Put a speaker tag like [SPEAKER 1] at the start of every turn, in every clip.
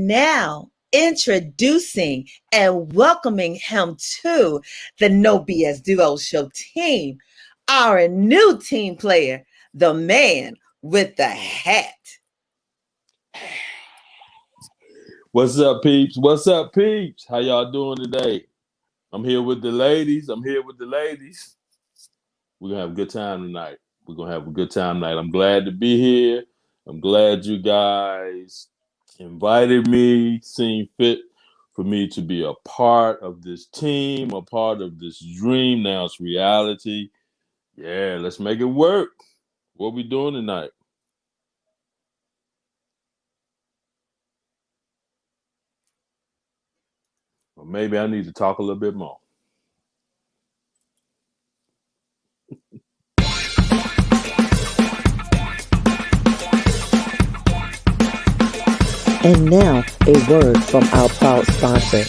[SPEAKER 1] And now, introducing and welcoming him to the Know BSDUO Show team, our new team player, the man with the hat.
[SPEAKER 2] What's up, peeps? What's up, peeps? How y'all doing today? I'm here with the ladies. We're going to have a good time tonight. I'm glad to be here. I'm glad you guys invited me, seeing fit for me to be a part of this team, a part of this dream. Now it's reality. Yeah, let's make it work. What we doing tonight? Or maybe I need to talk a little bit more.
[SPEAKER 3] And now, a word from our proud sponsor.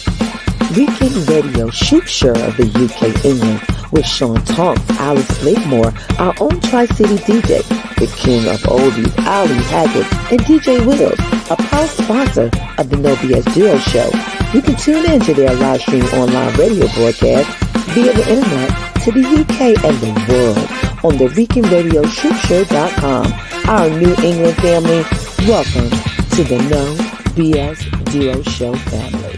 [SPEAKER 3] Weekend Radio Shoot Show of the UK, England, with Sean Tonks, Alice Blakemore, our own Tri-City DJ, the king of oldies, Ali Haggett, and DJ Wills, a proud sponsor of the Know BSDUO Show. You can tune in to their live stream online radio broadcast via the internet to the UK and the world on the weekendradioshootShow.com. Our New England family, welcome to the Know BSDUO Show family.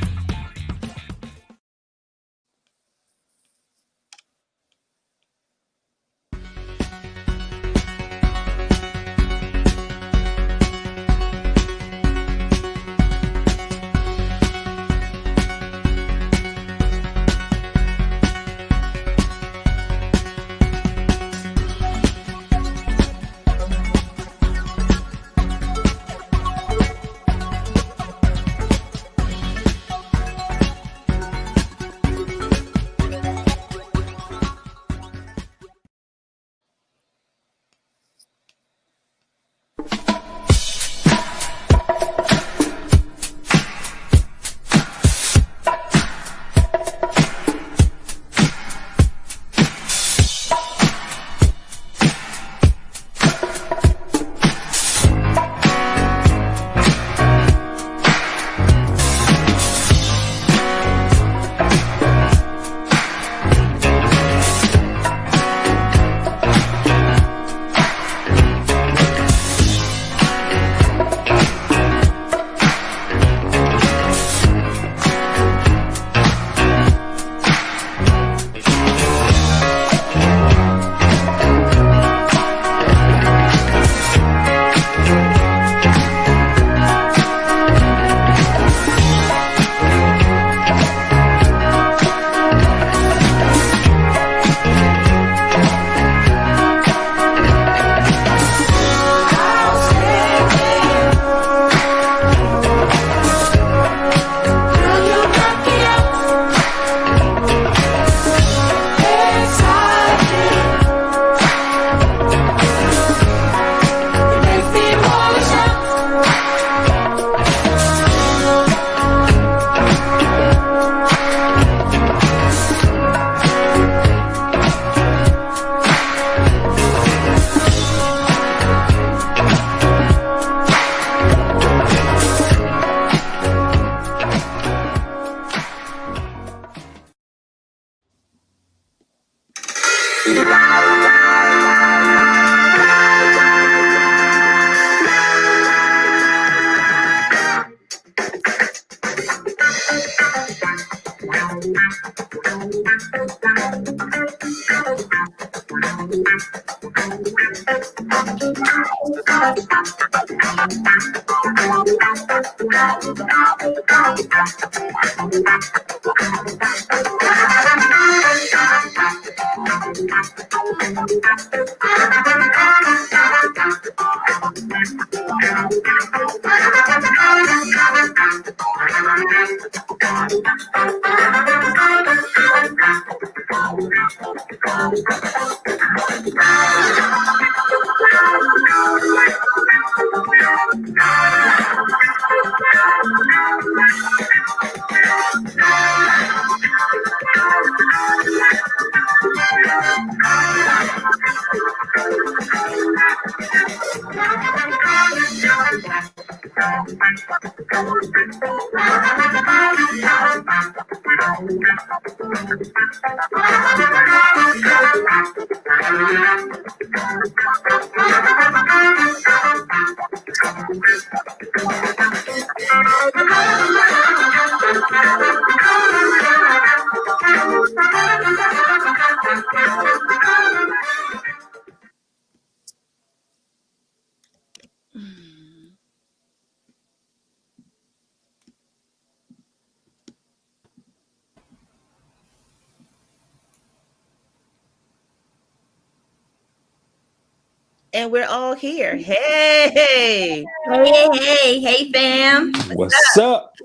[SPEAKER 1] And we're all here. Hey.
[SPEAKER 4] Hey, fam.
[SPEAKER 2] What's up?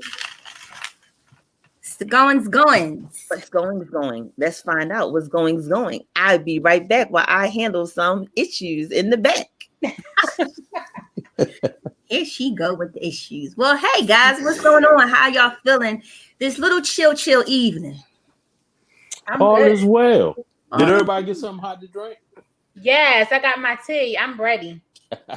[SPEAKER 4] It's the going's going.
[SPEAKER 1] What's going is going. Let's find out what's going is going. I'll be right back while I handle some issues in the back.
[SPEAKER 4] Here she go with the issues. Well, hey guys, what's going on? How y'all feeling this little chill evening?
[SPEAKER 2] All is well. Did everybody get something hot to drink?
[SPEAKER 5] Yes, I got my tea. I'm ready.
[SPEAKER 4] Well,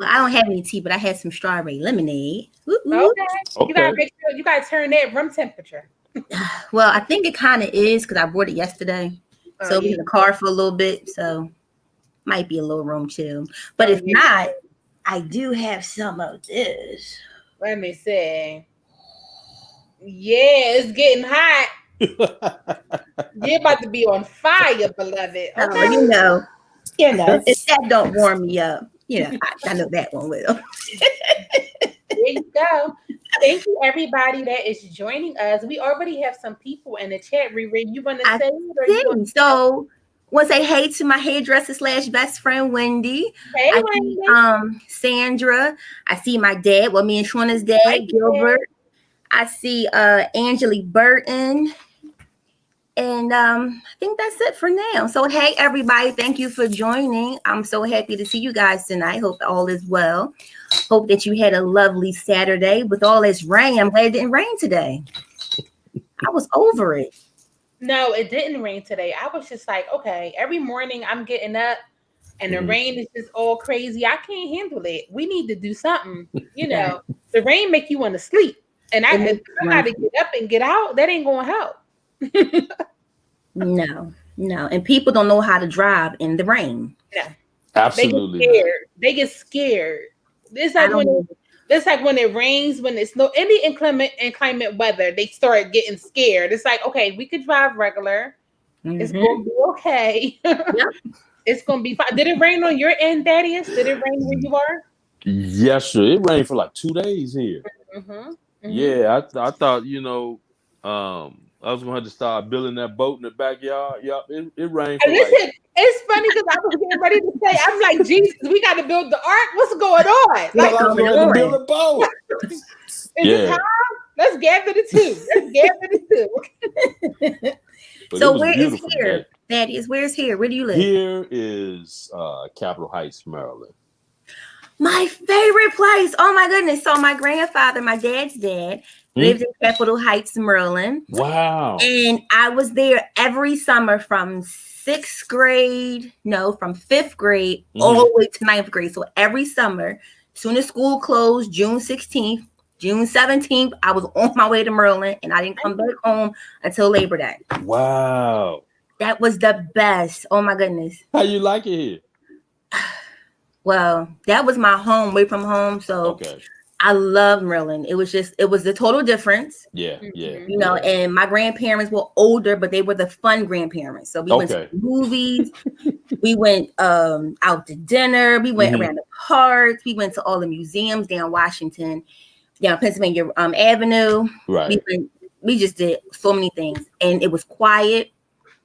[SPEAKER 4] I don't have any tea, but I had some strawberry lemonade.
[SPEAKER 5] Okay. You gotta make sure you gotta turn that room temperature.
[SPEAKER 4] Well, I think it kind of is because I bought it yesterday. So we in the car for a little bit, so might be a little room chill. But if not, I do have some of this.
[SPEAKER 5] Let me see. Yeah, it's getting hot. You're about to be on fire, beloved. Okay.
[SPEAKER 4] You know, if that don't warm me up, I know that one will.
[SPEAKER 5] There you go. Thank you, everybody that is joining us. We already have some people in the chat. Riri, you want to say it?
[SPEAKER 4] So, want to say hey to my hairdresser / best friend Wendy.
[SPEAKER 5] Hey,
[SPEAKER 4] Wendy. Sandra. I see my dad. Well, me and Shauna's dad, Gilbert. I see Angelique Burton. And I think that's it for now. So, hey, everybody, thank you for joining. I'm so happy to see you guys tonight. Hope all is well. Hope that you had a lovely Saturday with all this rain. I'm glad it didn't rain today. I was over it.
[SPEAKER 5] No, it didn't rain today. I was just like, okay, every morning I'm getting up and the rain is just all crazy. I can't handle it. We need to do something. The rain make you want to sleep. And I got to get up and get out. That ain't going to help.
[SPEAKER 4] No. And people don't know how to drive in the rain.
[SPEAKER 5] No.
[SPEAKER 2] Absolutely.
[SPEAKER 5] They get scared. It's like when it rains, when it's any inclement weather, they start getting scared. It's like, okay, we could drive regular. Mm-hmm. It's gonna be okay. Yep. It's gonna be fine. Did it rain on your end, Thaddeus? Did it rain where you are?
[SPEAKER 2] Yes, sir. It rained for like 2 days here.
[SPEAKER 5] Mm-hmm. Mm-hmm.
[SPEAKER 2] Yeah, I thought, I was gonna have to start building that boat in the backyard. Yep, it rained.
[SPEAKER 5] It's funny because I was getting ready to say, I'm like, Jesus, we got to build the ark. What's going on?
[SPEAKER 2] I was going to build a boat.
[SPEAKER 5] Is it time? Let's gather the two.
[SPEAKER 4] So where is here? Thaddeus, where's here? Where do you live?
[SPEAKER 2] Here is Capitol Heights, Maryland.
[SPEAKER 4] My favorite place. Oh my goodness. So my grandfather, my dad's dad, lived in Capitol Heights, Maryland.
[SPEAKER 2] Wow.
[SPEAKER 4] And I was there every summer from 5th grade all the way to 9th grade. So every summer, as soon as school closed, June 16th, June 17th, I was on my way to Maryland and I didn't come back home until Labor Day.
[SPEAKER 2] Wow.
[SPEAKER 4] That was the best. Oh my goodness.
[SPEAKER 2] How you like it here?
[SPEAKER 4] Well, that was my home, away from home. So I love Maryland. It was the total difference.
[SPEAKER 2] Yeah.
[SPEAKER 4] And my grandparents were older, but they were the fun grandparents. So we went to movies, we went out to dinner, we went around the parks, we went to all the museums down Washington, down Pennsylvania Avenue.
[SPEAKER 2] Right.
[SPEAKER 4] We just did so many things, and it was quiet.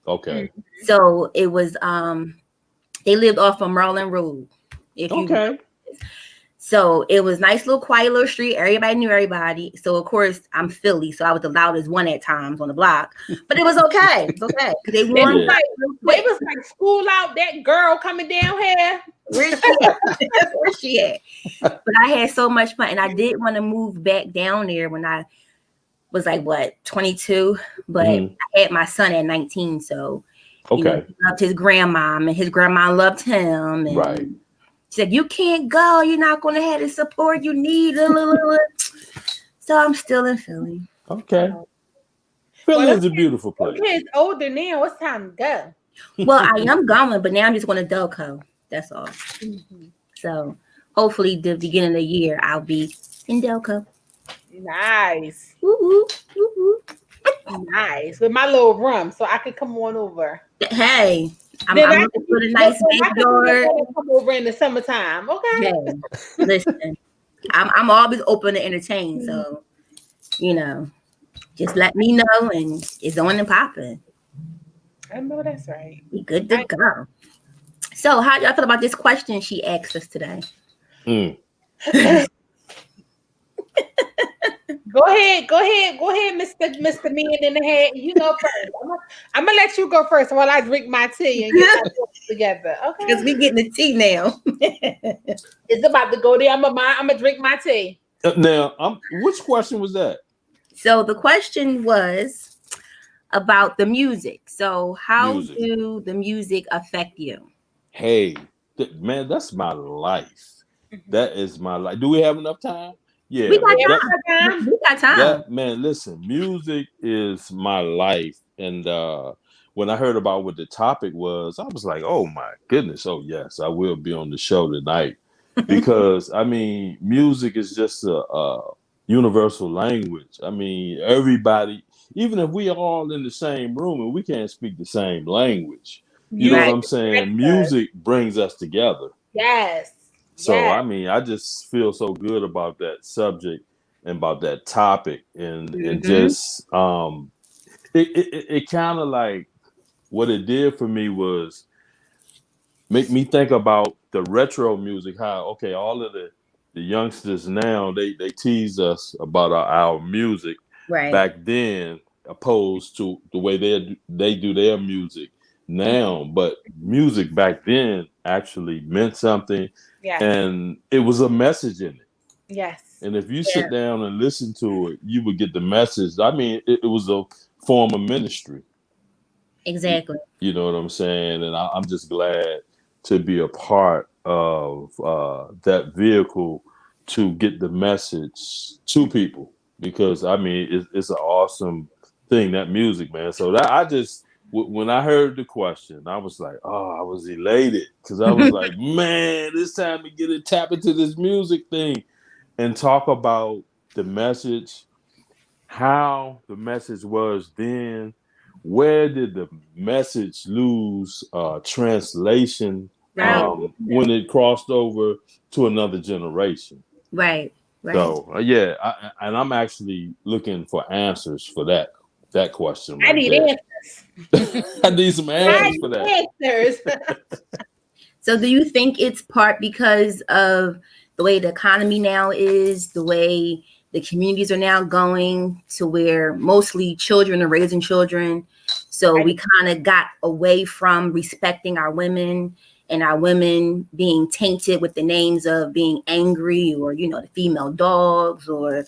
[SPEAKER 2] Okay.
[SPEAKER 4] So it was they lived off of Maryland Road. So it was nice little quiet little street. Everybody knew everybody. So of course I'm Philly, so I was the loudest one at times on the block. But it was okay. It's okay. They was
[SPEAKER 5] like school out, that girl coming down here.
[SPEAKER 4] Where she at? But I had so much fun, and I did want to move back down there when I was like 22. But I had my son at 19, so he loved his grandma, and his grandma loved him. And She said, you can't go. You're not going to have the support you need. So I'm still in Philly.
[SPEAKER 2] Okay. Philly is a beautiful place.
[SPEAKER 5] Okay, it's older now. It's time to go.
[SPEAKER 4] Well, I am going, but now I'm just going to Delco. That's all. Mm-hmm. So hopefully the beginning of the year, I'll be in Delco.
[SPEAKER 5] Nice.
[SPEAKER 4] Woo-hoo. Woo-hoo.
[SPEAKER 5] Nice. With my little room, so I could come on over.
[SPEAKER 4] Hey, I'm looking for a nice backyard.
[SPEAKER 5] Come over in the summertime, okay?
[SPEAKER 4] Hey, listen, I'm always open to entertain, so just let me know, and it's on and popping.
[SPEAKER 5] I know that's right.
[SPEAKER 4] We good to go. So, how y'all feel about this question she asked us today?
[SPEAKER 5] Go ahead, Mr. Man in the Head. You go first. I'm gonna let you go first while I drink my tea and get my thoughts together. Okay.
[SPEAKER 4] Because we getting the tea now.
[SPEAKER 5] It's about to go there. I'm gonna drink my tea.
[SPEAKER 2] Now, which question was that?
[SPEAKER 4] So the question was about the music. So how do the music affect you?
[SPEAKER 2] Hey, man, that's my life. That is my life. Do we have enough time? Yeah,
[SPEAKER 4] we got time.
[SPEAKER 2] Man, listen, music is my life. And when I heard about what the topic was, I was like, oh my goodness. Oh yes, I will be on the show tonight. Because I mean, music is just a universal language. I mean, everybody, even if we are all in the same room and we can't speak the same language, you know what I'm saying? Music brings us together.
[SPEAKER 5] Yes.
[SPEAKER 2] So, I mean, I just feel so good about that subject and about that topic. And just, it kind of like what it did for me was make me think about the retro music, how, okay, all of the youngsters now, they tease us about our music back then, opposed to the way they do their music now. But music back then actually meant something.
[SPEAKER 5] Yes.
[SPEAKER 2] And it was a message in it.
[SPEAKER 5] Yes.
[SPEAKER 2] And if you sit down and listen to it, you would get the message. I mean, it was a form of ministry.
[SPEAKER 4] Exactly.
[SPEAKER 2] You know what I'm saying? And I'm just glad to be a part of that vehicle to get the message to people. Because, I mean, it's an awesome thing, that music, man. So that I just... When I heard the question, I was like, oh, I was elated because I was like, man, it's time to tap into this music thing and talk about the message, how the message was then, where did the message lose translation when it crossed over to another generation.
[SPEAKER 4] Right.
[SPEAKER 2] So, and I'm actually looking for answers for that question.
[SPEAKER 5] I need answers.
[SPEAKER 2] I need some answers for that.
[SPEAKER 4] So do you think it's part because of the way the economy now is, the way the communities are now going to where mostly children are raising children? So we kind of got away from respecting our women and our women being tainted with the names of being angry or, the female dogs or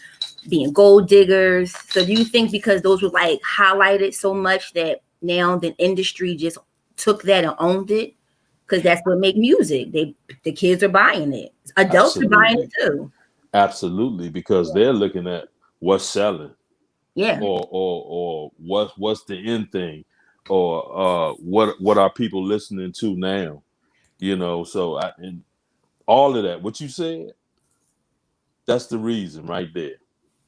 [SPEAKER 4] being gold diggers. So do you think because those were like highlighted so much that now the industry just took that and owned it? Because that's what make music. The kids are buying it. Adults are buying it too.
[SPEAKER 2] Absolutely, because they're looking at what's selling.
[SPEAKER 4] Yeah.
[SPEAKER 2] Or what's the end thing, or what are people listening to now? So and all of that, what you said, that's the reason right there.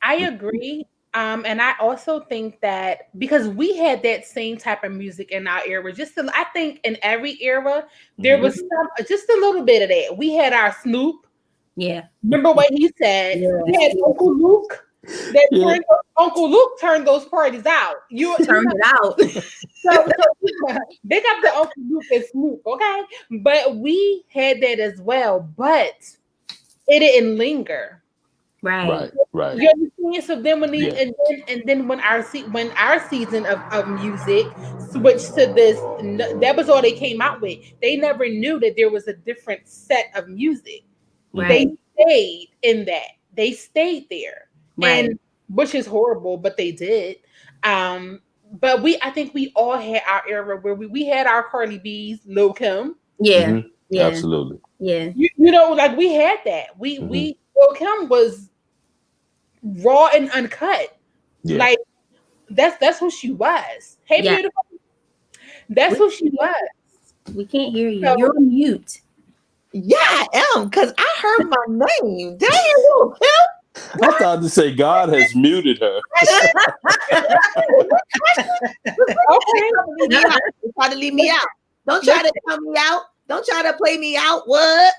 [SPEAKER 5] I agree. And I also think that because we had that same type of music in our era, I think in every era, there was just a little bit of that. We had our Snoop.
[SPEAKER 4] Yeah.
[SPEAKER 5] Remember what he said? Yeah. We had Uncle Luke. Uncle Luke turned those parties out. You
[SPEAKER 4] turned it out.
[SPEAKER 5] So they got the Uncle Luke and Snoop, okay? But we had that as well, but it didn't linger.
[SPEAKER 2] Right.
[SPEAKER 5] You understand? So then when our season of music switched to this, that was all they came out with. They never knew that there was a different set of music.
[SPEAKER 4] Right.
[SPEAKER 5] They stayed in that. They stayed there, and which is horrible, but they did. But I think we all had our era where we had our Cardi B's, Lil Kim.
[SPEAKER 4] Yeah.
[SPEAKER 2] Absolutely.
[SPEAKER 4] Yeah.
[SPEAKER 5] You know, like we had that. We Lil' Kim was raw and uncut.
[SPEAKER 2] Yeah.
[SPEAKER 5] Like that's who she was. Hey,
[SPEAKER 4] Yeah.
[SPEAKER 5] beautiful. That's who she was.
[SPEAKER 4] We can't hear you.
[SPEAKER 5] So-
[SPEAKER 4] You're on mute.
[SPEAKER 1] Yeah, I am, because I heard my name. Damn, Lil' Kim.
[SPEAKER 2] I thought to say God has muted her.
[SPEAKER 5] Okay.
[SPEAKER 1] Try to leave me out. Don't try to cut me out. Don't try to play me out. What?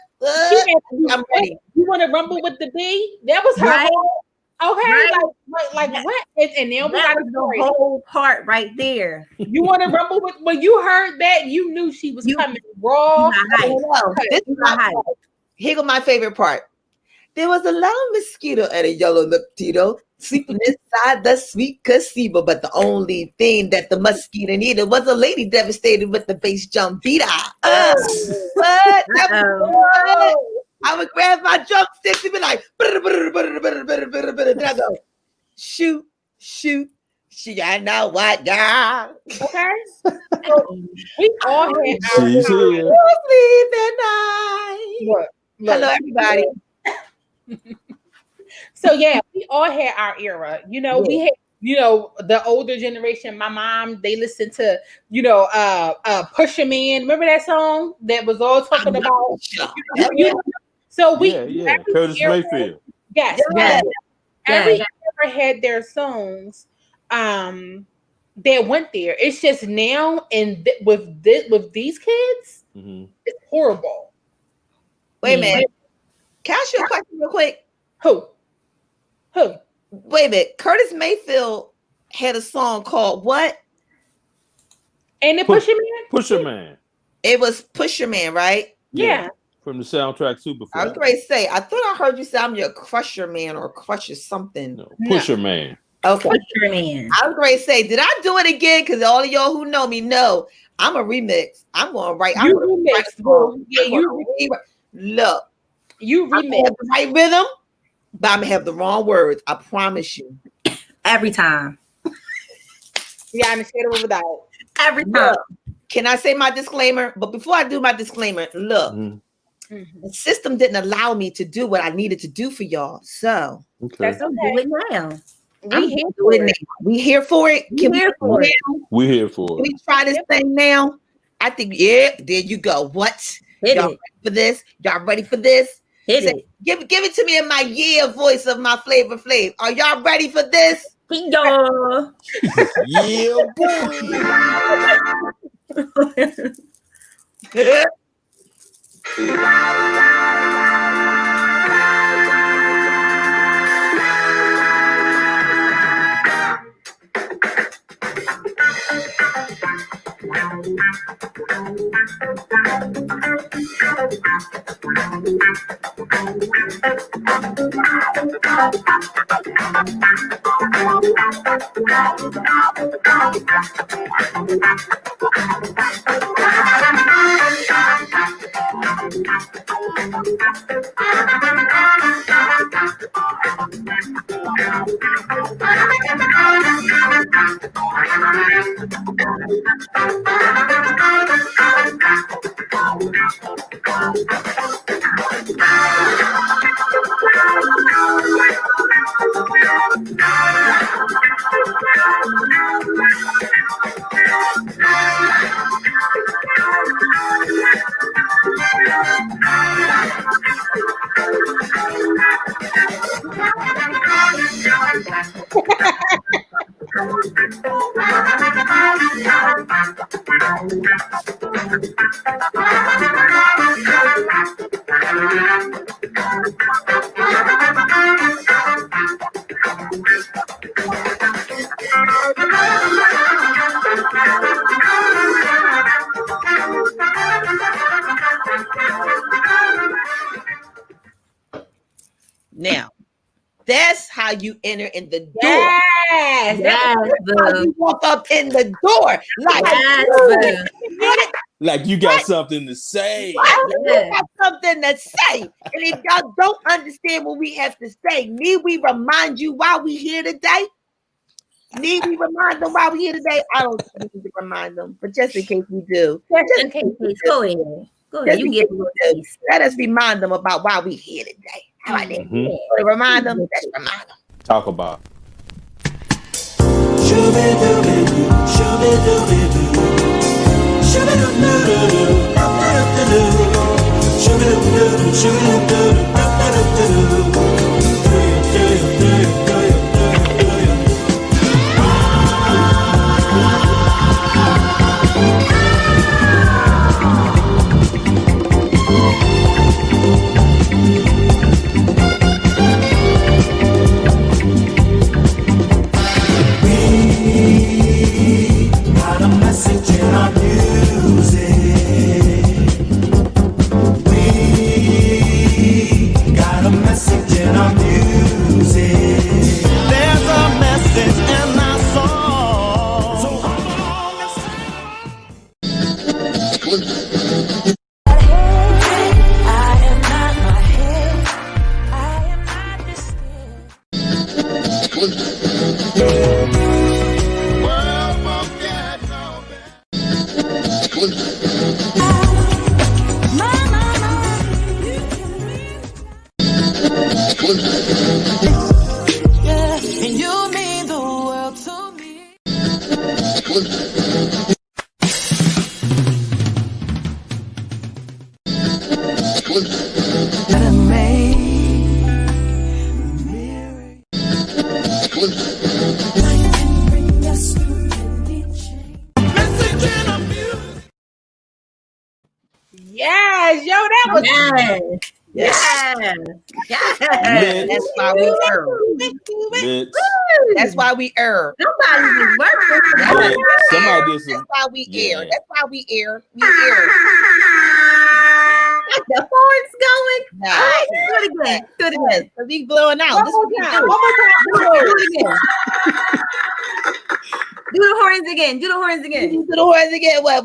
[SPEAKER 1] I'm ready.
[SPEAKER 5] You want to rumble with the B? That was her
[SPEAKER 4] Right.
[SPEAKER 5] whole. Okay,
[SPEAKER 4] Right.
[SPEAKER 5] like what? And then we
[SPEAKER 4] That
[SPEAKER 5] got
[SPEAKER 4] was
[SPEAKER 5] the story.
[SPEAKER 4] the whole part right there.
[SPEAKER 5] You want to rumble with when you heard that, you knew she was
[SPEAKER 4] You-
[SPEAKER 5] coming raw.
[SPEAKER 1] This is my, here go my favorite part. There was a little mosquito and a yellow mosquito sleeping inside the sweet gazebo, but the only thing that the mosquito needed was a lady devastated with the bass drum beater. What? That was what? I would grab my drumsticks and be like, then I go, shoot, she I know what, girl.
[SPEAKER 5] Okay, so we all had our
[SPEAKER 2] She's here.
[SPEAKER 1] Sleep at night.
[SPEAKER 5] Look,
[SPEAKER 1] Hello, everybody.
[SPEAKER 5] So yeah, we all had our era. You know, we had, you know, the older generation. My mom, they listened to, you know, Pusha Man. Remember that song that was all talking about? You know, so we
[SPEAKER 2] Yeah. Curtis Mayfield.
[SPEAKER 5] Yes.
[SPEAKER 4] Yes.
[SPEAKER 5] Every
[SPEAKER 4] Yes.
[SPEAKER 5] era had their songs that went there. It's just now and with these kids, it's horrible.
[SPEAKER 1] Wait a minute. Can I ask you a question real quick?
[SPEAKER 5] Who?
[SPEAKER 1] Wait a minute. Curtis Mayfield had a song called what?
[SPEAKER 5] And the Pusha Man?
[SPEAKER 2] Pusha Man.
[SPEAKER 1] It was Pusher Man, right?
[SPEAKER 5] Yeah.
[SPEAKER 2] From the soundtrack Superfly.
[SPEAKER 1] I was going to say, I thought I heard you say I'm your Crusher Man or Crusher something.
[SPEAKER 2] No, Pusher Man.
[SPEAKER 1] Okay.
[SPEAKER 4] Pusher Man.
[SPEAKER 1] I was going to say, did I do it again? Because all of y'all who know me know I'm a remix. I'm going to write.
[SPEAKER 5] You remixed, bro. Yeah,
[SPEAKER 1] look.
[SPEAKER 5] You
[SPEAKER 1] I'm gonna have the right rhythm, but I'm going to have the wrong words. I promise you.
[SPEAKER 4] Every time.
[SPEAKER 5] Yeah, I'm scared of a doubt.
[SPEAKER 4] Every time.
[SPEAKER 1] Look, can I say my disclaimer? But before I do my disclaimer, look. The system didn't allow me to do what I needed to do for y'all. So
[SPEAKER 5] that's okay.
[SPEAKER 4] Do it now.
[SPEAKER 5] We here for it.
[SPEAKER 1] We here for it.
[SPEAKER 4] We here for it.
[SPEAKER 2] We here for
[SPEAKER 1] Can
[SPEAKER 2] it.
[SPEAKER 1] we try this thing now? I think, yeah, there you go. What?
[SPEAKER 4] Hit
[SPEAKER 1] Y'all
[SPEAKER 4] it.
[SPEAKER 1] ready for this? Y'all ready for this?
[SPEAKER 4] Hit
[SPEAKER 1] Say,
[SPEAKER 4] it.
[SPEAKER 1] give it to me in my voice of my Flavor Flav. Are y'all ready for this?
[SPEAKER 4] Yo.
[SPEAKER 2] Yeah, boy.
[SPEAKER 1] Now, that's how you enter in the door.
[SPEAKER 5] Yes.
[SPEAKER 1] That's how you walk up in the door.
[SPEAKER 2] Like you got something to say.
[SPEAKER 1] You got something to say. And if y'all don't understand what we have to say, need we remind you why we here today? Need we remind them why we here today? I don't need to remind them, but just in case we do.
[SPEAKER 4] Just in case. Go Go ahead. You can get a little piece.
[SPEAKER 1] Let us remind them about why we here today. How about that? Remind them. Let's remind them.
[SPEAKER 2] Talk about.
[SPEAKER 5] Yes, yo, that was
[SPEAKER 1] That's why we err. That's why we err.
[SPEAKER 4] Somebody was working.
[SPEAKER 2] Somebody did some.
[SPEAKER 1] That's why we err.
[SPEAKER 2] Yeah.
[SPEAKER 1] That's why we err. We err.
[SPEAKER 4] The horns going.
[SPEAKER 1] Nah.
[SPEAKER 4] All right, do it again. Do it again.
[SPEAKER 1] Cause we blowing out.
[SPEAKER 5] One
[SPEAKER 1] This
[SPEAKER 5] more
[SPEAKER 1] is what
[SPEAKER 5] time.
[SPEAKER 1] we
[SPEAKER 5] One more time.
[SPEAKER 4] Do it again. Do the horns again. Do the horns again.
[SPEAKER 1] do. The horns again. What?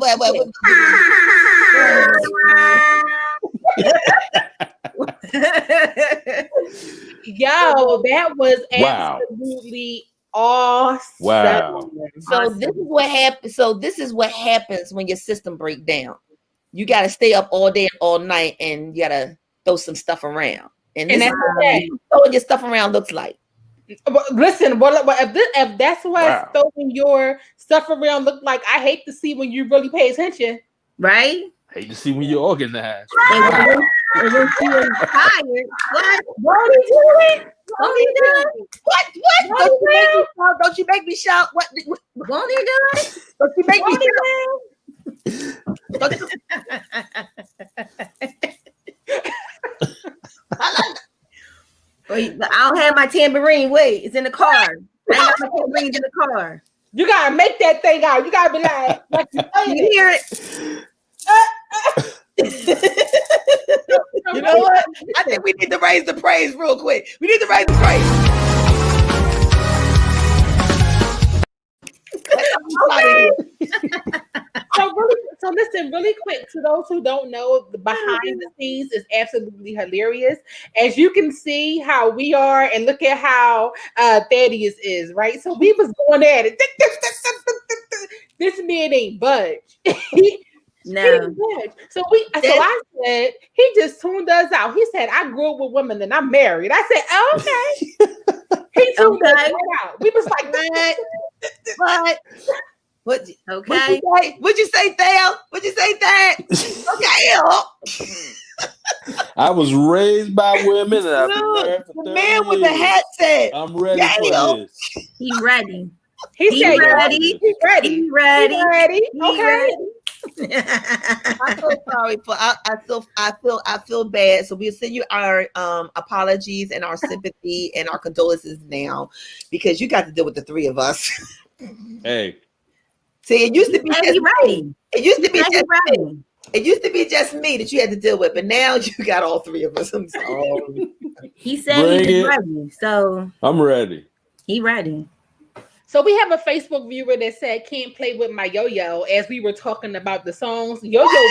[SPEAKER 5] Yo, that was
[SPEAKER 2] Wow.
[SPEAKER 5] absolutely awesome.
[SPEAKER 2] Wow.
[SPEAKER 1] So this is what happens. So this is what happens when your system breaks down. You got to stay up all day and all night, and you got to throw some stuff around. And this
[SPEAKER 5] And
[SPEAKER 1] is
[SPEAKER 5] that's
[SPEAKER 1] what
[SPEAKER 5] okay.
[SPEAKER 1] throwing your stuff around looks like.
[SPEAKER 5] But listen, if that's what
[SPEAKER 2] Wow.
[SPEAKER 5] throwing your stuff around look like, I hate to see when you really pay attention.
[SPEAKER 4] Right?
[SPEAKER 2] Hate to see when you're organized.
[SPEAKER 4] And when she was tired, what?
[SPEAKER 5] Won't he do it?
[SPEAKER 4] Won't he do it?
[SPEAKER 1] What? Don't you make me shout? What?
[SPEAKER 4] Won't he do it?
[SPEAKER 1] Don't you make me
[SPEAKER 5] Won't he
[SPEAKER 1] shout?
[SPEAKER 5] do
[SPEAKER 4] Wait, I don't have my tambourine. Wait, it's in the car. I ain't got my tambourine in the car.
[SPEAKER 5] You gotta make that thing out. You gotta be like
[SPEAKER 4] You hear it?
[SPEAKER 1] You know what? I think we need to raise the praise real quick. We need to raise the praise.
[SPEAKER 5] So listen, really quick to those who don't know, the behind the scenes is absolutely hilarious. As you can see how we are, and look at how Thaddeus is, right? So we was going at it. This man ain't budge.
[SPEAKER 4] No.
[SPEAKER 5] So I said, he just tuned us out. He said, I grew up with women and I'm married. I said, oh, okay. He tuned us right out. We was like,
[SPEAKER 1] What?
[SPEAKER 4] Okay.
[SPEAKER 1] What'd you say, Theo? What'd you say, Thad? Okay.
[SPEAKER 2] I was raised by women, and I've been married for 30
[SPEAKER 1] The man with the
[SPEAKER 2] years.
[SPEAKER 1] hat said,
[SPEAKER 2] I'm ready for this.
[SPEAKER 4] He ready.
[SPEAKER 5] he said,
[SPEAKER 4] ready.
[SPEAKER 5] He's ready.
[SPEAKER 4] He ready.
[SPEAKER 5] He's ready.
[SPEAKER 4] He
[SPEAKER 5] Okay.
[SPEAKER 4] ready.
[SPEAKER 1] I'm so sorry for I feel bad. So we'll send you our apologies and our sympathy and our condolences now, because you got to deal with the three of us.
[SPEAKER 2] Hey.
[SPEAKER 1] See, it used to be
[SPEAKER 4] He
[SPEAKER 1] just
[SPEAKER 4] ready.
[SPEAKER 1] me. It used to be
[SPEAKER 4] He
[SPEAKER 1] just
[SPEAKER 4] ready.
[SPEAKER 1] me. It used to be just me that you had to deal with, but now you got all three of us. I'm sorry.
[SPEAKER 4] He said
[SPEAKER 2] Bring
[SPEAKER 4] he
[SPEAKER 2] it.
[SPEAKER 4] was ready. So
[SPEAKER 2] I'm ready.
[SPEAKER 4] he ready.
[SPEAKER 5] So we have a Facebook viewer that said, can't play with my yo-yo, as we were talking about the songs. Yo-yo.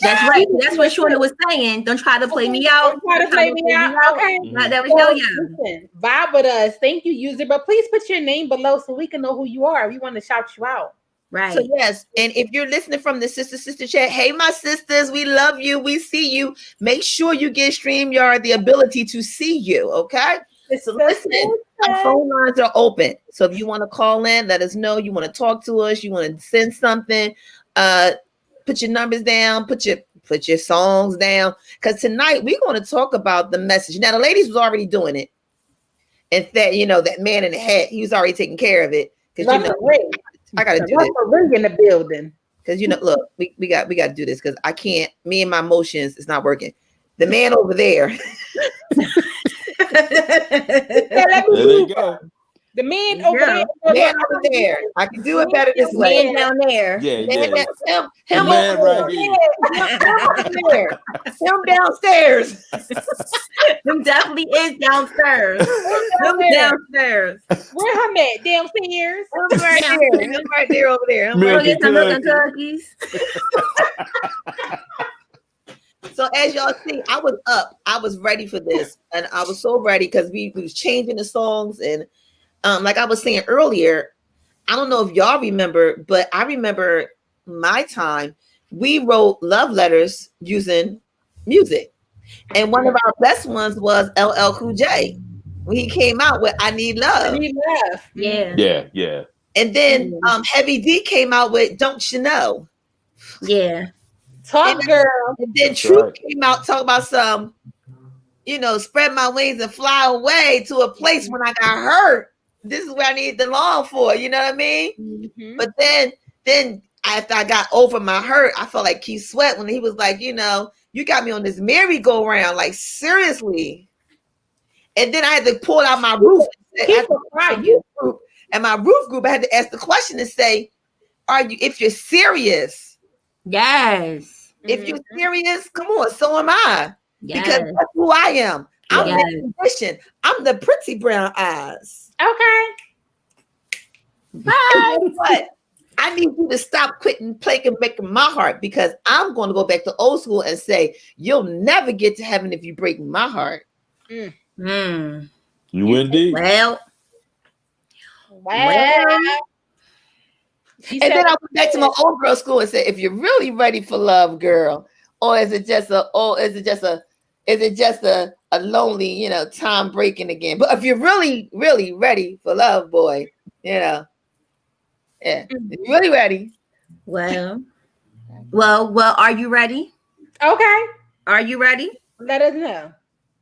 [SPEAKER 4] That's right. That's what Shorty was saying. Don't try to play me out.
[SPEAKER 5] Don't try to play me out. Okay.
[SPEAKER 4] That was
[SPEAKER 5] So,
[SPEAKER 4] yo-yo.
[SPEAKER 5] listen, vibe with us. Thank you, user. But please put your name below so we can know who you are. We want to shout you out.
[SPEAKER 4] Right.
[SPEAKER 1] So yes, and if you're listening from the sister chat, hey my sisters, we love you, we see you. Make sure you get StreamYard the ability to see you, okay? So listen, our phone lines are open. So if you want to call in, let us know. You want to talk to us, you want to send something, put your numbers down, put your songs down. Because tonight we're going to talk about the message. Now the ladies was already doing it. And that, you know, that man in the hat, he was already taking care of it. Because you know, I gotta do this.
[SPEAKER 5] Ring in the building.
[SPEAKER 1] Because you know, look, we got to do this because I can't. Me and my emotions, it's not working. The man over there.
[SPEAKER 2] There you go.
[SPEAKER 5] The man over there.
[SPEAKER 1] Man over there. I can do it better this way.
[SPEAKER 4] Man down there.
[SPEAKER 2] Yeah,
[SPEAKER 1] Man,
[SPEAKER 2] yeah.
[SPEAKER 1] him
[SPEAKER 2] Man
[SPEAKER 1] over
[SPEAKER 2] right
[SPEAKER 1] there. Him downstairs.
[SPEAKER 4] Him definitely is downstairs. Him downstairs.
[SPEAKER 5] Where him at? Downstairs.
[SPEAKER 1] Him right there. Him right there over there. Him right
[SPEAKER 4] Get some milk and cookies.
[SPEAKER 1] So as y'all see, I was up. I was ready for this, and I was so ready because we was changing the songs, and like I was saying earlier, I don't know if y'all remember, but I remember my time. We wrote love letters using music, and one of our best ones was LL Cool J when he came out with "I Need Love."
[SPEAKER 5] I Need Love.
[SPEAKER 2] Yeah.
[SPEAKER 1] And then Heavy D came out with "Don't You Know."
[SPEAKER 4] Yeah.
[SPEAKER 5] Talk girl.
[SPEAKER 1] And then Truth came out talking about some, you know, spread my wings and fly away to a place when I got hurt. This is where I need the long for, you know what I mean?
[SPEAKER 5] Mm-hmm.
[SPEAKER 1] But then after I got over my hurt, I felt like Keith Sweat when he was like, you know, you got me on this merry-go-round, like seriously. And then I had to pull out my roof. And my roof group, I had to ask the question and say, if you're serious?
[SPEAKER 4] Yes.
[SPEAKER 1] If you're serious, come on, so am I.
[SPEAKER 4] Yes.
[SPEAKER 1] Because that's who I am. I'm the musician. I'm the pretty brown eyes.
[SPEAKER 5] Okay.
[SPEAKER 1] Bye. But I need you to stop quitting playing breaking my heart because I'm going to go back to old school and say, you'll never get to heaven if you break my heart.
[SPEAKER 2] You indeed.
[SPEAKER 4] Well.
[SPEAKER 1] And then I went back to my old girl school and said, if you're really ready for love, girl, or is it just a lonely, you know, time breaking again? But if you're really, really ready for love, boy, you know, yeah, if you're really ready.
[SPEAKER 4] Well, are you ready?
[SPEAKER 5] Okay.
[SPEAKER 4] Are you ready?
[SPEAKER 5] Let us know.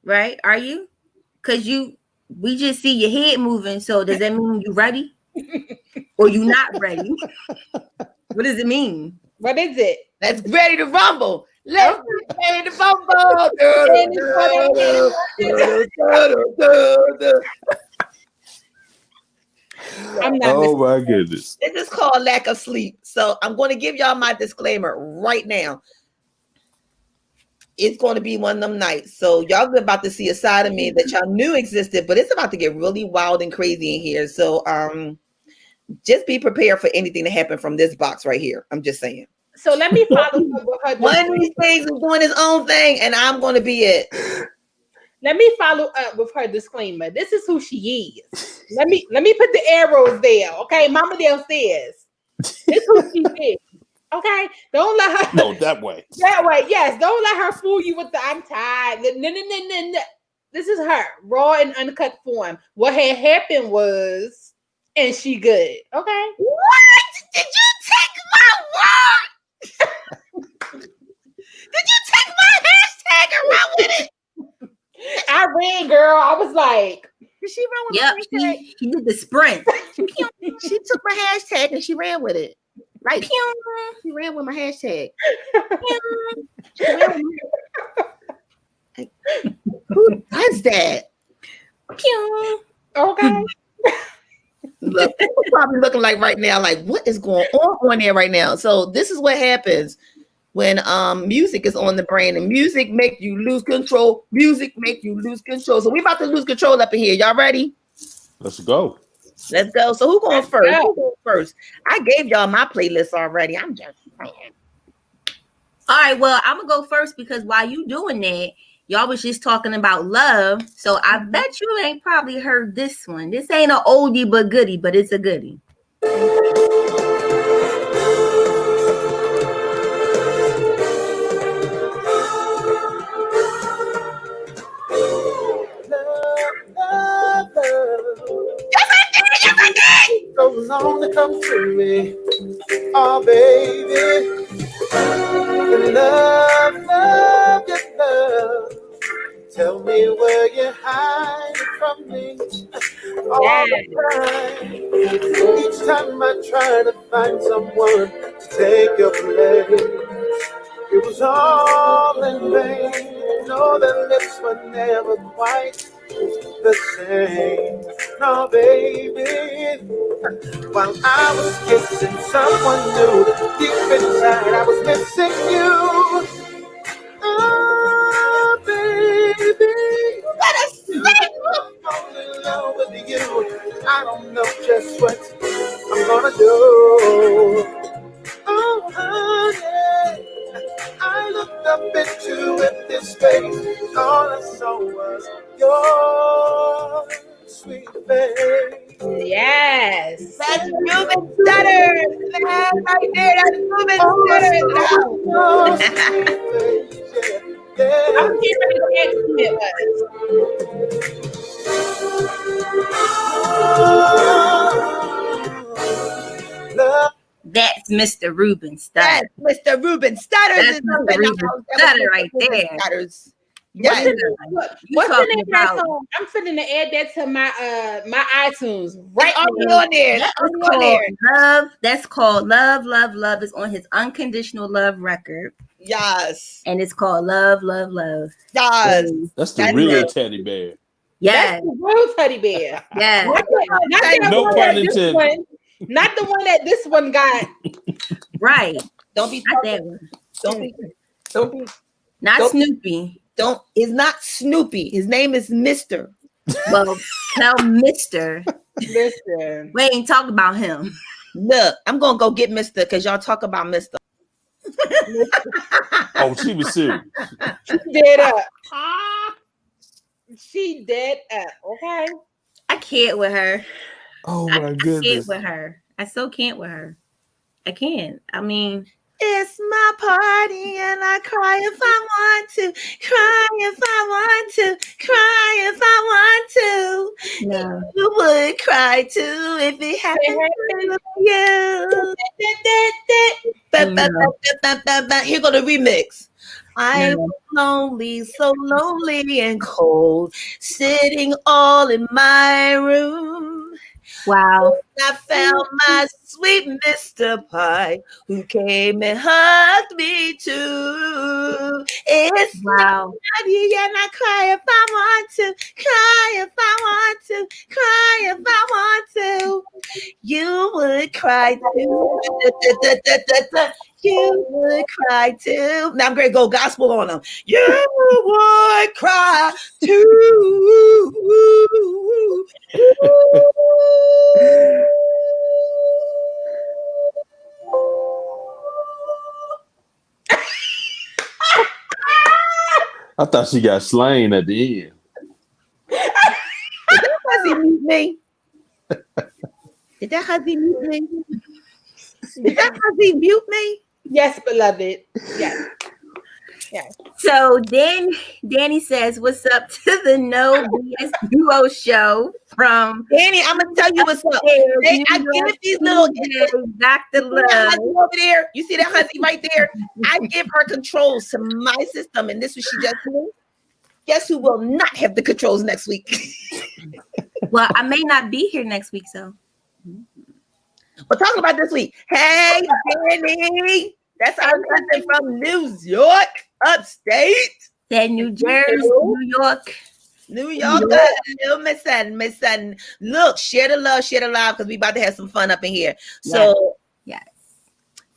[SPEAKER 4] Right? Are you? Because we just see your head moving. So does that mean you ready? Or you not ready? What does it mean?
[SPEAKER 5] What is it?
[SPEAKER 1] Let's ready to rumble. Let's get ready to rumble.
[SPEAKER 2] Oh my goodness.
[SPEAKER 1] This is called lack of sleep. So I'm going to give y'all my disclaimer right now. It's going to be one of them nights. So y'all are about to see a side of me that y'all knew existed, but it's about to get really wild and crazy in here. So just be prepared for anything to happen from this box right here. I'm just saying.
[SPEAKER 5] So let me follow up with her.
[SPEAKER 1] One of these things is doing his own thing, and I'm going to be it.
[SPEAKER 5] Let me follow up with her disclaimer. This is who she is. Let me put the arrows there. Okay, Mama downstairs. This is who she is. Okay, don't let her.
[SPEAKER 2] No, that way.
[SPEAKER 5] That way, yes. Don't let her fool you with the "I'm tired." No. This is her raw and uncut form. What had happened was, and she good. Okay.
[SPEAKER 1] What? Did you take my word? Did you take my hashtag and run with it?
[SPEAKER 5] I ran, girl. I was like,
[SPEAKER 1] Did she run with my hashtag?
[SPEAKER 4] She did the sprint.
[SPEAKER 1] She took my hashtag and she ran with it. Right. She ran with my hashtag. Who does that?
[SPEAKER 5] okay.
[SPEAKER 1] Look, people probably looking like right now, like, what is going on there right now? So this is what happens when music is on the brain, and music make you lose control. Music make you lose control. So we about to lose control up in here. Y'all ready?
[SPEAKER 2] Let's go.
[SPEAKER 1] Let's go. So who going first? Who going first? I gave y'all my playlist already. I'm just saying.
[SPEAKER 4] All right, well, I'm gonna go first because while you doing that, y'all was just talking about love. So I bet you ain't probably heard this one. This ain't an oldie but goodie, but it's a goodie.
[SPEAKER 6] me. Oh, baby. Your love, love, your love. Tell me where you hide from me all the time. Each time I try to find someone to take your place, it was all in vain. No, the lips were never quite the same. No, baby. While I was kissing someone new, deep inside I was missing you. Oh, baby. You better fall in love with you. I don't know just what I'm gonna do. Oh, honey. I looked up into empty space. All I saw was your sweet face.
[SPEAKER 5] Yes.
[SPEAKER 1] That's Ruben Stutters, man, right there. That's Ruben Stutters.
[SPEAKER 6] Your sweet face, yeah,
[SPEAKER 5] I'm
[SPEAKER 6] yeah.
[SPEAKER 5] getting ready to ask who it was.
[SPEAKER 6] Love.
[SPEAKER 4] That's Mr. Ruben Stutter.
[SPEAKER 1] That's Mr. Ruben Stutters.
[SPEAKER 4] That's
[SPEAKER 1] is
[SPEAKER 4] Mr.
[SPEAKER 1] up in the
[SPEAKER 4] Ruben
[SPEAKER 1] house. That was
[SPEAKER 4] Stutter
[SPEAKER 1] Mr.
[SPEAKER 4] right
[SPEAKER 1] Ruben
[SPEAKER 4] there.
[SPEAKER 1] Stutters.
[SPEAKER 5] What's
[SPEAKER 1] Yes.
[SPEAKER 5] what's the
[SPEAKER 4] talking
[SPEAKER 5] name of that
[SPEAKER 4] about-
[SPEAKER 5] song? I'm finna add that to my iTunes right
[SPEAKER 1] It's already
[SPEAKER 5] now.
[SPEAKER 1] on there. That's
[SPEAKER 4] It's
[SPEAKER 1] already on
[SPEAKER 4] called
[SPEAKER 1] there.
[SPEAKER 4] Love. That's called Love, Love, Love. It's on his Unconditional Love record.
[SPEAKER 1] Yes.
[SPEAKER 4] And it's called Love, Love, Love.
[SPEAKER 1] Yes.
[SPEAKER 2] That's the
[SPEAKER 1] That's
[SPEAKER 2] real
[SPEAKER 1] it.
[SPEAKER 2] teddy bear.
[SPEAKER 4] Yes.
[SPEAKER 5] That's the real teddy bear.
[SPEAKER 4] Yes.
[SPEAKER 5] Not that
[SPEAKER 2] No
[SPEAKER 5] one
[SPEAKER 2] pun
[SPEAKER 5] that this
[SPEAKER 2] intended.
[SPEAKER 5] one. Not the one that this one got.
[SPEAKER 4] Right.
[SPEAKER 1] Don't be
[SPEAKER 4] Not
[SPEAKER 1] talking.
[SPEAKER 4] that one.
[SPEAKER 1] Don't be.
[SPEAKER 4] Not
[SPEAKER 1] Nope.
[SPEAKER 4] Snoopy.
[SPEAKER 1] Don't. It's not Snoopy. His name is Mr.
[SPEAKER 4] Well, tell Mr.
[SPEAKER 5] Listen.
[SPEAKER 4] We ain't talking about him.
[SPEAKER 1] Look, I'm gonna go get Mr. because y'all talk about Mr.
[SPEAKER 2] Oh, she was serious.
[SPEAKER 5] She dead up. She dead up. Okay.
[SPEAKER 4] I can't with her.
[SPEAKER 2] Oh
[SPEAKER 4] I
[SPEAKER 2] my
[SPEAKER 4] can't
[SPEAKER 2] goodness.
[SPEAKER 4] with her. I so can't with her. I can't. I mean,
[SPEAKER 1] It's my party and I cry if I want to, cry if I want to, cry if I want to.
[SPEAKER 4] no.
[SPEAKER 1] You would cry too if it happened to you. Here go the remix. I
[SPEAKER 4] No.
[SPEAKER 1] was lonely, so lonely and cold, sitting all in my room.
[SPEAKER 4] Wow.
[SPEAKER 1] I found my sweet Mr. Pie, who came and hugged me too. It's
[SPEAKER 4] Wow.
[SPEAKER 1] naughty and I cry if I want to, cry if I want to, cry if I want to. You would cry too. You would cry too. Now I'm going to go gospel on them. You would cry too.
[SPEAKER 2] I thought she got slain at the end.
[SPEAKER 1] Did that hussy mute me? Did that hussy mute me? Did that hussy mute me?
[SPEAKER 5] Yes, beloved. Yes. Yes.
[SPEAKER 4] So then Danny says, "What's up to the Know BSDUO Show from
[SPEAKER 1] Danny, I'm gonna tell you what's up.
[SPEAKER 4] New
[SPEAKER 1] I
[SPEAKER 4] York,
[SPEAKER 1] give these little
[SPEAKER 4] Dr.
[SPEAKER 1] You see that hussy
[SPEAKER 4] Love."
[SPEAKER 1] over there. You see that hussy right there? I give her controls to my system, and this is what she just did. Guess who will not have the controls next week?
[SPEAKER 4] Well, I may not be here next week, so
[SPEAKER 1] We're talking about this week. Hey, Danny. That's our cousin from New York, upstate.
[SPEAKER 4] that New Jersey, New York.
[SPEAKER 1] New York, Miss Sun. Look, share the love, share the love, because we about to have some fun up in here. So,
[SPEAKER 4] Yes.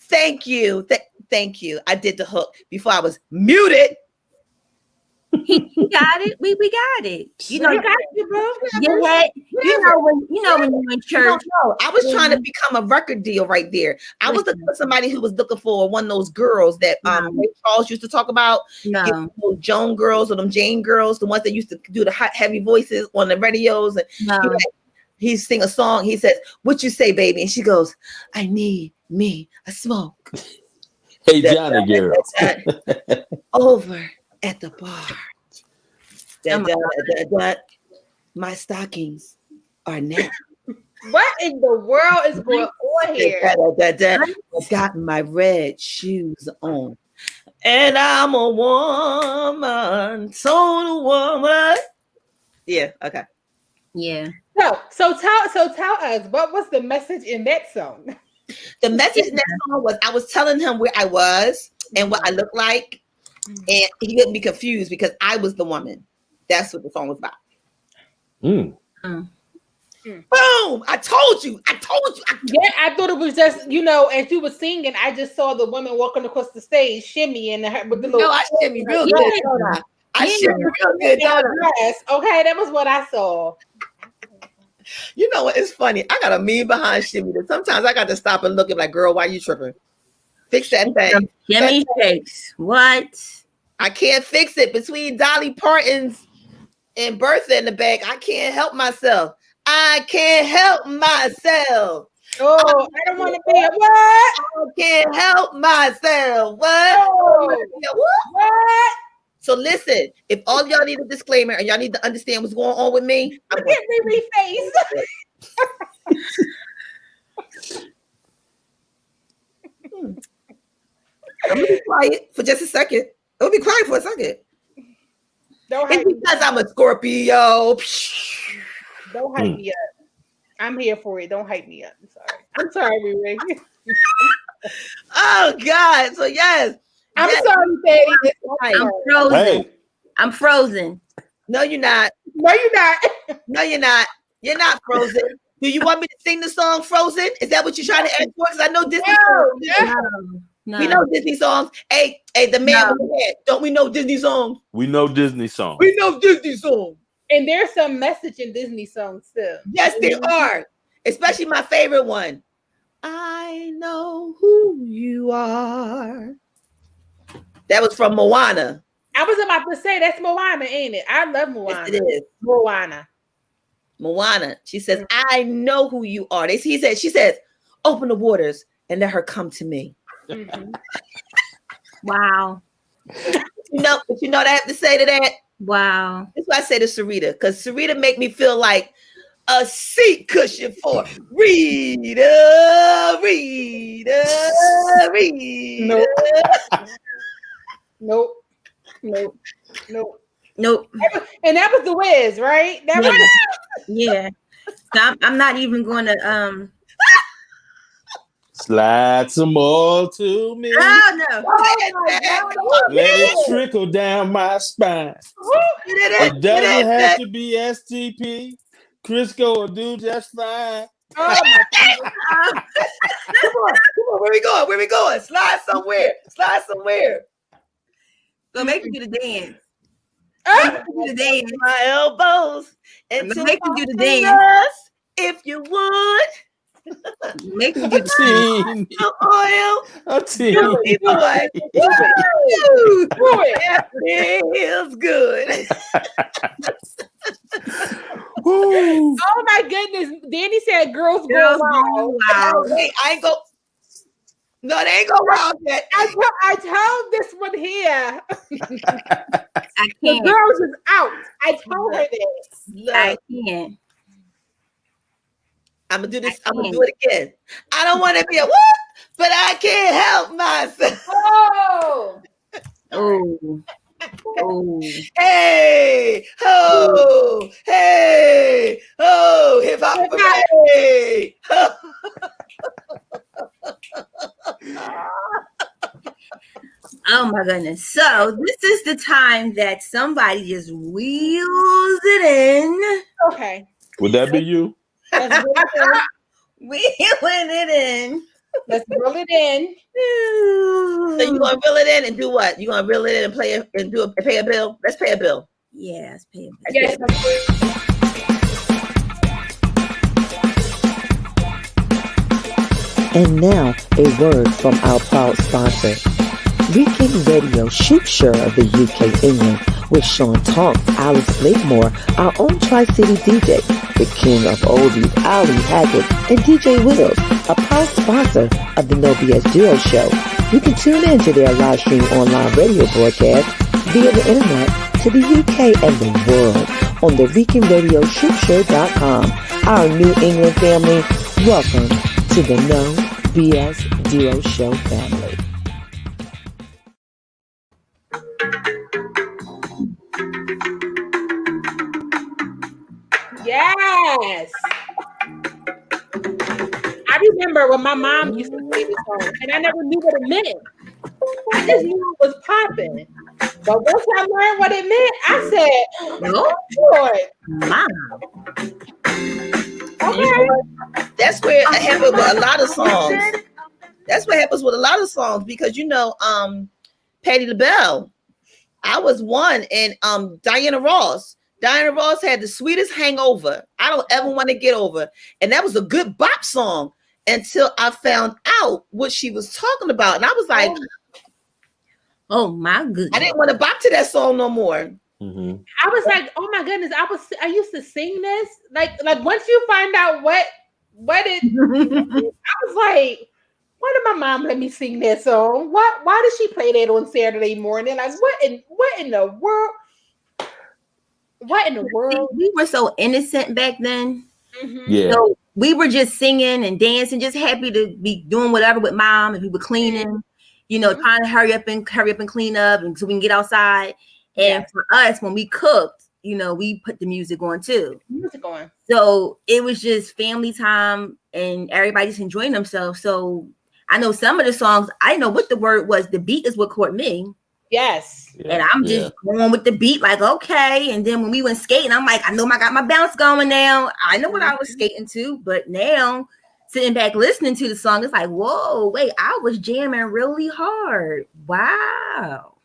[SPEAKER 1] thank you. Thank you. I did the hook before I was muted.
[SPEAKER 4] He got it. We got it. You know,
[SPEAKER 5] You got you, bro.
[SPEAKER 4] you had, when you're in church.
[SPEAKER 1] No, I was trying to become a record deal right there. I was looking for somebody who was looking for one of those girls that Ray Charles used to talk about.
[SPEAKER 4] No,
[SPEAKER 1] Those Joan girls or them Jane girls, the ones that used to do the hot, heavy voices on the radios. And
[SPEAKER 4] no.
[SPEAKER 1] he sing a song. He says, "What you say, baby?" And she goes, "I need me a smoke."
[SPEAKER 2] Hey, Johnny girl.
[SPEAKER 1] Over at the bar.
[SPEAKER 4] Oh my
[SPEAKER 1] My stockings are now
[SPEAKER 5] What in the world is going on here?
[SPEAKER 1] I've got my red shoes on. And I'm a woman, so woman. Yeah, okay.
[SPEAKER 4] Yeah.
[SPEAKER 5] So tell us, what was the message in that song?
[SPEAKER 1] The message in that song was I was telling him where I was and what I looked like, and he couldn't be confused because I was the woman. That's what the song was about.
[SPEAKER 2] Mm.
[SPEAKER 1] Boom! I told you.
[SPEAKER 5] Yeah, I thought it was just, as you were singing, I just saw the woman walking across the stage, shimmying with the little.
[SPEAKER 1] No, I shimmy real good, don't I? I shimmy real good, don't I?
[SPEAKER 5] Yes. Okay, that was what I saw.
[SPEAKER 1] You know what? It's funny. I got a meme behind shimmy that sometimes I got to stop and look and like, girl, why you tripping? Fix that thing.
[SPEAKER 4] Jimmy Shakes. What?
[SPEAKER 1] I can't fix it between Dolly Parton's and Bertha in the back. I can't help myself. I can't help myself.
[SPEAKER 5] Oh, I don't want to be a what?
[SPEAKER 1] I can't help myself. What?
[SPEAKER 5] Oh, what?
[SPEAKER 1] So listen, if all y'all need a disclaimer and y'all need to understand what's going on with me,
[SPEAKER 5] Look at me face.
[SPEAKER 1] I'm gonna be quiet for just a second. I'll be quiet for a second. It's because I'm a Scorpio.
[SPEAKER 5] Don't hype me up. I'm here for it. Don't hype me up. I'm sorry, Riri.
[SPEAKER 1] Oh God. So yes.
[SPEAKER 5] I'm sorry, Daddy.
[SPEAKER 4] I'm frozen.
[SPEAKER 2] Hey.
[SPEAKER 4] I'm frozen.
[SPEAKER 1] No, you're not.
[SPEAKER 5] No, you're not.
[SPEAKER 1] No, you're not. You're not frozen. Do you want me to sing the song Frozen? Is that what you're trying to ask for? Because I know Disney songs.
[SPEAKER 4] No.
[SPEAKER 1] We know Disney songs. Hey, the man with the head. Don't we know Disney songs?
[SPEAKER 2] We know Disney songs.
[SPEAKER 1] We know Disney songs.
[SPEAKER 5] And there's some message in Disney songs too.
[SPEAKER 1] Yes, there are. Especially my favorite one. I know who you are. That was from Moana.
[SPEAKER 5] I was about to say that's Moana, ain't it? I love Moana.
[SPEAKER 1] Yes, it is. Moana. She says, I know who you are. She says, open the waters and let her come to me.
[SPEAKER 5] Mm-hmm.
[SPEAKER 4] Wow.
[SPEAKER 1] But you know what I have to say to that?
[SPEAKER 4] Wow.
[SPEAKER 1] That's why I say to Sarita, because Sarita make me feel like a seat cushion for Rita.
[SPEAKER 5] Nope.
[SPEAKER 4] And
[SPEAKER 5] that was the Wiz, right?
[SPEAKER 4] Yeah. So I'm not even going to
[SPEAKER 2] slide some more to me.
[SPEAKER 4] Oh no!
[SPEAKER 2] Let it trickle down my spine. It doesn't have to be STP. Crisco will do just fine.
[SPEAKER 5] Oh my God.
[SPEAKER 1] Come on. Where we going? Slide somewhere.
[SPEAKER 4] Go make me do the dance.
[SPEAKER 1] My elbows and
[SPEAKER 4] make me do the dance.
[SPEAKER 1] If you would.
[SPEAKER 4] Make me do the
[SPEAKER 1] oil.
[SPEAKER 2] A team.
[SPEAKER 1] That feels good.
[SPEAKER 5] Oh my goodness. Danny said girls go wild.
[SPEAKER 1] Wow. Wait, I ain't go. No, they ain't go wild yet.
[SPEAKER 5] I told this one here.
[SPEAKER 4] I can't.
[SPEAKER 5] The girls is out. I told her this.
[SPEAKER 4] I can't.
[SPEAKER 1] I'm gonna do this. I'm gonna do it again. I don't want to be a whoop, but I can't help myself.
[SPEAKER 4] Oh.
[SPEAKER 1] Hey, hip hop, hey.
[SPEAKER 4] Oh my goodness. So this is the time that somebody just wheels it in.
[SPEAKER 5] Okay.
[SPEAKER 2] Would that be you?
[SPEAKER 4] Wheeling it in.
[SPEAKER 5] Let's reel it in.
[SPEAKER 1] So you gonna reel it in and do what? You gonna reel it in and play it and pay a bill? Let's pay a bill.
[SPEAKER 4] Yeah, let's pay a bill.
[SPEAKER 5] Yes.
[SPEAKER 3] And now, a word from our proud sponsor. Weekend Radio Shoot Show of the UK, England, with Sean Tonks, Alice Blakemore, our own Tri-City DJ, the king of oldies, Ali Haggett, and DJ Wills, a proud sponsor of the Know BSDUO Show. You can tune in to their live stream online radio broadcast via the internet to the UK and the world on the weekendradioshootShow.com, Our New England family, welcome to the Know BSDUO Show family.
[SPEAKER 5] Yes. I remember when my mom used to play this song, and I never knew what it meant. I just knew it was popping. But once I learned what it meant, I said,
[SPEAKER 4] No,
[SPEAKER 5] Lord,
[SPEAKER 4] mom.
[SPEAKER 5] okay.
[SPEAKER 1] You know what? That's where it happened with a lot of songs. That's what happens with a lot of songs because Patti LaBelle. I was one, and Diana Ross. Diana Ross had the sweetest hangover. I don't ever want to get over. And that was a good bop song until I found out what she was talking about. And I was like,
[SPEAKER 4] oh my goodness.
[SPEAKER 1] I didn't want to bop to that song no more.
[SPEAKER 2] Mm-hmm.
[SPEAKER 5] I was like, oh my goodness, I used to sing this. Like once you find out what it I was like, why did my mom let me sing that song? Why did she play that on Saturday morning? Like what in the world? What in the world?
[SPEAKER 4] We were so innocent back then.
[SPEAKER 5] Mm-hmm.
[SPEAKER 2] Yeah.
[SPEAKER 4] So we were just singing and dancing, just happy to be doing whatever with mom, and we were cleaning, trying to hurry up and clean up, and so we can get outside. And for us, when we cooked, we put the music on too.
[SPEAKER 5] Music on.
[SPEAKER 4] So it was just family time, and everybody just enjoying themselves. So I know some of the songs, I didn't know what the word was. The beat is what caught me.
[SPEAKER 5] Yes.
[SPEAKER 4] And I'm just going with the beat, like, okay. And then when we went skating, I'm like, I know I got my bounce going now. I know what I was skating to, but now sitting back listening to the song, it's like, whoa, wait, I was jamming really hard. Wow.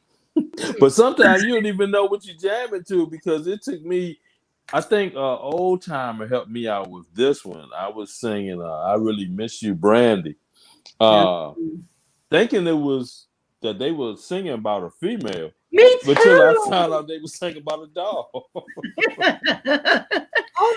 [SPEAKER 2] But sometimes you don't even know what you're jamming to because it took me, I think Old Timer helped me out with this one. I was singing I Really Miss You, Brandy. Thinking it was that they were singing about a female.
[SPEAKER 5] Me too.
[SPEAKER 2] Until I found out they were singing about a dog.
[SPEAKER 5] Oh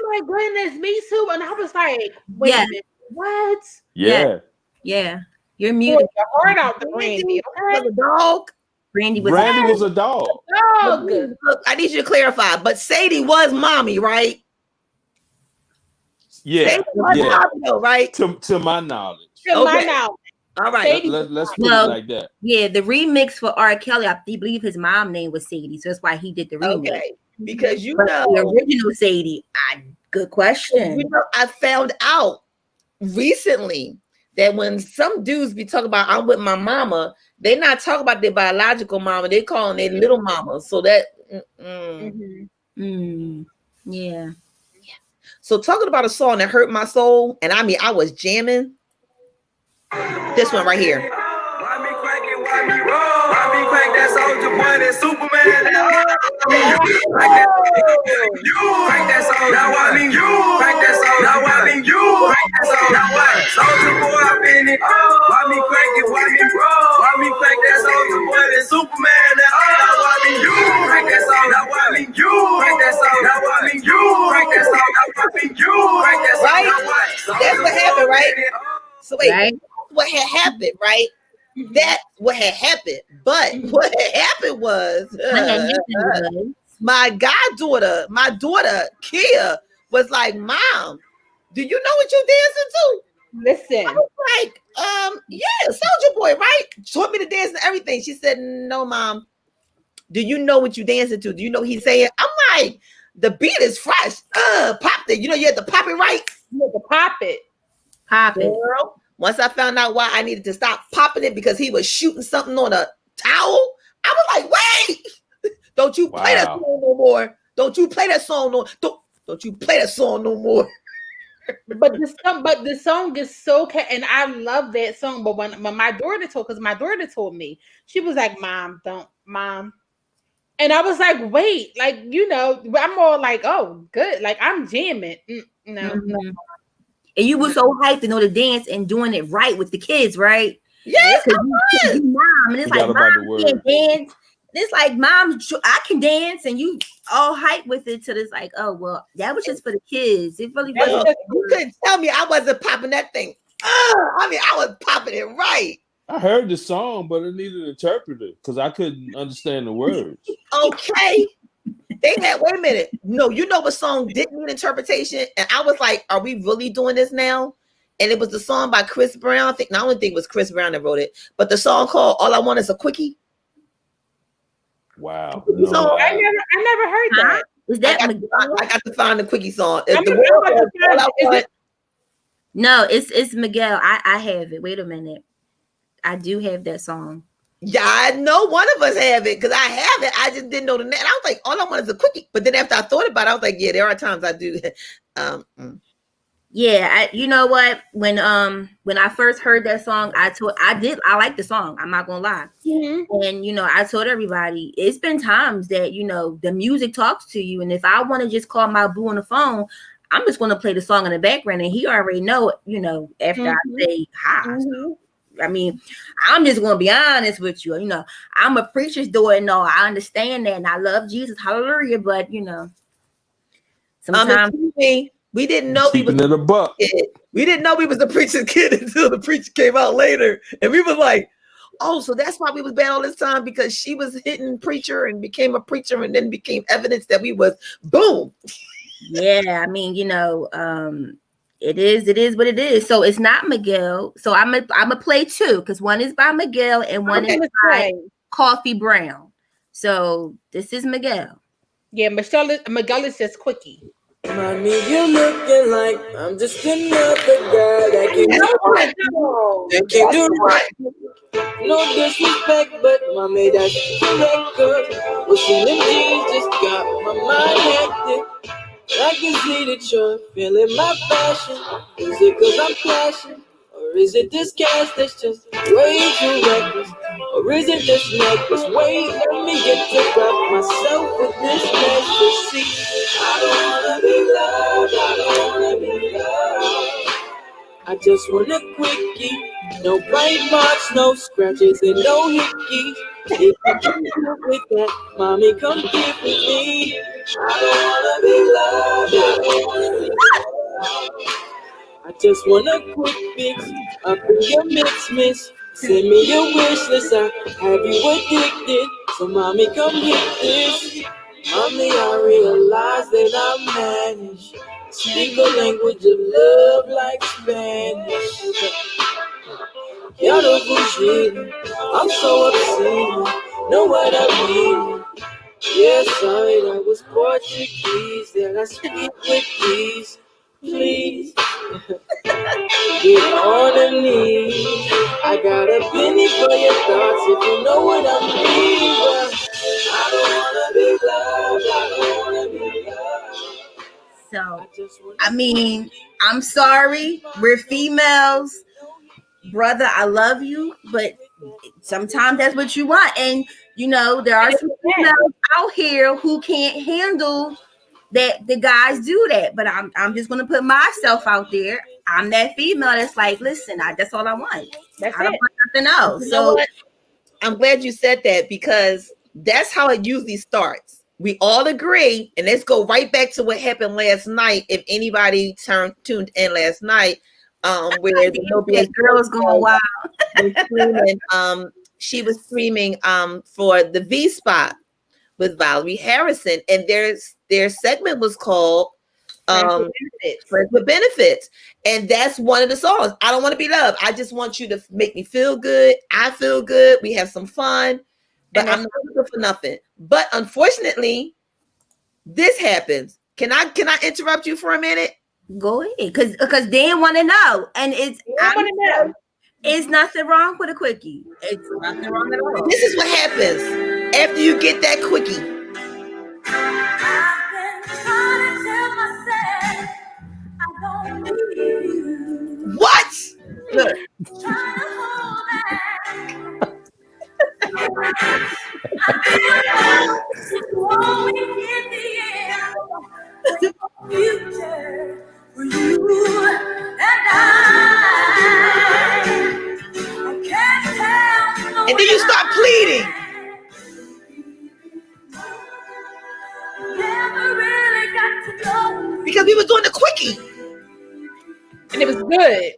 [SPEAKER 5] my goodness, me too. And I was like, wait a minute, what?
[SPEAKER 2] Yeah.
[SPEAKER 4] Yeah. You're muted.
[SPEAKER 5] Your heart out the Brandy. Okay?
[SPEAKER 1] The dog.
[SPEAKER 4] Brandy
[SPEAKER 2] was a dog.
[SPEAKER 5] Dog.
[SPEAKER 1] Look, I need you to clarify, but Sadie was mommy, right?
[SPEAKER 2] Yeah.
[SPEAKER 1] Sadie was mommy, though, right?
[SPEAKER 2] To my knowledge.
[SPEAKER 5] To my knowledge.
[SPEAKER 1] All right.
[SPEAKER 2] Let's put it like that.
[SPEAKER 4] Yeah, the remix for R. Kelly, I believe his mom name was Sadie, so that's why he did the remix.
[SPEAKER 1] Okay, because the
[SPEAKER 4] original Sadie. Good question.
[SPEAKER 1] I found out recently that when some dudes be talking about I'm with my mama, they not talking about their biological mama, they calling their little mama. So that
[SPEAKER 4] yeah.
[SPEAKER 1] So talking about a song that hurt my soul, and I was jamming. This one right here.
[SPEAKER 6] Why me crack it? Why me roll? Why me crack that soldier boy? That Superman? You crack that soldier. Now why me? You crack that soldier. Now why me? You crack that soldier. Now what? Soldier boy, I been it. Why me crack it? Why me roll? Why me crack that soldier boy? That Superman? Now why me? You crack that soldier. Now why me? You crack that soldier. Now why me? You crack that soldier. Now why me? You crack that soldier. Now what?
[SPEAKER 1] That's what happened, right? So wait, what had happened, right? That's what had happened. But what had happened was my daughter, Kia, was like, Mom, do you know what you're dancing to?
[SPEAKER 5] Listen.
[SPEAKER 1] I was like, yeah, Soldier Boy, right? Taught me to dance and everything. She said, no, Mom. Do you know what you're dancing to? Do you know what he's saying? I'm like, the beat is fresh. Popped it. You had to pop it right.
[SPEAKER 5] You had to pop it.
[SPEAKER 4] Pop it.
[SPEAKER 1] Girl, once I found out why I needed to stop popping it because he was shooting something on a towel, I was like, wait, don't you play that song no more. Don't you play that song no Don't you play that song no more.
[SPEAKER 5] But the song is so and I love that song. But when my daughter told me, she was like, Mom, and I was like, wait, like, I'm all like, oh, good, like I'm jamming. No.
[SPEAKER 4] And you were so hyped to know the dance and doing it right with the kids, right?
[SPEAKER 1] Yes,
[SPEAKER 4] you mom, and it's like, Mom can't dance. It's like, Mom, I can dance, and you all hype with it till it's like, oh well, that was just for the kids. It really wasn't.
[SPEAKER 1] You couldn't tell me I wasn't popping that thing. I was popping it right.
[SPEAKER 2] I heard the song, but it needed an interpreter because I couldn't understand the words.
[SPEAKER 1] Okay. They had, wait a minute. No, you know what song didn't need interpretation? And I was like, are we really doing this now? And it was the song by Chris Brown. I don't think it was Chris Brown that wrote it, but the song called All I Want Is a Quickie.
[SPEAKER 2] Wow.
[SPEAKER 1] No,
[SPEAKER 5] I never heard that.
[SPEAKER 4] Is that
[SPEAKER 1] I got to find the quickie song.
[SPEAKER 4] No, it's Miguel. I have it. Wait a minute. I do have that song.
[SPEAKER 1] Yeah, I know one of us have it because I have it. I just didn't know the name. And I was like, all I want is a quickie. But then after I thought about it, I was like, yeah, there are times I do.
[SPEAKER 4] Yeah, you know what? When I first heard that song, I like the song. I'm not gonna lie.
[SPEAKER 5] Mm-hmm.
[SPEAKER 4] And I told everybody it's been times that the music talks to you, and if I want to just call my boo on the phone, I'm just gonna play the song in the background, and he already know. After I say hi.
[SPEAKER 5] Mm-hmm.
[SPEAKER 4] I mean, I'm just gonna be honest with you. I'm a preacher's daughter, and no, I understand that, and I love Jesus, hallelujah. But sometimes
[SPEAKER 1] we didn't know we was
[SPEAKER 2] keeping it a buck.
[SPEAKER 1] We didn't know we was the preacher's kid until the preacher came out later, and we was like, "Oh, so that's why we was bad all this time because she was hitting preacher and became a preacher, and then became evidence that we was boom."
[SPEAKER 4] Yeah, I mean, it is what it is. So it's not Miguel. So I'm a play two because one is by Miguel and one is by Coffee Brown. So this is Miguel.
[SPEAKER 5] Yeah, Miguel is just quickie.
[SPEAKER 6] Mommy, you looking like I'm just another guy that can do right. No disrespect, but mommy, that's correct. What's in them jeans just got my mind hectic. I can see that you're feeling my passion. Is it cause I'm flashing? Or is it this gas that's just way too reckless? Or is it this necklace? Wait, let me get to wrap myself with this necklace. See, I don't wanna be loved, I don't wanna be loved. I just want a quickie. No bite marks, no scratches, and no hickeys. If you can deal with that, mommy, come get with me. I don't wanna be loved, I don't wanna be loved. I just want a quick fix up in your miss. Send me your wish list, I have you addicted. So mommy, come hit this. Mommy, I realize that I manage. Speak a language of love like Spanish. You're the bougie, I'm so obscene. Know what I mean? Yeah, sorry, that was Portuguese. That I speak with these. Please get on the knees. I got a penny for your thoughts if you know what I mean. But I don't wanna be loved. I don't wanna be loved.
[SPEAKER 4] So, I mean, I'm sorry, we're females. Brother, I love you, but sometimes that's what you want. And, there are some females out here who can't handle that the guys do that. But I'm just going to put myself out there. I'm that female that's like, listen, that's all I want. I don't want nothing else. So
[SPEAKER 1] I'm glad you said that because that's how it usually starts. We all agree, and let's go right back to what happened last night. If anybody tuned in last night, where the Know BSDUO
[SPEAKER 4] girl was going wild.
[SPEAKER 1] She was screaming for the V spot with Valerie Harrison, and their segment was called Friends with Benefits. And that's one of the songs. I don't want to be loved. I just want you to make me feel good. I feel good. We have some fun, but I'm not looking for nothing. But unfortunately, this happens. Can I interrupt you for a minute?
[SPEAKER 4] Go ahead, because Dan want to know, and I want to know. It's nothing wrong with a quickie. It's nothing wrong at all.
[SPEAKER 1] This is what happens after you get that quickie.
[SPEAKER 7] I've been trying to tell myself I don't need you.
[SPEAKER 1] What? Look.
[SPEAKER 7] Trying to hold back. I feel like in the air. Future for you and I can't tell.
[SPEAKER 1] And then you start pleading.
[SPEAKER 7] Never really got to know.
[SPEAKER 1] Because we were doing the quickie.
[SPEAKER 5] And it was good.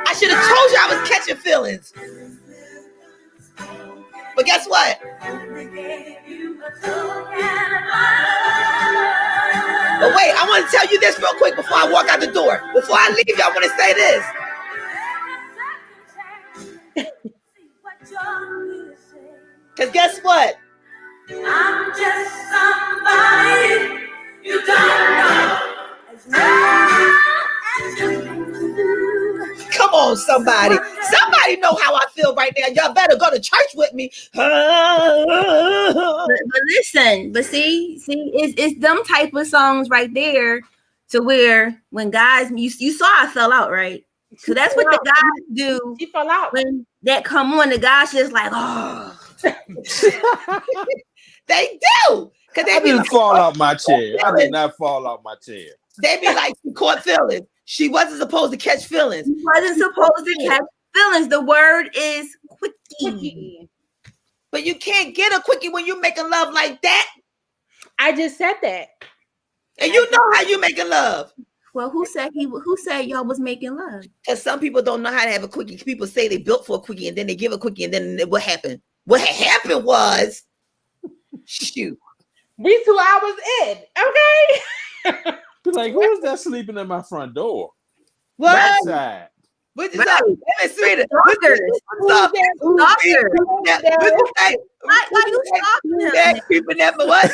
[SPEAKER 1] I should have told you I was catching feelings. But guess what? But wait, I want to tell you this real quick before I walk out the door. Before I leave, I want to say this. Because guess what?
[SPEAKER 7] I'm just somebody you don't know.
[SPEAKER 1] Come on, somebody. Somebody know how I feel right now. Y'all better go to church with me.
[SPEAKER 4] But listen, but see, it's them type of songs right there to where when guys, you saw I fell out, right? So that's what the guys do.
[SPEAKER 5] She fell out.
[SPEAKER 4] When that come on, the guys just like, oh.
[SPEAKER 1] They do. Cause they
[SPEAKER 2] I
[SPEAKER 1] be
[SPEAKER 2] didn't
[SPEAKER 1] like,
[SPEAKER 2] fall out my chair. I did not fall out my chair.
[SPEAKER 1] They be like, she caught feelings. She wasn't supposed to catch feelings.
[SPEAKER 4] She wasn't supposed to catch feelings. The word is quickie.
[SPEAKER 1] But you can't get a quickie when you making love like that.
[SPEAKER 5] I just said that.
[SPEAKER 1] And you know how you making love.
[SPEAKER 4] Well, who said y'all was making love?
[SPEAKER 1] Because some people don't know how to have a quickie. People say they built for a quickie and then they give a quickie and then what happened? What happened was, shoot.
[SPEAKER 5] We 2 hours in, okay?
[SPEAKER 2] Be like, who is that sleeping at my front door?
[SPEAKER 1] What?
[SPEAKER 2] Outside.
[SPEAKER 1] What is up? What's up?
[SPEAKER 4] Stalker. Why you stalking him?
[SPEAKER 1] Creeping at me. What?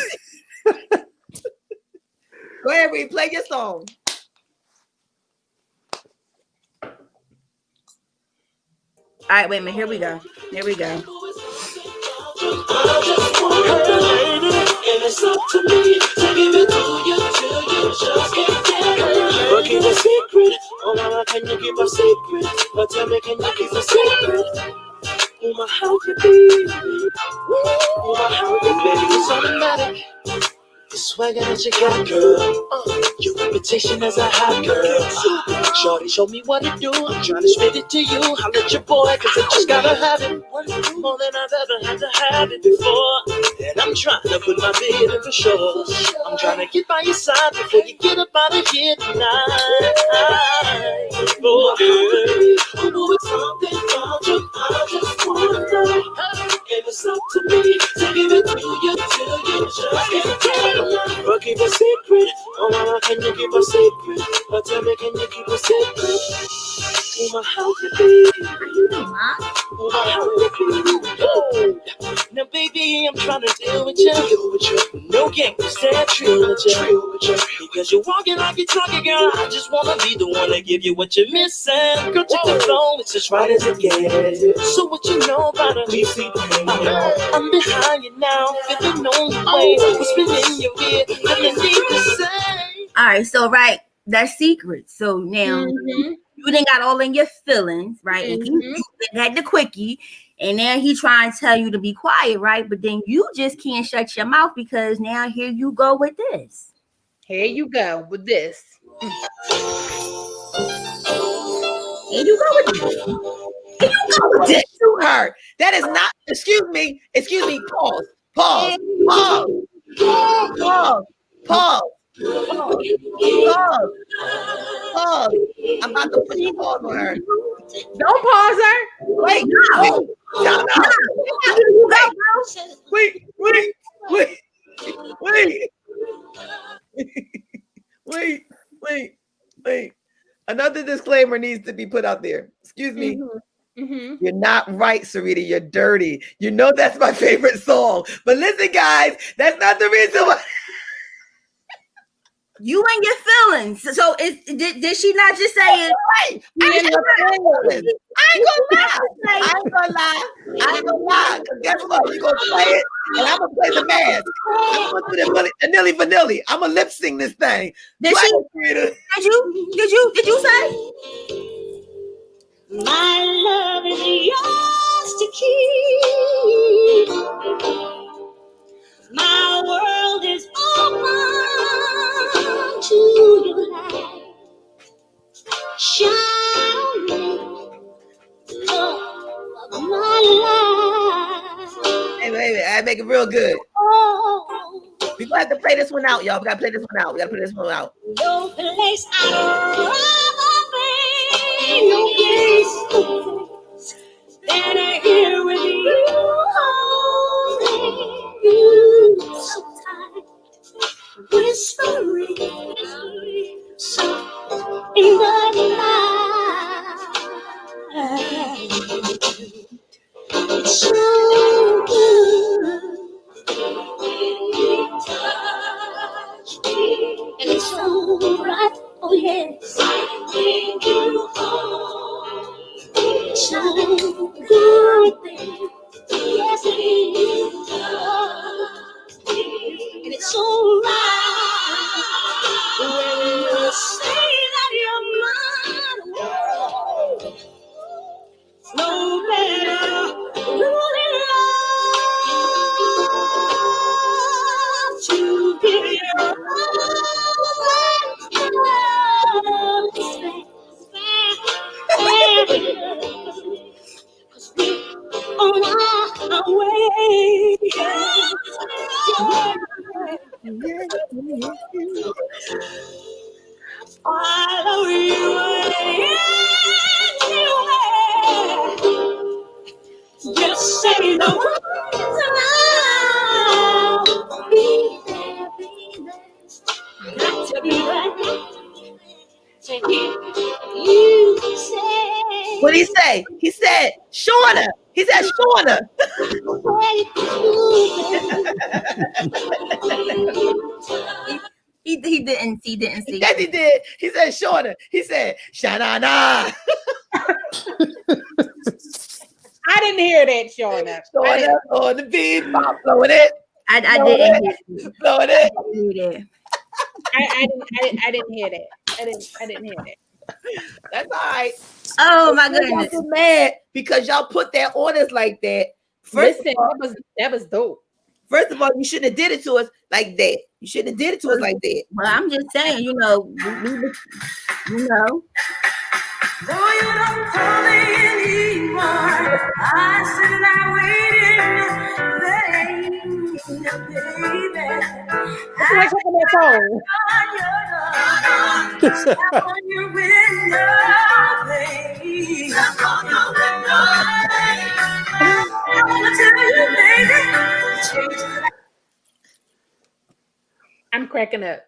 [SPEAKER 1] Go ahead, Reed. Play your song.
[SPEAKER 4] All right, wait a minute. Here we go. Here we go.
[SPEAKER 6] I just want her, and it's up to me to give it to you till you just can't get it. But keep a secret, oh mama, can you keep a secret? But tell me, can you keep a secret? Oh my, how you be? Oh my, how you baby? It's automatic. The swagger that you got, girl. Your reputation as a hot girl. Shorty, show me what to do. I'm trying to spit it to you. I'll let your boy, cause I just gotta have it. More than I've ever had to have it before. And I'm trying to put my bid in for sure. I'm trying to get by your side before you get up out of here tonight. Oh, girl. Oh, it's something about you. I just wanna know. And it's up to me to give it to you till you just can't get it. But keep a secret. Oh, mama, can you keep a secret? But tell me, can you keep a secret? Oh, my, how you be? Oh, my, how you be? Oh. Now, baby, I'm trying to deal with you. No game, stand true with you. Because you're walking like you're talking, girl. I just want to be the one to give you what you're missing. Girl, check the flow, it's as right as it gets. So what you know about a GC? I'm behind you now, feeling on the way. Whispering in your ear, feeling deep to say.
[SPEAKER 4] All right, so right, that's secret. So now you done got all in your feelings, right? And you had the quickie, and now he trying to tell you to be quiet, right? But then you just can't shut your mouth because now here you go with this.
[SPEAKER 5] Here you go with this.
[SPEAKER 4] Here you go with this.
[SPEAKER 1] Here you go with this to her. That is not, excuse me, pause. Pause. I'm about to put you pause on her.
[SPEAKER 5] Don't pause her.
[SPEAKER 1] Wait, no. Wait. Another disclaimer needs to be put out there. Excuse me. You're not right, Sarita. You're dirty. You know that's my favorite song. But listen, guys, that's not the reason why.
[SPEAKER 4] You and your feelings. So did she not just say it?
[SPEAKER 1] Right. I ain't gonna lie. Because guess what? You're going to play it, and I'm going to play the mask. I'm going to do the Nilly Vanilli. I'm going to lip sing this thing.
[SPEAKER 4] Did you say?
[SPEAKER 6] My love is yours to keep. My world is open to your light. Shining love of my life.
[SPEAKER 1] Hey, baby, I make it real good.
[SPEAKER 6] Oh,
[SPEAKER 1] We're going to have to play this one out, y'all. We got to play this one out.
[SPEAKER 6] no place I'd rather be. No place better here with you.
[SPEAKER 7] Follow you anywhere. Just say the words now. Be there, be there. Got to be there. To hear you say.
[SPEAKER 1] What did he say? He said, Shauna. He said, Shauna.
[SPEAKER 4] He didn't see.
[SPEAKER 1] Yes, he did. He said, Shauna. He said, Shanana.
[SPEAKER 5] I didn't hear that, Shauna.
[SPEAKER 1] Shauna on the beat, pop, blowing it.
[SPEAKER 4] I didn't hear it.
[SPEAKER 1] Blowing it.
[SPEAKER 5] I didn't hear that. I didn't hear that.
[SPEAKER 1] That's all right.
[SPEAKER 4] Oh my
[SPEAKER 1] Y'all
[SPEAKER 4] goodness.
[SPEAKER 1] get mad because y'all put that on us like that.
[SPEAKER 5] Listen, that was dope.
[SPEAKER 1] First of all, you shouldn't have did it to us like that. You shouldn't have did it to us like that.
[SPEAKER 4] Well, I'm just saying, you know.
[SPEAKER 7] Though you don't call me anymore, I sit and I waiting, baby.
[SPEAKER 5] Let's check on that phone.
[SPEAKER 7] On your window, baby. On your window, I wanna tell you, baby.
[SPEAKER 5] I'm cracking up.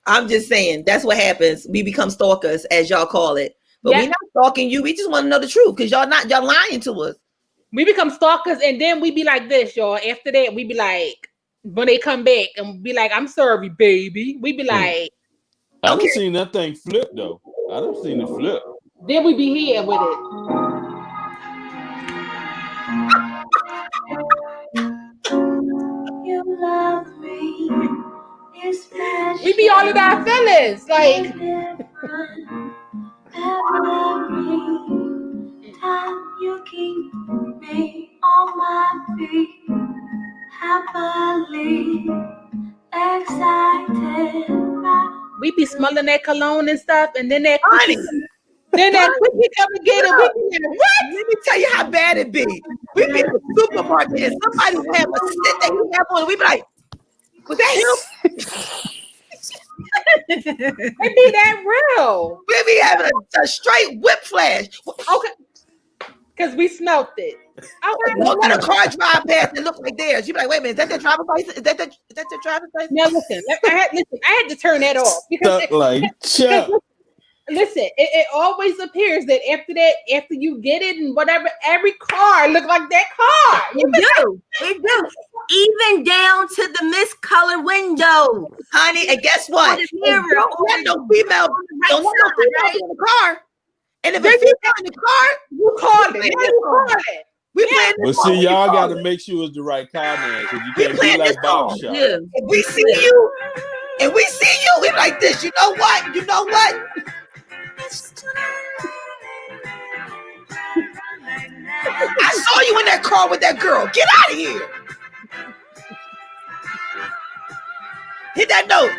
[SPEAKER 1] I'm just saying that's what happens. We become stalkers, as y'all call it. But we're not stalking you. We just want to know the truth because y'all lying to us.
[SPEAKER 5] We become stalkers, and then we be like this, y'all. After that, we be like, when they come back and be like, I'm sorry, baby. We be like,
[SPEAKER 2] I done seen that thing flip though. I done seen it flip.
[SPEAKER 5] Then we be here with it.
[SPEAKER 7] You love me, especially.
[SPEAKER 5] We be all in our feelings, like.
[SPEAKER 7] Every time you keep me on my feet, happily excited.
[SPEAKER 5] We be smelling that cologne and stuff, and then that quickie come and get it. We be like, what?
[SPEAKER 1] Let me tell you how bad it be. We be in the supermarket and somebody will have a scent that you have on. We be like, was that him?
[SPEAKER 5] It be that real.
[SPEAKER 1] We be having a straight whip flash.
[SPEAKER 5] Okay. Because we smelt it. Okay.
[SPEAKER 1] Don't let a car drive past and look like theirs. You be like, wait a minute, is that their driver's license? Is that their driver's license?
[SPEAKER 5] Now listen, I had to turn that off. Because listen, it always appears that after you get it and whatever, every car look like that car.
[SPEAKER 4] It do. Even down to the miscolored window.
[SPEAKER 1] Honey, and guess what? Don't let no female in the car. And if a female in the car,
[SPEAKER 5] you call it.
[SPEAKER 1] We playing
[SPEAKER 2] this. Well, see, y'all got to make sure it's the right car now, because you can't be like Bob Shop.
[SPEAKER 1] Yeah. If we see you, we like this. You know what? You know what? I saw you in that car with that girl. Get out of here. Hit that note.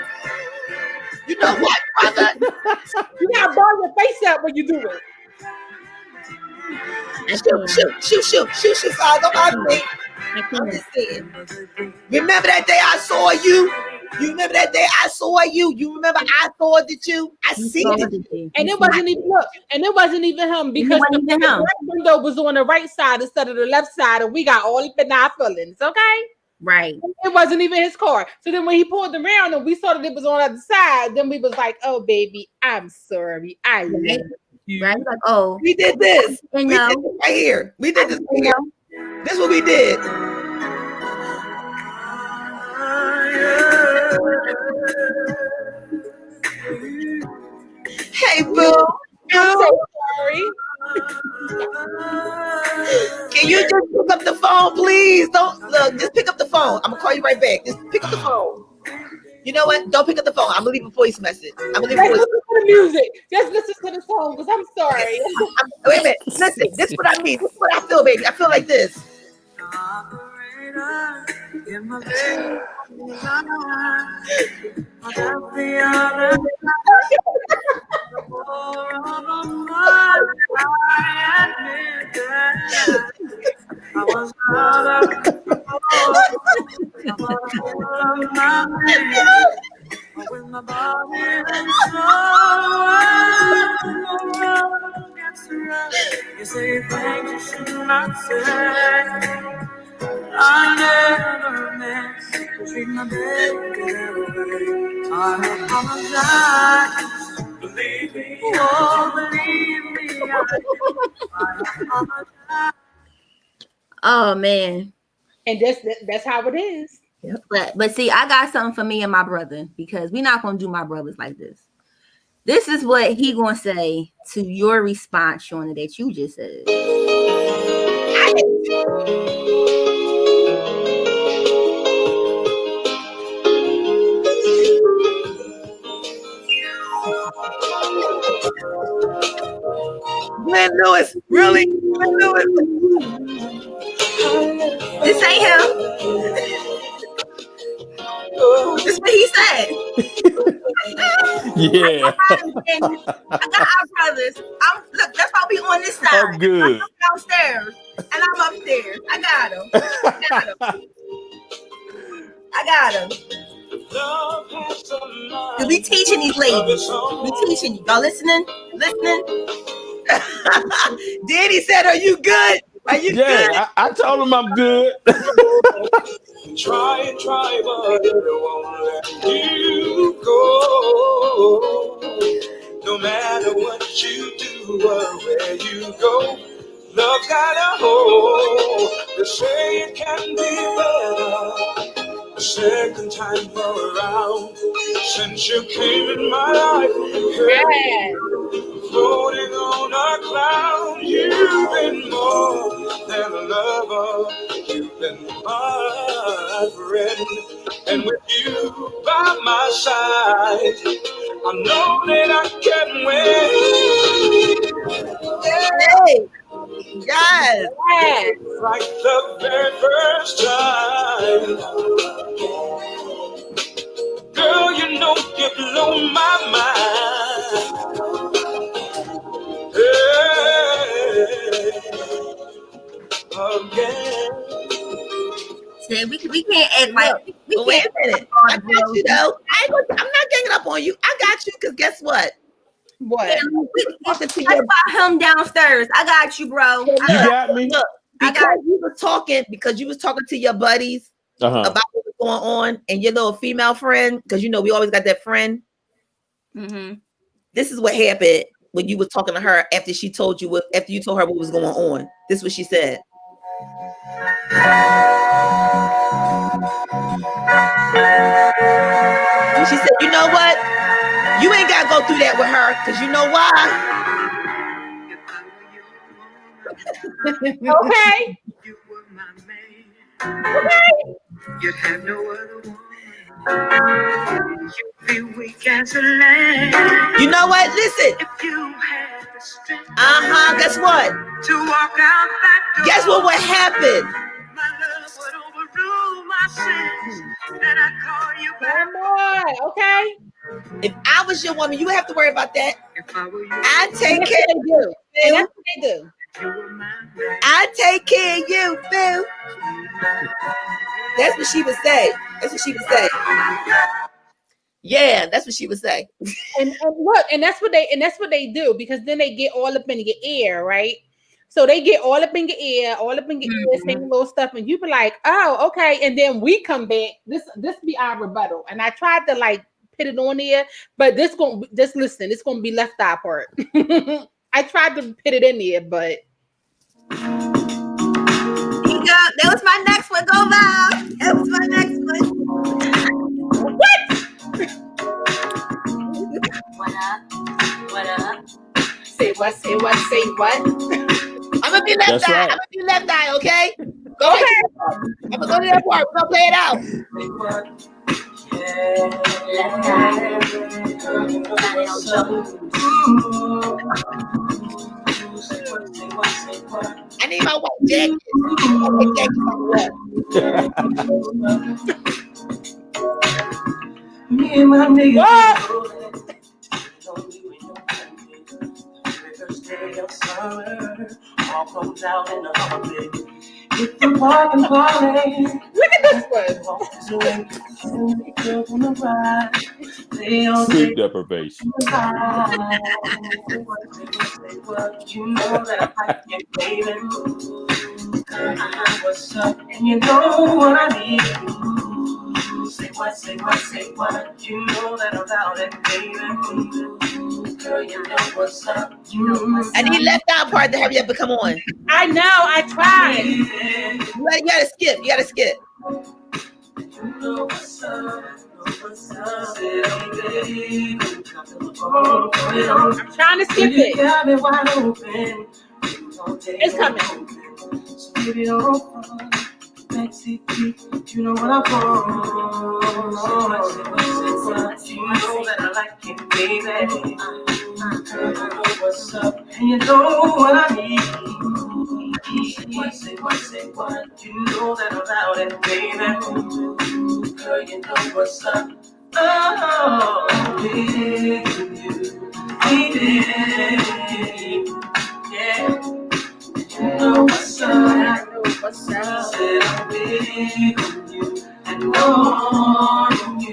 [SPEAKER 1] You know what, brother?
[SPEAKER 5] You gotta ball your face up when you do it.
[SPEAKER 1] Shoot, father. I'm just saying. Remember that day I saw you? You remember that day I saw you? You remember I thought that you? I see it.
[SPEAKER 5] And it wasn't even him because the right window was on the right side instead of the left side, and we got all up in our feelings, okay?
[SPEAKER 4] Right.
[SPEAKER 5] It wasn't even his car. So then when he pulled around and we saw that it was on the other side, then we was like, oh baby, I'm sorry. I love you.
[SPEAKER 4] Right? Like, oh,
[SPEAKER 1] we did this.
[SPEAKER 4] We
[SPEAKER 1] did this right here. We did this right here. This is what we did. Hey, boo.
[SPEAKER 5] I'm so sorry.
[SPEAKER 1] Can you just pick up the phone, please? Don't look. Just pick up the phone. I'm gonna call you right back. Just pick up the phone. You know what? Don't pick up the phone. I'm gonna leave a voice message. I'm gonna leave a voice.
[SPEAKER 5] Listen to the music. Just listen to the song, because I'm sorry.
[SPEAKER 1] Wait a minute. Listen. This is what I mean. This is what I feel, baby. I feel like this.
[SPEAKER 6] You say things you should not say. I never meant to treat my baby that way. I apologize. Believe me. Oh, believe me. I apologize.
[SPEAKER 4] Oh man.
[SPEAKER 5] And that's how it is.
[SPEAKER 4] But see, I got something for me and my brother because we're not gonna do my brothers like this. This is what he gonna say to your response, Shauna, that you just said.
[SPEAKER 1] Glenn Lewis, really? Glenn Lewis.
[SPEAKER 4] This ain't him. This is what he said.
[SPEAKER 2] Yeah.
[SPEAKER 4] I got our brothers. Look, that's why we on this side.
[SPEAKER 2] I'm good.
[SPEAKER 4] I'm downstairs and I'm upstairs. I got him. I got him. We teaching these ladies. We teaching you. Y'all listening? Listening?
[SPEAKER 1] Danny said, "Are you good? Are you good?"
[SPEAKER 2] Yeah, I told him I'm good.
[SPEAKER 6] Try, but it won't let you go. No matter what you do or where you go, love got a hold. They say it can be better the second time around. Since you came in my life, floating on a cloud, you've been more than a lover. You've been my friend, and with you by my side, I know that I can win.
[SPEAKER 1] Hey, yes.
[SPEAKER 6] Like the very first time. Girl, you know you blow my mind. Again.
[SPEAKER 4] See, we can't act like we
[SPEAKER 1] But wait
[SPEAKER 4] can't.
[SPEAKER 1] a minute. I got you though. I'm not ganging up on you. I got you because guess what?
[SPEAKER 5] What?
[SPEAKER 4] That's about him downstairs. I got you, bro.
[SPEAKER 2] You got me.
[SPEAKER 1] Look, because you was talking to your buddies about what was going on, and your little female friend, because you know we always got that friend.
[SPEAKER 4] Mm-hmm.
[SPEAKER 1] This is what happened when you was talking to her after you told her what was going on. This is what she said. And she said, "You know what? You ain't gotta go through that with her, because you know why?"
[SPEAKER 5] Okay.
[SPEAKER 6] Okay. You'd have no other one. You'd be weak as a lamb.
[SPEAKER 1] You know what? Listen.
[SPEAKER 6] If you had the strength.
[SPEAKER 1] Guess what?
[SPEAKER 6] To walk out that door.
[SPEAKER 1] Guess what would happen?
[SPEAKER 6] My love would overrule my sins. And I call you back.
[SPEAKER 5] Come on. Okay.
[SPEAKER 1] If I was your woman, you would have to worry about that.
[SPEAKER 6] If I were you,
[SPEAKER 1] I take care of
[SPEAKER 5] you.
[SPEAKER 1] Boo.
[SPEAKER 5] That's what they do.
[SPEAKER 1] I take care of you, Boo. That's what she would say. That's what she would say. Yeah, that's what she would say.
[SPEAKER 5] And look, and that's what they do, because then they get all up in your ear, right? So they get all up in your ear, saying little stuff, and you be like, "Oh, okay." And then we come back. This be our rebuttal, and I tried to like put it on there, but just listen. It's gonna be left eye part. I tried to put it in there, but
[SPEAKER 4] that was my next one. Go Val. That was my next one.
[SPEAKER 5] What up? Say what? I'm
[SPEAKER 1] gonna be left
[SPEAKER 2] That's
[SPEAKER 1] eye.
[SPEAKER 2] right.
[SPEAKER 1] I'm gonna be left eye, okay? Go ahead. I'm gonna go to that part. We're gonna play it out. I need my white jacket.
[SPEAKER 6] Me and my niggas. Day of summer, all comes out in the holiday. Hit the parking party.
[SPEAKER 5] Look at this one.
[SPEAKER 6] Walks away, and the girls on the ride.
[SPEAKER 2] Sleep deprivation.
[SPEAKER 6] You know that I like it, baby. Girl, you know what's up, and you know what I need. Say what, say what, say what. You know that I'm about it, baby. Girl, you know what's up. You know what's up.
[SPEAKER 1] I need left out part to hurry up and come on.
[SPEAKER 5] I know, I tried.
[SPEAKER 1] You gotta skip. You gotta skip.
[SPEAKER 6] You know what's up.
[SPEAKER 5] I'm trying to skip it. It's coming.
[SPEAKER 6] You know what I want. You know that I like it, baby. You know what's up, and you know what I need. Say what, you know that I'm about it, baby. Girl, you know what's up. Oh, baby, yeah. You know what's up. I know what's up. Said I'm big on you and more on you.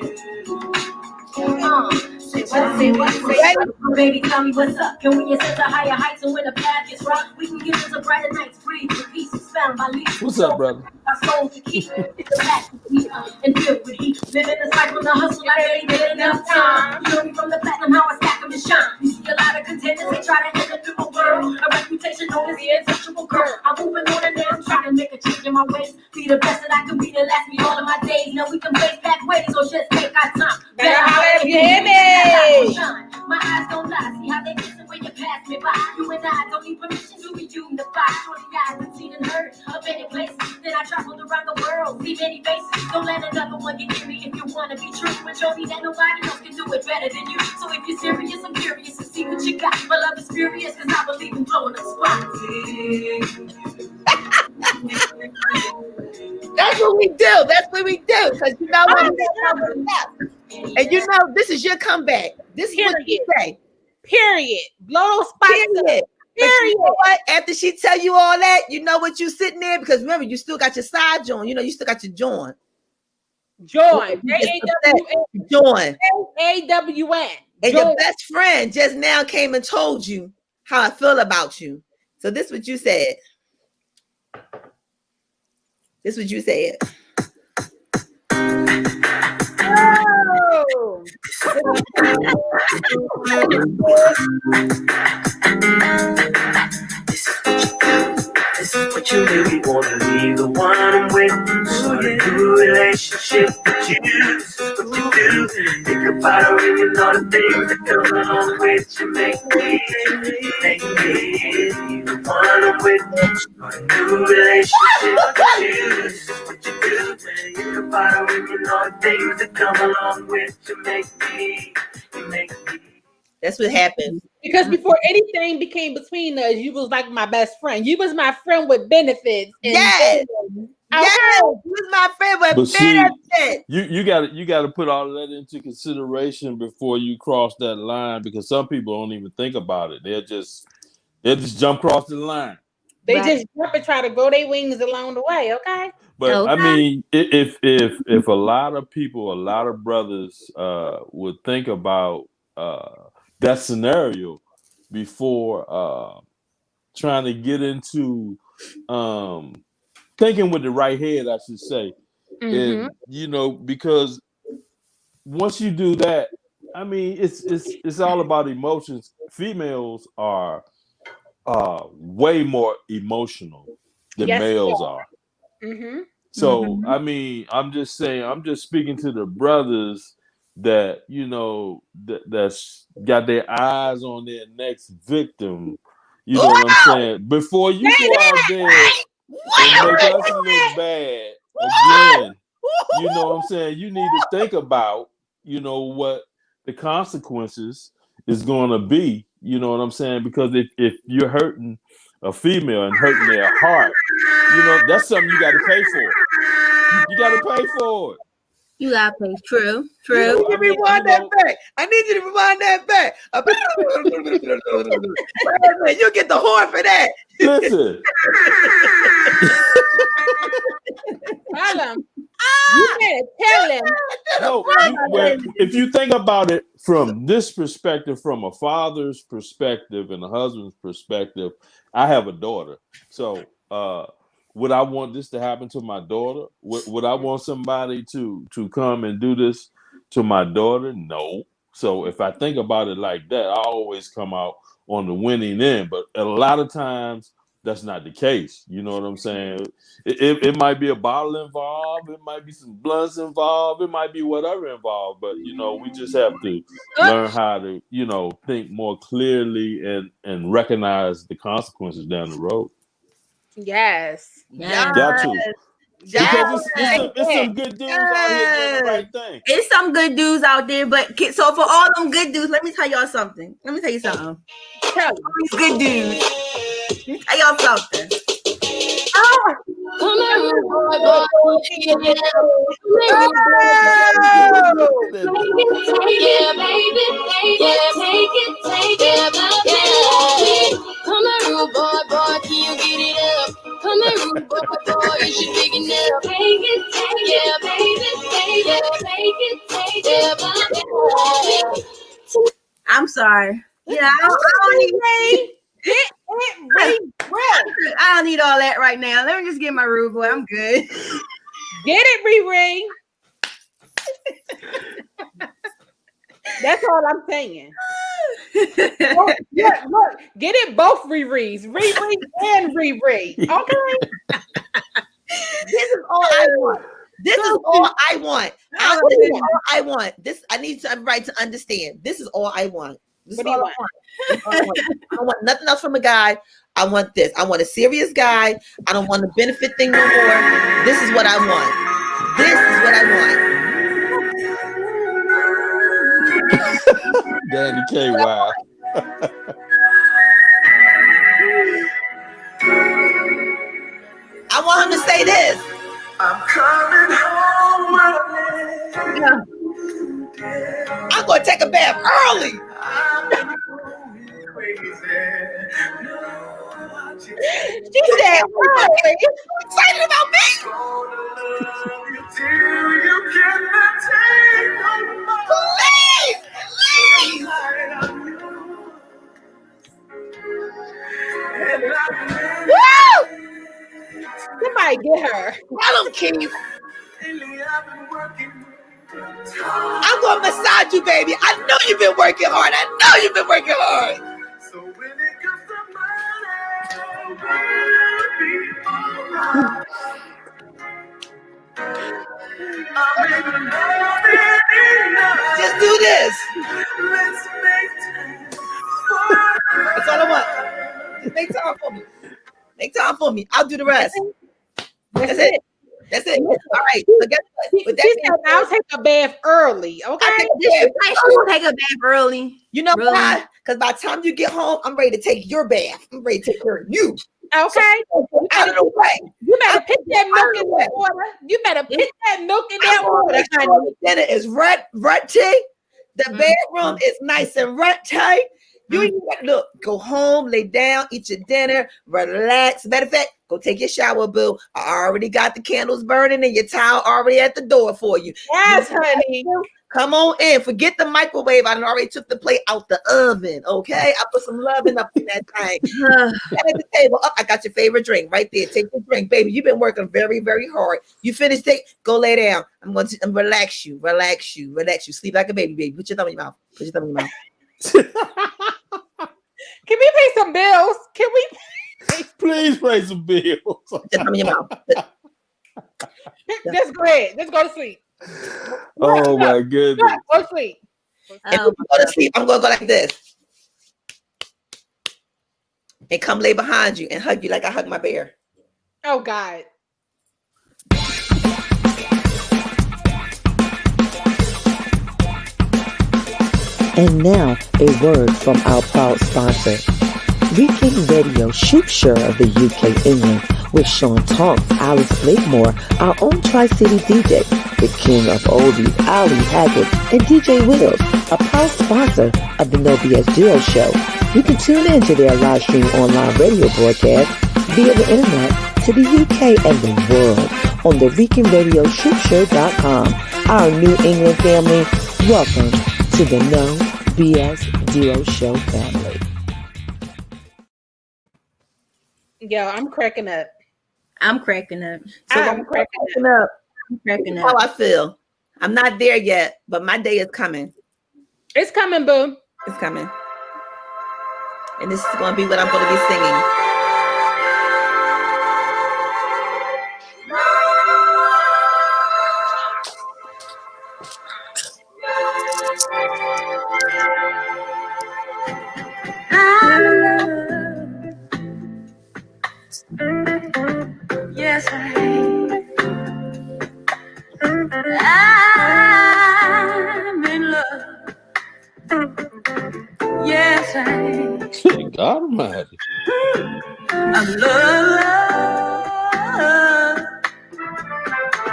[SPEAKER 6] Say what, baby, tell me what's up. Can we ascend to higher heights and when the path gets rough, we can get into brighter nights, breathe with peace and found by leaves.
[SPEAKER 2] What's up, brother?
[SPEAKER 6] Our soul to keep it's a path to keep and deal with heat. Living the cycle, the hustle, like they ain't get enough time. You know me from the platinum, how I stack them and shine. You see a lot of contenders, they try to enter through my world. A reputation known as the untouchable girl. I'm moving on and now I'm trying to make a change in my ways. Be the best that I can be to last me all of my days. Now we can blaze back ways, so just take our time.
[SPEAKER 5] Better holler if you hear me.
[SPEAKER 6] My eyes don't lie, see how they listen when you pass me by. You and I don't need permission to be unified. Shorty eyes have seen and heard of many places. Then I traveled around the world, see many faces. Don't let another one get near me if you wanna be true. But show me that nobody else can do it better than you. So if you're serious, I'm curious to see what you got. My love is furious, cause I believe in blowing up spots.
[SPEAKER 1] That's what we do. That's what we do. Because you know what? And you know, this is your comeback. This is what you say.
[SPEAKER 5] Period. Blow those spikes up.
[SPEAKER 1] Period. But you know what? After she tell you all that, you know what you sitting there? Because remember, you still got your side joint. You know, you still got your joint.
[SPEAKER 5] Join.
[SPEAKER 1] Join.
[SPEAKER 5] A-W-N.
[SPEAKER 1] And your best friend just now came and told you how I feel about you. So this is what you said. This is what you said.
[SPEAKER 5] Oh.
[SPEAKER 6] This is what you really wanna be the one I'm with. Start a new relationship with you. This is what you do. Think about her and you know the things that come along with you. Make me the one I'm with. Start a new relationship with you. This is what you do. Think about her and you know the things that come along with you. You make me.
[SPEAKER 1] That's what happened.
[SPEAKER 5] Because before anything became between us, you was like my best friend. You was my friend with benefits.
[SPEAKER 1] Yes. Yes, you was my friend with benefits.
[SPEAKER 2] You got to put all of that into consideration before you cross that line, because some people don't even think about it. They'll just jump across the line.
[SPEAKER 5] They just jump and try to grow their wings along the way. Okay.
[SPEAKER 2] But I mean, if a lot of people, a lot of brothers would think about that scenario before trying to get into thinking with the right head, I should say. Mm-hmm. And you know, because once you do that, I mean, it's all about emotions. Females are way more emotional than males are. Mm-hmm. So I mean, I'm just saying, I'm just speaking to the brothers that, you know, that's got their eyes on their next victim. You know what I'm saying? Before you go out there and make us look bad again, you know what I'm saying? You need to think about, you know, what the consequences is going to be. You know what I'm saying? Because if you're hurting a female and hurting their heart, you know, that's something you got to pay for. You got to pay for it.
[SPEAKER 4] You gotta pay. True.
[SPEAKER 1] You need to rewind that back. I need you to rewind that back. You get the horn for that.
[SPEAKER 2] Listen.
[SPEAKER 5] You better tell him.
[SPEAKER 2] No, if you think about it from this perspective, from a father's perspective and a husband's perspective, I have a daughter. So would I want this to happen to my daughter? Would I want somebody to come and do this to my daughter? No. So if I think about it like that, I always come out on the winning end. But a lot of times that's not the case. You know what I'm saying? It might be a bottle involved. It might be some blunts involved. It might be whatever involved. But, we just have to learn how to, think more clearly and recognize the consequences down the road.
[SPEAKER 5] Yes.
[SPEAKER 2] Got to. Because it's some good dudes out here doing the right thing.
[SPEAKER 4] It's some good dudes out there, but so for all them good dudes, let me tell y'all something. Tell you. All these good dudes. Let me tell y'all something.
[SPEAKER 7] Come on, rude boy, can you get it up? Come on, rude boy, is you big enough? Take it, baby.
[SPEAKER 4] I'm sorry. Yeah, I don't need I don't need all that right now. Let me just get my rude boy. I'm good.
[SPEAKER 5] Get it, Riri. That's all I'm saying. Look, get it both Riri's. Riri and Riri. Okay.
[SPEAKER 1] This is all I want. This is all I want. This is all I want. This I need everybody to understand. This is all I want. This is all I want. I don't want nothing else from a guy. I want this. I want a serious guy. I don't want the benefit thing no more. This is what I want. This is what I want.
[SPEAKER 2] Danny K. Wow.
[SPEAKER 1] I want him to say this. I'm coming home. I'm gonna take a bath early.
[SPEAKER 5] She said, "Are you
[SPEAKER 1] excited about me?" Please. Woo!
[SPEAKER 5] Somebody get her.
[SPEAKER 1] Tell him, Keith. I'm gonna massage you, baby. I know you've been working hard. So when it comes to money, just do this. That's all I want. Just make time for me. Make time for me. I'll do the rest. That's it. That's it. All right. So guess what? With that
[SPEAKER 5] she said, I'll take a bath early. Okay.
[SPEAKER 4] She'll take a bath early.
[SPEAKER 1] You know why? Because by the time you get home, I'm ready to take your bath. I'm ready to take care of you.
[SPEAKER 5] Okay.
[SPEAKER 1] So, out of the way.
[SPEAKER 5] You better put that milk in that water. You better put that milk in that water.
[SPEAKER 1] The dinner is tea. The bedroom is nice and tight. You look, go home, lay down, eat your dinner, relax. Matter of fact, go take your shower, boo. I already got the candles burning and your towel already at the door for you.
[SPEAKER 5] Yes, honey.
[SPEAKER 1] Come on in. Forget the microwave. I already took the plate out the oven. Okay, I put some loving up in that thing. At the table. I got your favorite drink right there. Take the drink, baby. You've been working very, very hard. You finished it. Go lay down. I'm going to relax you. Sleep like a baby. Put your thumb in your mouth.
[SPEAKER 5] Can we pay some bills? Can we?
[SPEAKER 2] Please pay some bills.
[SPEAKER 1] Put your thumb in your mouth.
[SPEAKER 5] Let's go ahead. Let's go to sleep.
[SPEAKER 2] Oh my goodness.
[SPEAKER 5] Go to sleep.
[SPEAKER 1] And when we go to sleep, I'm going to go like this. And come lay behind you and hug you like I hug my bear.
[SPEAKER 5] Oh, God.
[SPEAKER 3] And now, a word from our proud sponsor. Weekend Radio Shoot Show of the UK, England, with Sean Tonks, Alice Blakemore, our own Tri-City DJ, the king of oldies, Ali Haggett, and DJ Wills, a proud sponsor of the Know BSDUO Show. You can tune in to their live stream online radio broadcast via the internet to the UK and the world on the weekendradioshipshow.com. Our New England family, welcome to the Know BSDUO Show family.
[SPEAKER 5] Yo, I'm cracking up.
[SPEAKER 4] I'm cracking up.
[SPEAKER 1] So
[SPEAKER 5] I'm cracking up.
[SPEAKER 1] up.
[SPEAKER 4] I'm cracking
[SPEAKER 1] How
[SPEAKER 4] up.
[SPEAKER 1] I feel. I'm not there yet, but my day is coming.
[SPEAKER 5] It's coming, boo.
[SPEAKER 1] It's coming. And this is going to be what I'm going to be singing.
[SPEAKER 4] Yes, I'm in love. Yes,
[SPEAKER 2] Good God Almighty.
[SPEAKER 4] I'm love.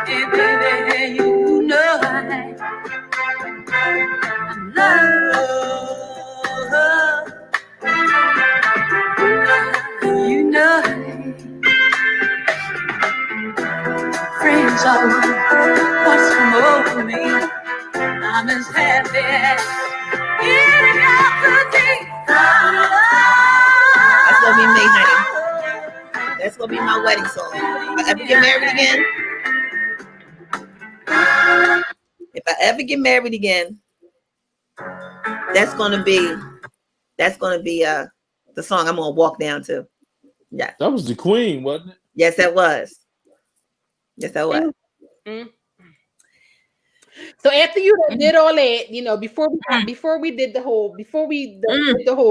[SPEAKER 4] Hey, baby, you know I'm love. You know friends are what's come over me. I'm as happy as any other day.
[SPEAKER 1] That's going to be me, honey. That's going to be my wedding song. If I ever get married again, that's going to be the song I'm going to walk down to. Yeah.
[SPEAKER 2] That was the Queen, wasn't it?
[SPEAKER 1] Yes, that was. Yes, that was.
[SPEAKER 5] Mm-hmm. So after you did all that, you know, before we did the whole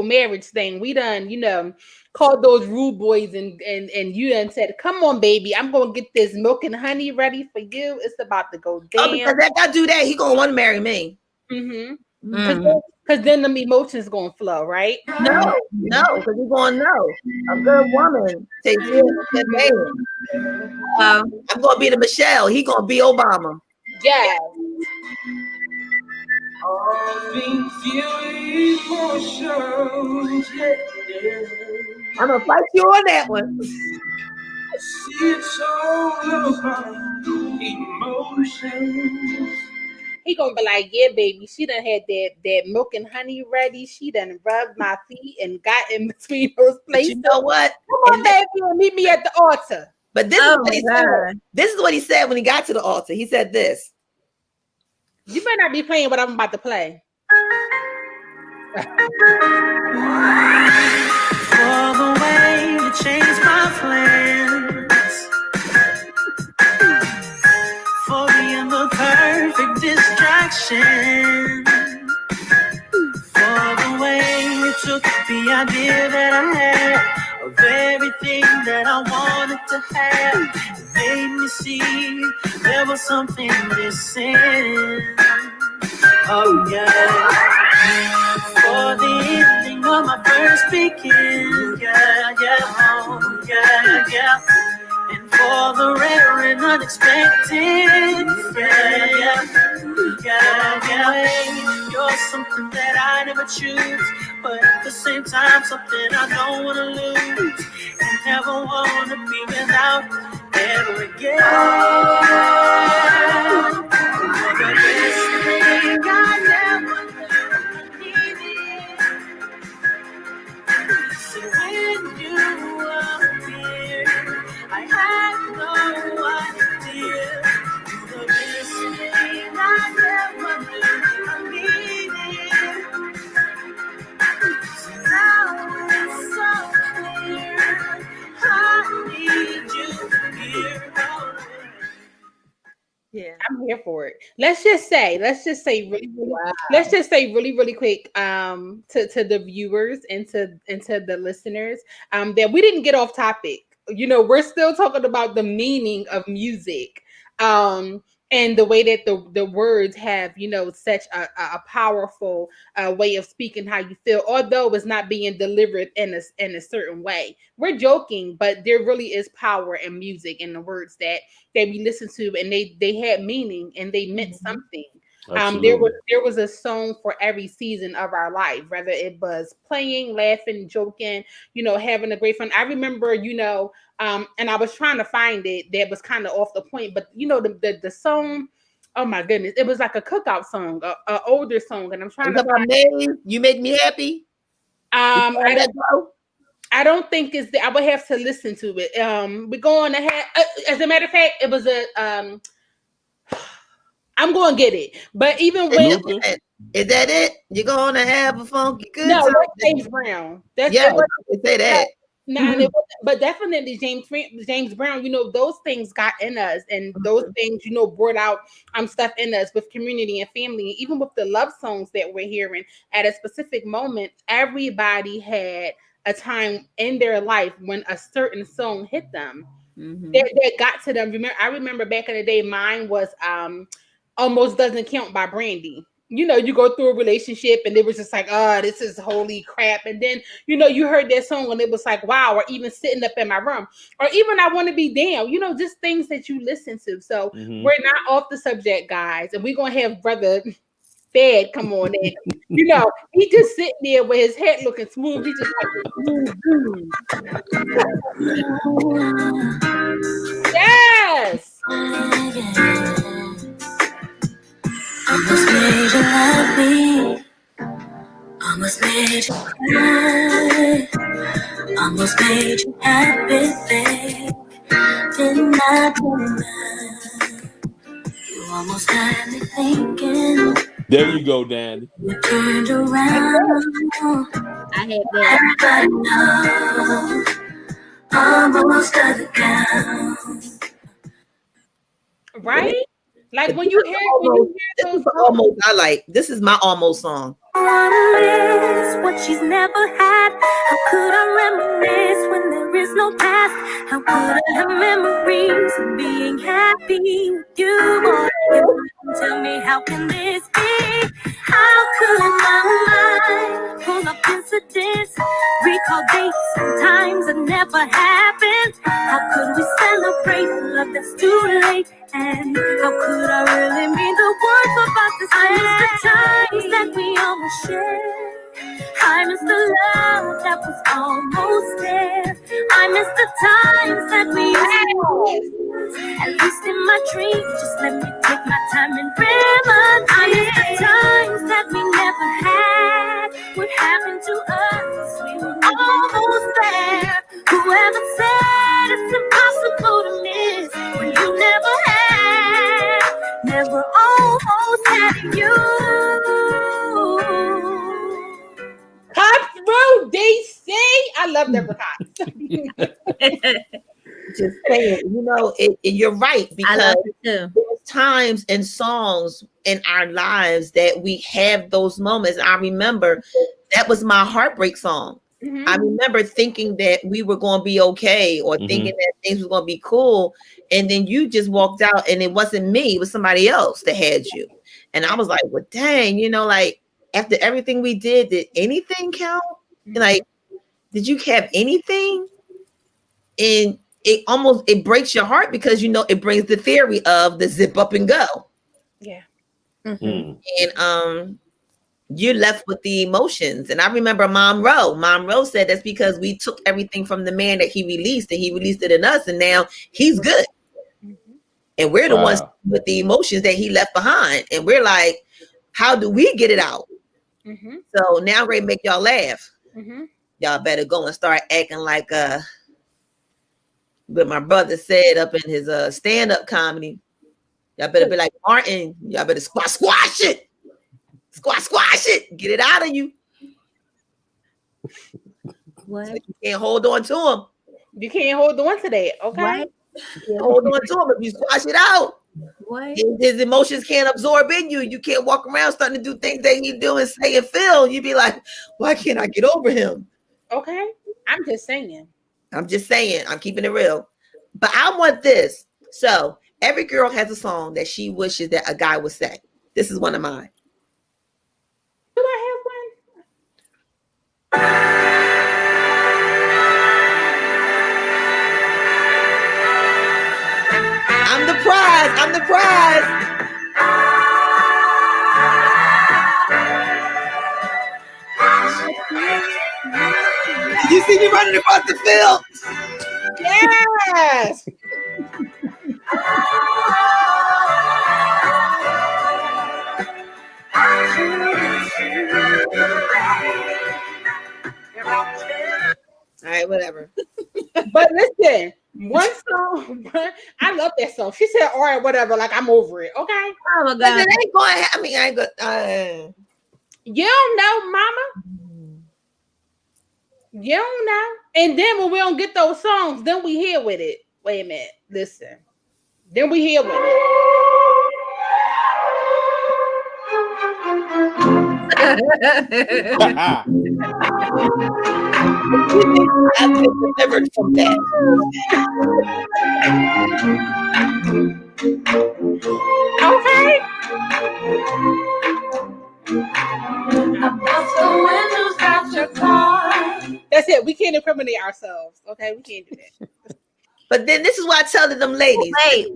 [SPEAKER 5] marriage thing, we done, you know, called those rude boys and you done said, "Come on, baby, I'm gonna get this milk and honey ready for you. It's about to go down."
[SPEAKER 1] Oh, because if I do that, he gonna want to marry me.
[SPEAKER 5] Mm-hmm. Because then the emotions gonna flow, right?
[SPEAKER 1] No, because he's gonna know a good woman takes care of a good man. I'm gonna be the Michelle. He gonna be Obama.
[SPEAKER 5] Yeah.
[SPEAKER 1] I'm gonna fight you on that one.
[SPEAKER 6] It's all about emotions.
[SPEAKER 5] He gonna be like, "Yeah, baby, she done had that milk and honey ready. She done rubbed my feet and got in between those places."
[SPEAKER 1] But you know what?
[SPEAKER 5] Come on, baby, and meet me at the altar.
[SPEAKER 1] But this is what he said. This is what he said when he got to the altar. He said this.
[SPEAKER 5] You better not be playing what I'm about to play.
[SPEAKER 6] For the way you changed my plans, for being the perfect distraction, for the way you took the idea that I had of everything that I wanted to have. It made me see there was something missing. Oh yeah. For the ending of my first weekend, yeah. And for the rare and unexpected, yeah. You're something that I never choose, but at the same time, something I don't want to lose, and never want to be without ever again. You're the best thing I never needed. So when you appeared, I had no idea. You're the best thing I never knew I needed. So now it's so clear, I need you here.
[SPEAKER 1] Yeah,
[SPEAKER 5] I'm here for it. Let's just say really quick to the viewers and to the listeners that we didn't get off topic. You know, we're still talking about the meaning of music. And the way that the words have, you know, such a powerful way of speaking how you feel, although it's not being delivered in a certain way. We're joking, but there really is power in music and the words that we listen to, and they had meaning and they meant something.
[SPEAKER 2] Absolutely.
[SPEAKER 5] There was a song for every season of our life, whether it was playing, laughing, joking, having a great fun. I remember, and I was trying to find it that was kind of off the point, but the song, oh my goodness, it was like a cookout song, a older song, and I'm trying to find.
[SPEAKER 1] You make me happy.
[SPEAKER 5] I don't think it's I would have to listen to it. We're going to have, as a matter of fact, it was I'm going to get it. But even when
[SPEAKER 1] is that it? You're going to have a funky good
[SPEAKER 5] no,
[SPEAKER 1] time.
[SPEAKER 5] that's James Brown. That's
[SPEAKER 1] say that.
[SPEAKER 5] But definitely James Brown. Those things got in us, and those things brought out stuff in us with community and family. Even with the love songs that we're hearing at a specific moment, everybody had a time in their life when a certain song hit them. That got to them. I remember back in the day, mine was Almost Doesn't Count by Brandy. You go through a relationship and it was just like, oh, this is holy crap. And then, you heard that song and it was like, wow, or even sitting up in my room, or even I Want to Be Down, just things that you listen to. So we're not off the subject, guys. And we're going to have Brother Fed come on in. He just sitting there with his head looking smooth. He just like, yes.
[SPEAKER 7] Almost made you happy, almost made you cry, almost made you happy, babe. Didn't I do that? You almost had me thinking.
[SPEAKER 2] There you go, Danny.
[SPEAKER 7] You turned around.
[SPEAKER 4] I had that.
[SPEAKER 7] Everybody knows, almost doesn't count.
[SPEAKER 5] Right? Like when you hear those
[SPEAKER 1] almost, I like this is my almost song.
[SPEAKER 7] What she's never had. How could I reminisce when there is no past? How could I have memories of being happy with you? Boy, tell me, how can this be? How could my mind pull up incidents, recall dates and times that never happened? How could we celebrate love that's too late? And how could I really mean the words about this? I miss the times that we almost shared. I miss the love that was almost there. I miss the times that we used to, at least in my dreams. Just let me take my time and reminisce. I miss the times that we never had. What happened to us? We were almost there. Whoever said it's impossible to miss when you never had, never almost had you.
[SPEAKER 5] Cutthroat DC. I love Deborah Cox.
[SPEAKER 1] Just saying, you're right, because there's times and songs in our lives that we have those moments. I remember that was my heartbreak song. I remember thinking that we were going to be okay, or thinking that things were going to be cool. And then you just walked out and it wasn't me, it was somebody else that had you. And I was like, well, dang, like after everything we did anything count? Like, did you have anything? And it breaks your heart because, it brings the theory of the zip up and go.
[SPEAKER 5] Yeah.
[SPEAKER 1] And you're left with the emotions. And I remember Mom Rowe said that's because we took everything from the man that he released, and he released it in us, and now he's good. And we're the ones with the emotions that he left behind. And we're like, how do we get it out? So now I'm ready to make y'all laugh. Y'all better go and start acting like what my brother said up in his stand-up comedy. Y'all better be like Martin. Y'all better squash it. Squash it. Get it out of you.
[SPEAKER 4] What?
[SPEAKER 1] So you can't hold on to him.
[SPEAKER 5] You can't hold on to that. Okay.
[SPEAKER 4] What?
[SPEAKER 1] You can't hold on to him if you squash it out.
[SPEAKER 4] What?
[SPEAKER 1] His emotions can't absorb in you. You can't walk around starting to do things that he do and say and feel. You'd be like, why can't I get over him?
[SPEAKER 5] Okay. I'm just saying. I'm
[SPEAKER 1] keeping it real. But I want this. So every girl has a song that she wishes that a guy would say. This is one of mine.
[SPEAKER 5] Do I have one?
[SPEAKER 1] I'm the prize. across the field.
[SPEAKER 5] Yes.
[SPEAKER 1] All right, whatever.
[SPEAKER 5] But listen, one song, I love that song. She said, all right, whatever, like I'm over it. Okay.
[SPEAKER 4] Oh my
[SPEAKER 1] But
[SPEAKER 4] God.
[SPEAKER 1] it ain't going. I mean, I ain't going.
[SPEAKER 5] You don't know, mama. You don't know. And then when we don't get those songs, then we here with it. Wait a minute. Listen. Then we here with it.
[SPEAKER 1] I've been delivered from that.
[SPEAKER 5] Okay. That's it. We can't incriminate ourselves. Okay, we can't do that.
[SPEAKER 1] But then this is why I tell them ladies.
[SPEAKER 4] Wait.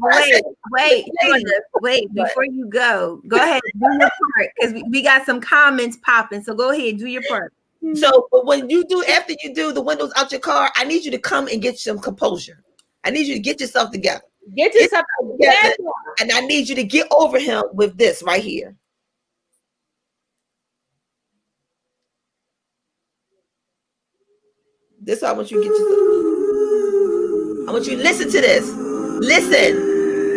[SPEAKER 4] Before you go ahead, do your part because we got some comments popping. So go ahead, do your part.
[SPEAKER 1] So, but when you do, after you do the windows out your car, I need you to come and get some composure. I need you to get yourself together.
[SPEAKER 5] Get yourself together.
[SPEAKER 1] And I need you to get over him with this right here. This I want you to get yourself. I want you to listen to this. Listen.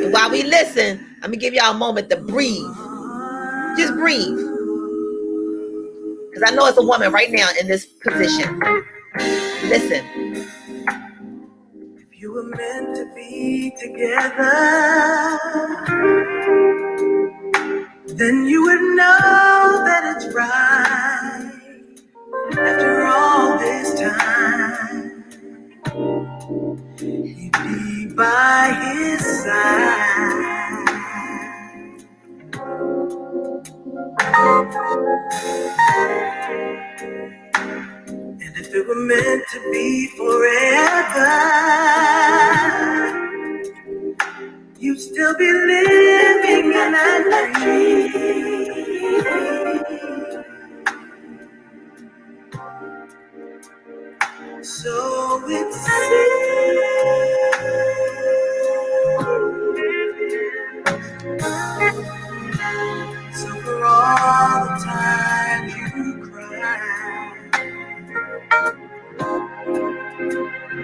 [SPEAKER 1] And while we listen, I'm gonna give y'all a moment to breathe. Just breathe. Because I know it's a woman right now in this position. Listen.
[SPEAKER 6] If you were meant to be together, then you would know that it's right. After all this time, he'd be by his side. And if it were meant to be forever, you'd still be living in that dream. So it seems. So for all the times you cried,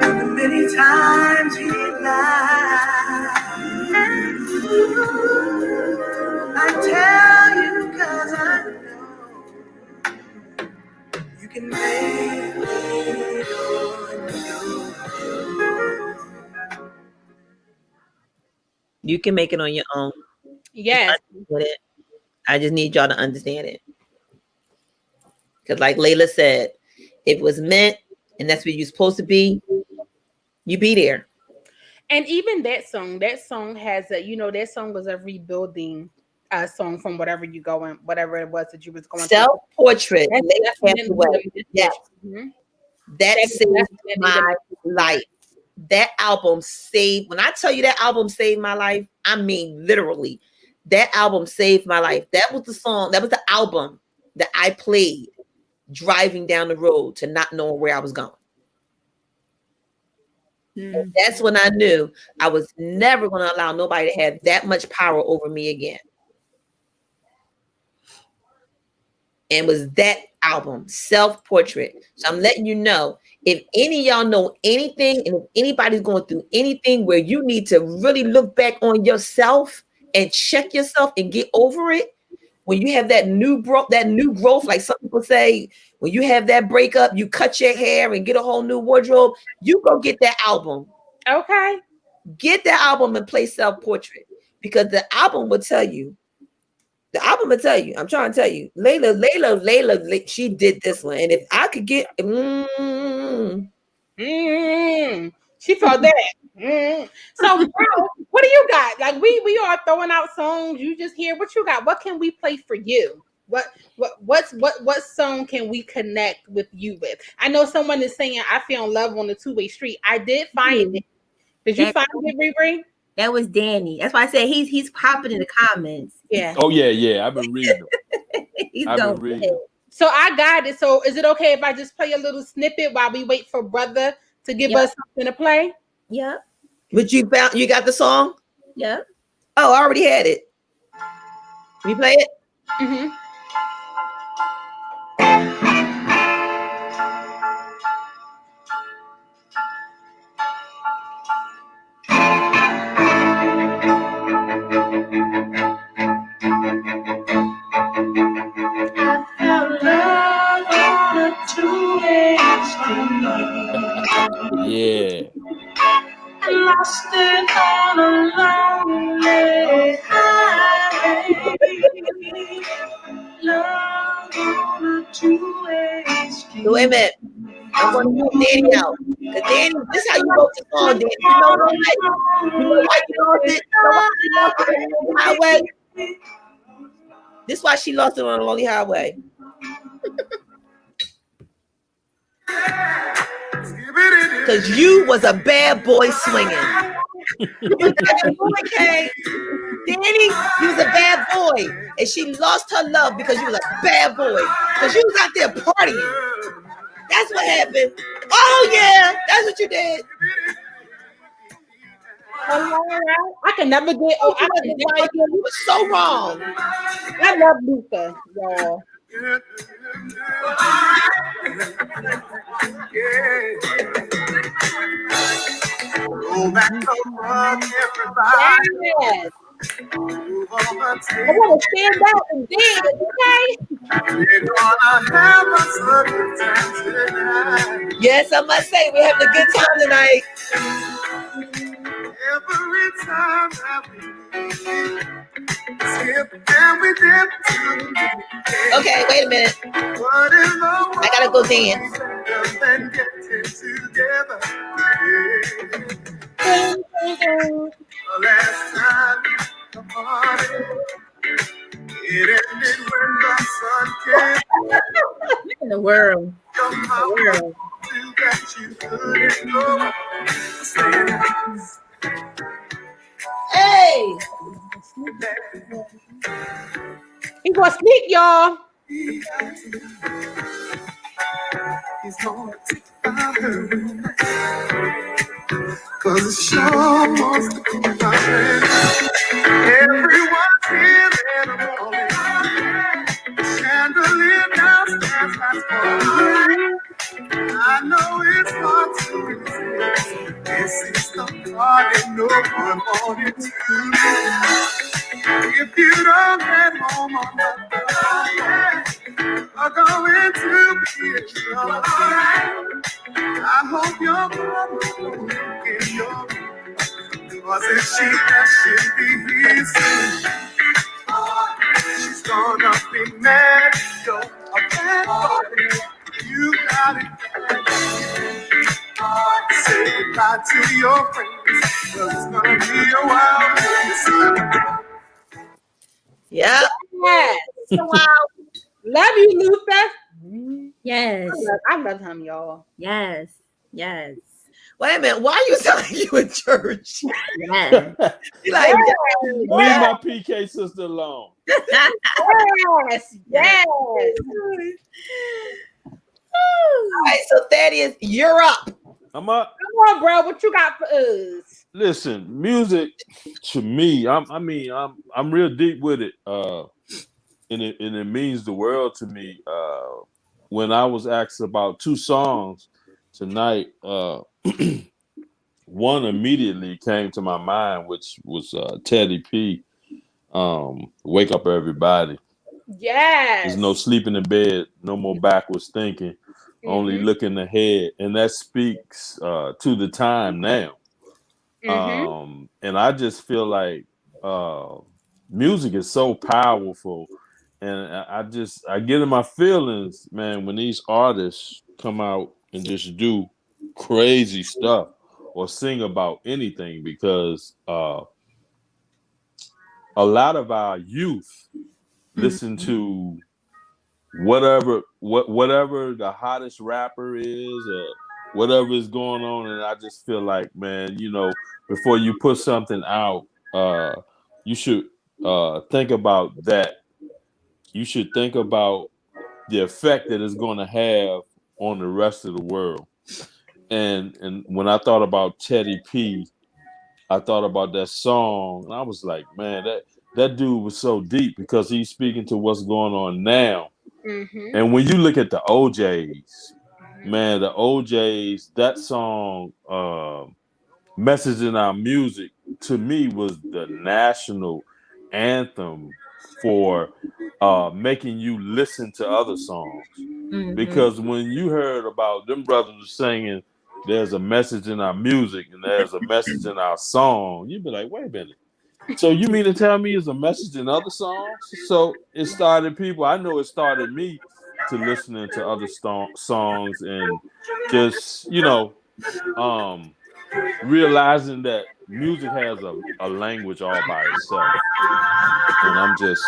[SPEAKER 6] and the many times he lied, I tell you 'cause I know you can make it on your own.
[SPEAKER 1] You can make it on your own.
[SPEAKER 5] Yes.
[SPEAKER 1] I just need y'all to understand it. Because like Layla said, if it was meant and that's where you're supposed to be, you be there.
[SPEAKER 5] And even that song has a, that song was a rebuilding song from whatever it was that you was going through.
[SPEAKER 1] Self-portrait.
[SPEAKER 5] Yes.
[SPEAKER 1] Mm-hmm. That saved my life. That album saved, when I tell you that album saved my life, I mean literally. That album saved my life. That was the song, that was the album that I played driving down the road to not knowing where I was going. And that's when I knew I was never going to allow nobody to have that much power over me again. And it was that album, Self-Portrait. So I'm letting you know, if any of y'all know anything, and if anybody's going through anything where you need to really look back on yourself and check yourself and get over it, when you have that new growth, like some people say, when you have that breakup, you cut your hair and get a whole new wardrobe, you go get that album.
[SPEAKER 5] Okay.
[SPEAKER 1] Get that album and play Self-Portrait, because the album will tell you. I'm trying to tell you, Layla, she did this one. And if I could get,
[SPEAKER 5] she felt that. So, bro, what do you got? Like we are throwing out songs. You just hear what you got. What can we play for you? What song can we connect with you with? I know someone is saying I feel love on the two-way street. I did find it. Did you find it, Riri?
[SPEAKER 4] That was Danny. That's why I said he's popping in the comments.
[SPEAKER 5] Yeah.
[SPEAKER 2] Oh yeah. I've been reading them. I've been reading them.
[SPEAKER 5] So I got it. So is it okay if I just play a little snippet while we wait for brother to give us something to play?
[SPEAKER 4] Yep.
[SPEAKER 1] But you got the song?
[SPEAKER 4] Yep.
[SPEAKER 1] Oh, I already had it. We play it?
[SPEAKER 5] Mm-hmm.
[SPEAKER 2] Yeah.
[SPEAKER 6] Lost it on a lonely highway. Love on a two-way street.
[SPEAKER 1] So wait a minute. I'm going to help Danny out. Because Danny, this is how you wrote the song, Danny. You know why? You know why you lost it? You know why she lost it on the Lonely Highway? This is why she lost it on the Lonely Highway. Because you was a bad boy swinging. You was not a boy, Kay. Danny, you was a bad boy. And she lost her love because you was a bad boy. Because you was out there partying. That's what happened. Oh, yeah. That's what you did.
[SPEAKER 5] I can never get. Oh, I can never get.
[SPEAKER 1] You were so wrong.
[SPEAKER 5] I love Luther, y'all.
[SPEAKER 6] Go back to work, everybody.
[SPEAKER 5] Yes. I want to stand up and dance, okay?
[SPEAKER 6] We're gonna have us a good time tonight.
[SPEAKER 1] Yes, I must say, we're having a good time tonight.
[SPEAKER 6] Every time that we skip and we dip.
[SPEAKER 1] Okay, wait a minute.
[SPEAKER 6] What in the world?
[SPEAKER 1] I gotta go dance.
[SPEAKER 6] And getting together. Last time the party, it ended when the sun came.
[SPEAKER 4] In the world.
[SPEAKER 6] Your mouth knew that you couldn't go.
[SPEAKER 1] Hey!
[SPEAKER 5] He gonna sleep, y'all.
[SPEAKER 6] He's gonna take out her room. Cause it sure wants to be my friend. Everyone's here in the morning. Chandelier downstairs has fallen. I know it's hard to resist. This is the party no one wanted to miss. If you don't get home on the are going to be in trouble. I hope your mom will in your room. Cause if she does, she'll be here soon. She's gonna be mad, you're a bad boy. You got it. Say goodbye to your friends, cause it's gonna be a while.
[SPEAKER 1] Yeah.
[SPEAKER 5] Yes.
[SPEAKER 1] Wow.
[SPEAKER 5] Love you, Luther.
[SPEAKER 4] Yes.
[SPEAKER 5] I love him, y'all.
[SPEAKER 4] Yes. Yes.
[SPEAKER 1] Wait a minute. Why you sound like you in church?
[SPEAKER 4] Yeah.
[SPEAKER 1] You like,
[SPEAKER 2] Leave my PK sister alone.
[SPEAKER 5] Yes. Yes.
[SPEAKER 1] all right, so Thaddeus, you're up.
[SPEAKER 2] I'm up.
[SPEAKER 5] Come on, bro. What you got for us?
[SPEAKER 2] Listen, music to me, I'm real deep with it. And it means the world to me. When I was asked about two songs tonight, one immediately came to my mind, which was Teddy P. Wake Up Everybody.
[SPEAKER 5] Yes.
[SPEAKER 2] There's no sleeping in bed, no more backwards thinking, only looking ahead. And that speaks to the time now. And I just feel like music is so powerful. And I get in my feelings, man, when these artists come out and just do crazy stuff or sing about anything, because a lot of our youth listen to whatever the hottest rapper is or whatever is going on. And I just feel like, man, before you put something out, you should think about that. You should think about the effect that it's going to have on the rest of the world. And when I thought about Teddy P, I thought about that song, and I was like, man, that dude was so deep because he's speaking to what's going on now.
[SPEAKER 5] Mm-hmm.
[SPEAKER 2] And when you look at the OJs,
[SPEAKER 5] Mm-hmm.
[SPEAKER 2] man, the OJs, that song, Message in Our Music, to me was the national anthem for making you listen to other songs. Because when you heard about them brothers singing, there's a message in our music and there's a message in our song, you'd be like, wait a minute. So you mean to tell me it's a message in other songs? So it started people. I know it started me to listening to other songs and just um, realizing that music has a language all by itself. And I'm just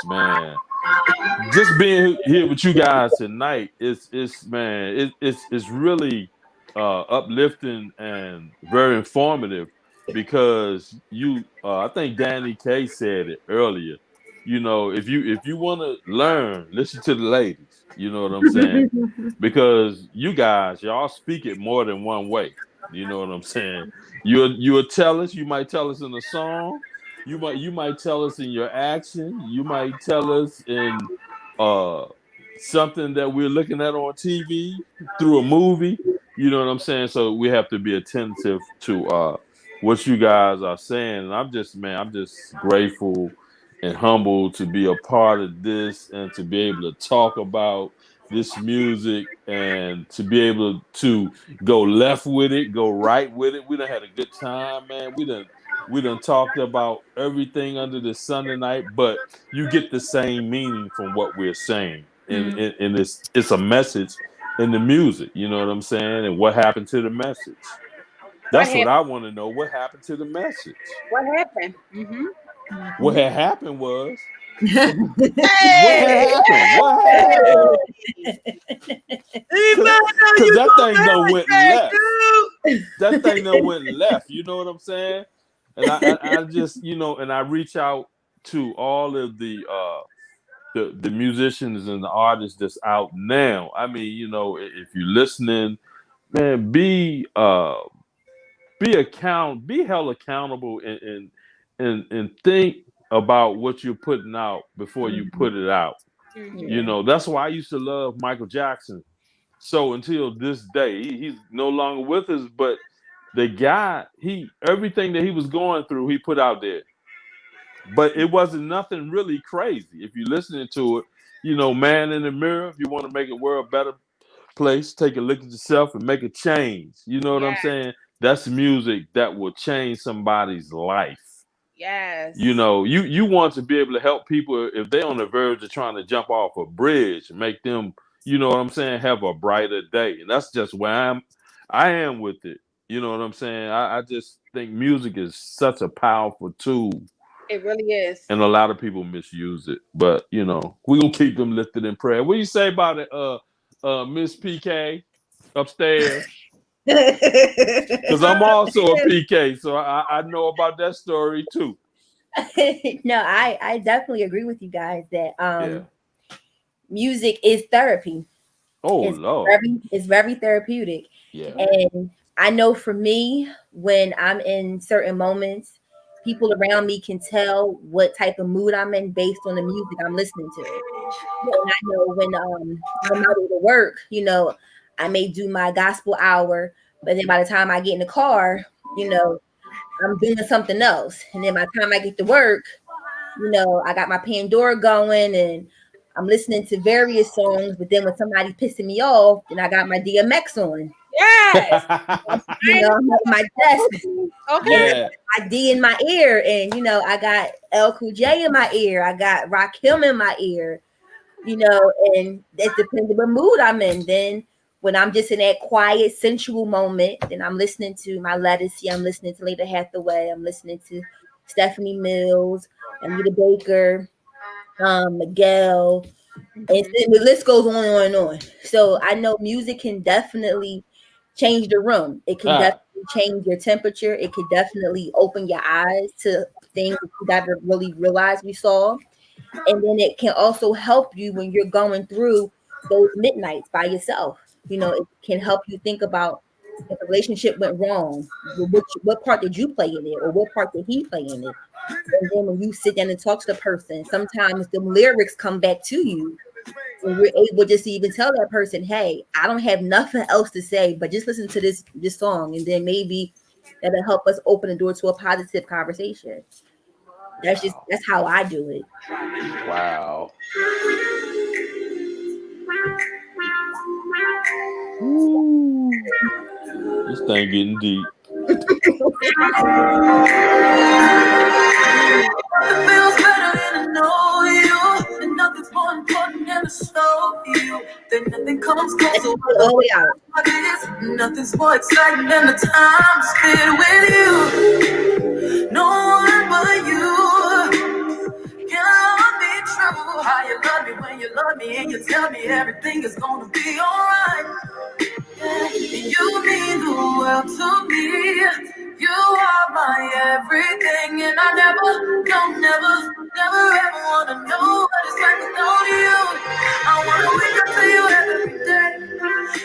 [SPEAKER 2] just being here with you guys tonight it's man it's really uplifting and very informative because you I think Danny Kaye said it earlier. If you want to learn, listen to the ladies. You know what I'm saying? Because you guys, y'all speak it more than one way. You know what I'm saying? You'll tell us. You might tell us in a song. You might tell us in your action. You might tell us in uh something that we're looking at on TV through a movie. You know what I'm saying? So we have to be attentive to what you guys are saying. And I'm just grateful and humbled to be a part of this and to be able to talk about this music and to be able to go left with it, go right with it. We done had a good time, man. We done talked about everything under the sun tonight, but you get the same meaning from what we're saying. And it's a message in the music, you know what I'm saying? And what happened to the message?
[SPEAKER 5] What
[SPEAKER 2] That's what
[SPEAKER 5] happened?
[SPEAKER 2] I want to know. What happened to the message?
[SPEAKER 5] What happened? Mm-hmm.
[SPEAKER 2] What had happened was what
[SPEAKER 5] Hey!
[SPEAKER 2] had happened? What had happened? Cause that thing done went left. That thing done went left. You know what I'm saying? And I just and I reach out to all of the musicians and the artists that's out now. I mean, if you're listening, man, be held accountable and think about what you're putting out before you put it out.
[SPEAKER 5] Mm-hmm.
[SPEAKER 2] That's why I used to love Michael Jackson. So until this day, he's no longer with us, but the guy, everything that he was going through, he put out there. But it wasn't nothing really crazy. If you're listening to it, man in the mirror, if you want to make the world a better place, take a look at yourself and make a change. You know what I'm
[SPEAKER 5] Yes.
[SPEAKER 2] saying? That's music that will change somebody's life.
[SPEAKER 5] Yes.
[SPEAKER 2] You want to be able to help people if they're on the verge of trying to jump off a bridge and make them, you know what I'm saying, have a brighter day. And that's just where I am with it. You know what I'm saying? I just think music is such a powerful tool.
[SPEAKER 5] It really is.
[SPEAKER 2] And a lot of people misuse it. But we're gonna keep them lifted in prayer. What do you say about it, Miss PK upstairs? Because I'm also a PK, so I know about that story too.
[SPEAKER 4] No, I definitely agree with you guys that
[SPEAKER 2] Yeah.
[SPEAKER 4] music is therapy.
[SPEAKER 2] Oh
[SPEAKER 4] It's
[SPEAKER 2] Lord.
[SPEAKER 4] it's very therapeutic.
[SPEAKER 2] Yeah.
[SPEAKER 4] And I know for me, when I'm in certain moments, people around me can tell what type of mood I'm in based on the music I'm listening to. And I know when I'm out to work, I may do my gospel hour, but then by the time I get in the car, I'm doing something else. And then by the time I get to work, I got my Pandora going and I'm listening to various songs, but then when somebody's pissing me off, then I got my DMX on.
[SPEAKER 5] Yes.
[SPEAKER 4] I'm at my desk.
[SPEAKER 5] Okay.
[SPEAKER 2] Yeah.
[SPEAKER 4] I D in my ear, and I got L Cool J in my ear. I got Rakim in my ear. And it depends on what mood I'm in. Then when I'm just in that quiet, sensual moment, then I'm listening to my Lettucey. I'm listening to Lady Hathaway. I'm listening to Stephanie Mills, Anita Baker, Miguel, and the list goes on and on and on. So I know music can definitely change the room. It can definitely change your temperature. It could definitely open your eyes to things that you never really realized you saw. And then it can also help you when you're going through those midnights by yourself. It can help you think about if a relationship went wrong, what part did you play in it, or what part did he play in it? And then when you sit down and talk to the person, sometimes the lyrics come back to you, and you're able just to even tell that person, "Hey, I don't have nothing else to say, but just listen to this song," and then maybe that'll help us open the door to a positive conversation. That's how I do it.
[SPEAKER 2] Wow. Ooh. This thing getting deep.
[SPEAKER 7] It feels better than to know you, and nothing's more important than to show you that nothing comes close to
[SPEAKER 4] all the way out.
[SPEAKER 7] this. Nothing's more exciting than the time spent with you. No one but you can love me true. How you love me when you love me, and you tell me everything is gonna be alright. You mean the world to me. You are my everything, and I never ever wanna know what it's like without you. I wanna wake up to you every day.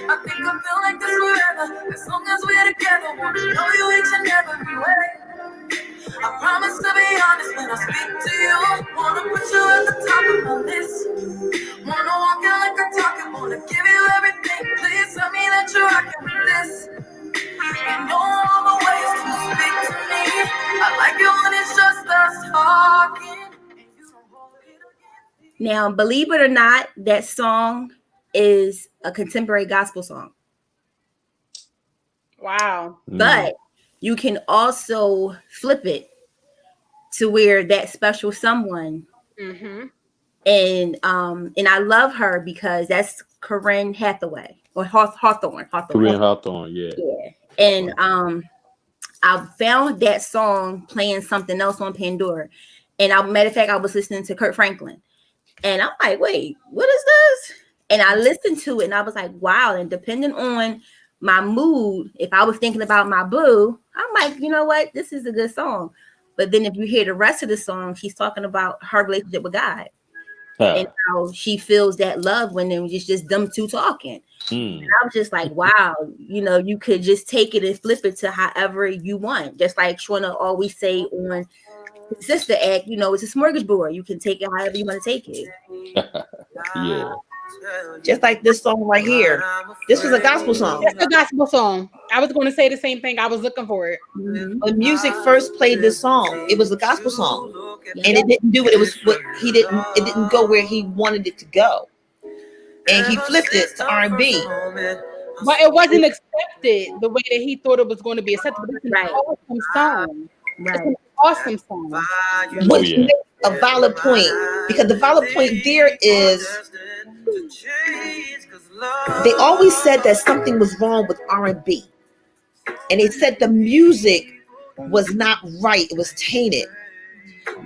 [SPEAKER 7] I think I feel like this forever, as long as we're together. Wanna know you each and every way. I promise to be honest when I speak to you. Wanna put you at the top of my list. Wanna walk out like I talk and wanna give you everything. Please tell me that you're rocking with this. You know all the ways to speak to me. I like it when it's just us talking.
[SPEAKER 4] Now, believe it or not, that song is a contemporary gospel song.
[SPEAKER 5] Wow.
[SPEAKER 4] But you can also flip it to where that special someone.
[SPEAKER 5] Mm-hmm.
[SPEAKER 4] And I love her because that's Corinne Hathaway or Hawthorne.
[SPEAKER 2] Corinne Hawthorne, yeah.
[SPEAKER 4] And I found that song playing something else on Pandora. And matter of fact, I was listening to Kurt Franklin. And I'm like, wait, what is this? And I listened to it and I was like, wow. And depending on my mood, if I was thinking about my boo, I'm like, you know what? This is a good song. But then if you hear the rest of the song, she's talking about her relationship with God. And how she feels that love when it's just them two talking. And I was just like, wow, you could just take it and flip it to however you want. Just like Shauna always say on Sister Act, it's a smorgasbord. You can take it however you want to take it.
[SPEAKER 2] Yeah.
[SPEAKER 1] Just like this song right here. This was a gospel song.
[SPEAKER 5] It's a gospel song. I was going to say the same thing. I was looking for it.
[SPEAKER 1] When music first played this song, it was a gospel song. And it didn't do it. It was what it didn't go where he wanted it to go. And he flipped it to R&B.
[SPEAKER 5] But it wasn't accepted the way that he thought it was going to be accepted. It's an awesome song.
[SPEAKER 4] Right.
[SPEAKER 5] It's an awesome song.
[SPEAKER 1] Which makes a valid point. Because the valid point there is they always said that something was wrong with R&B. And they said the music was not right. It was tainted.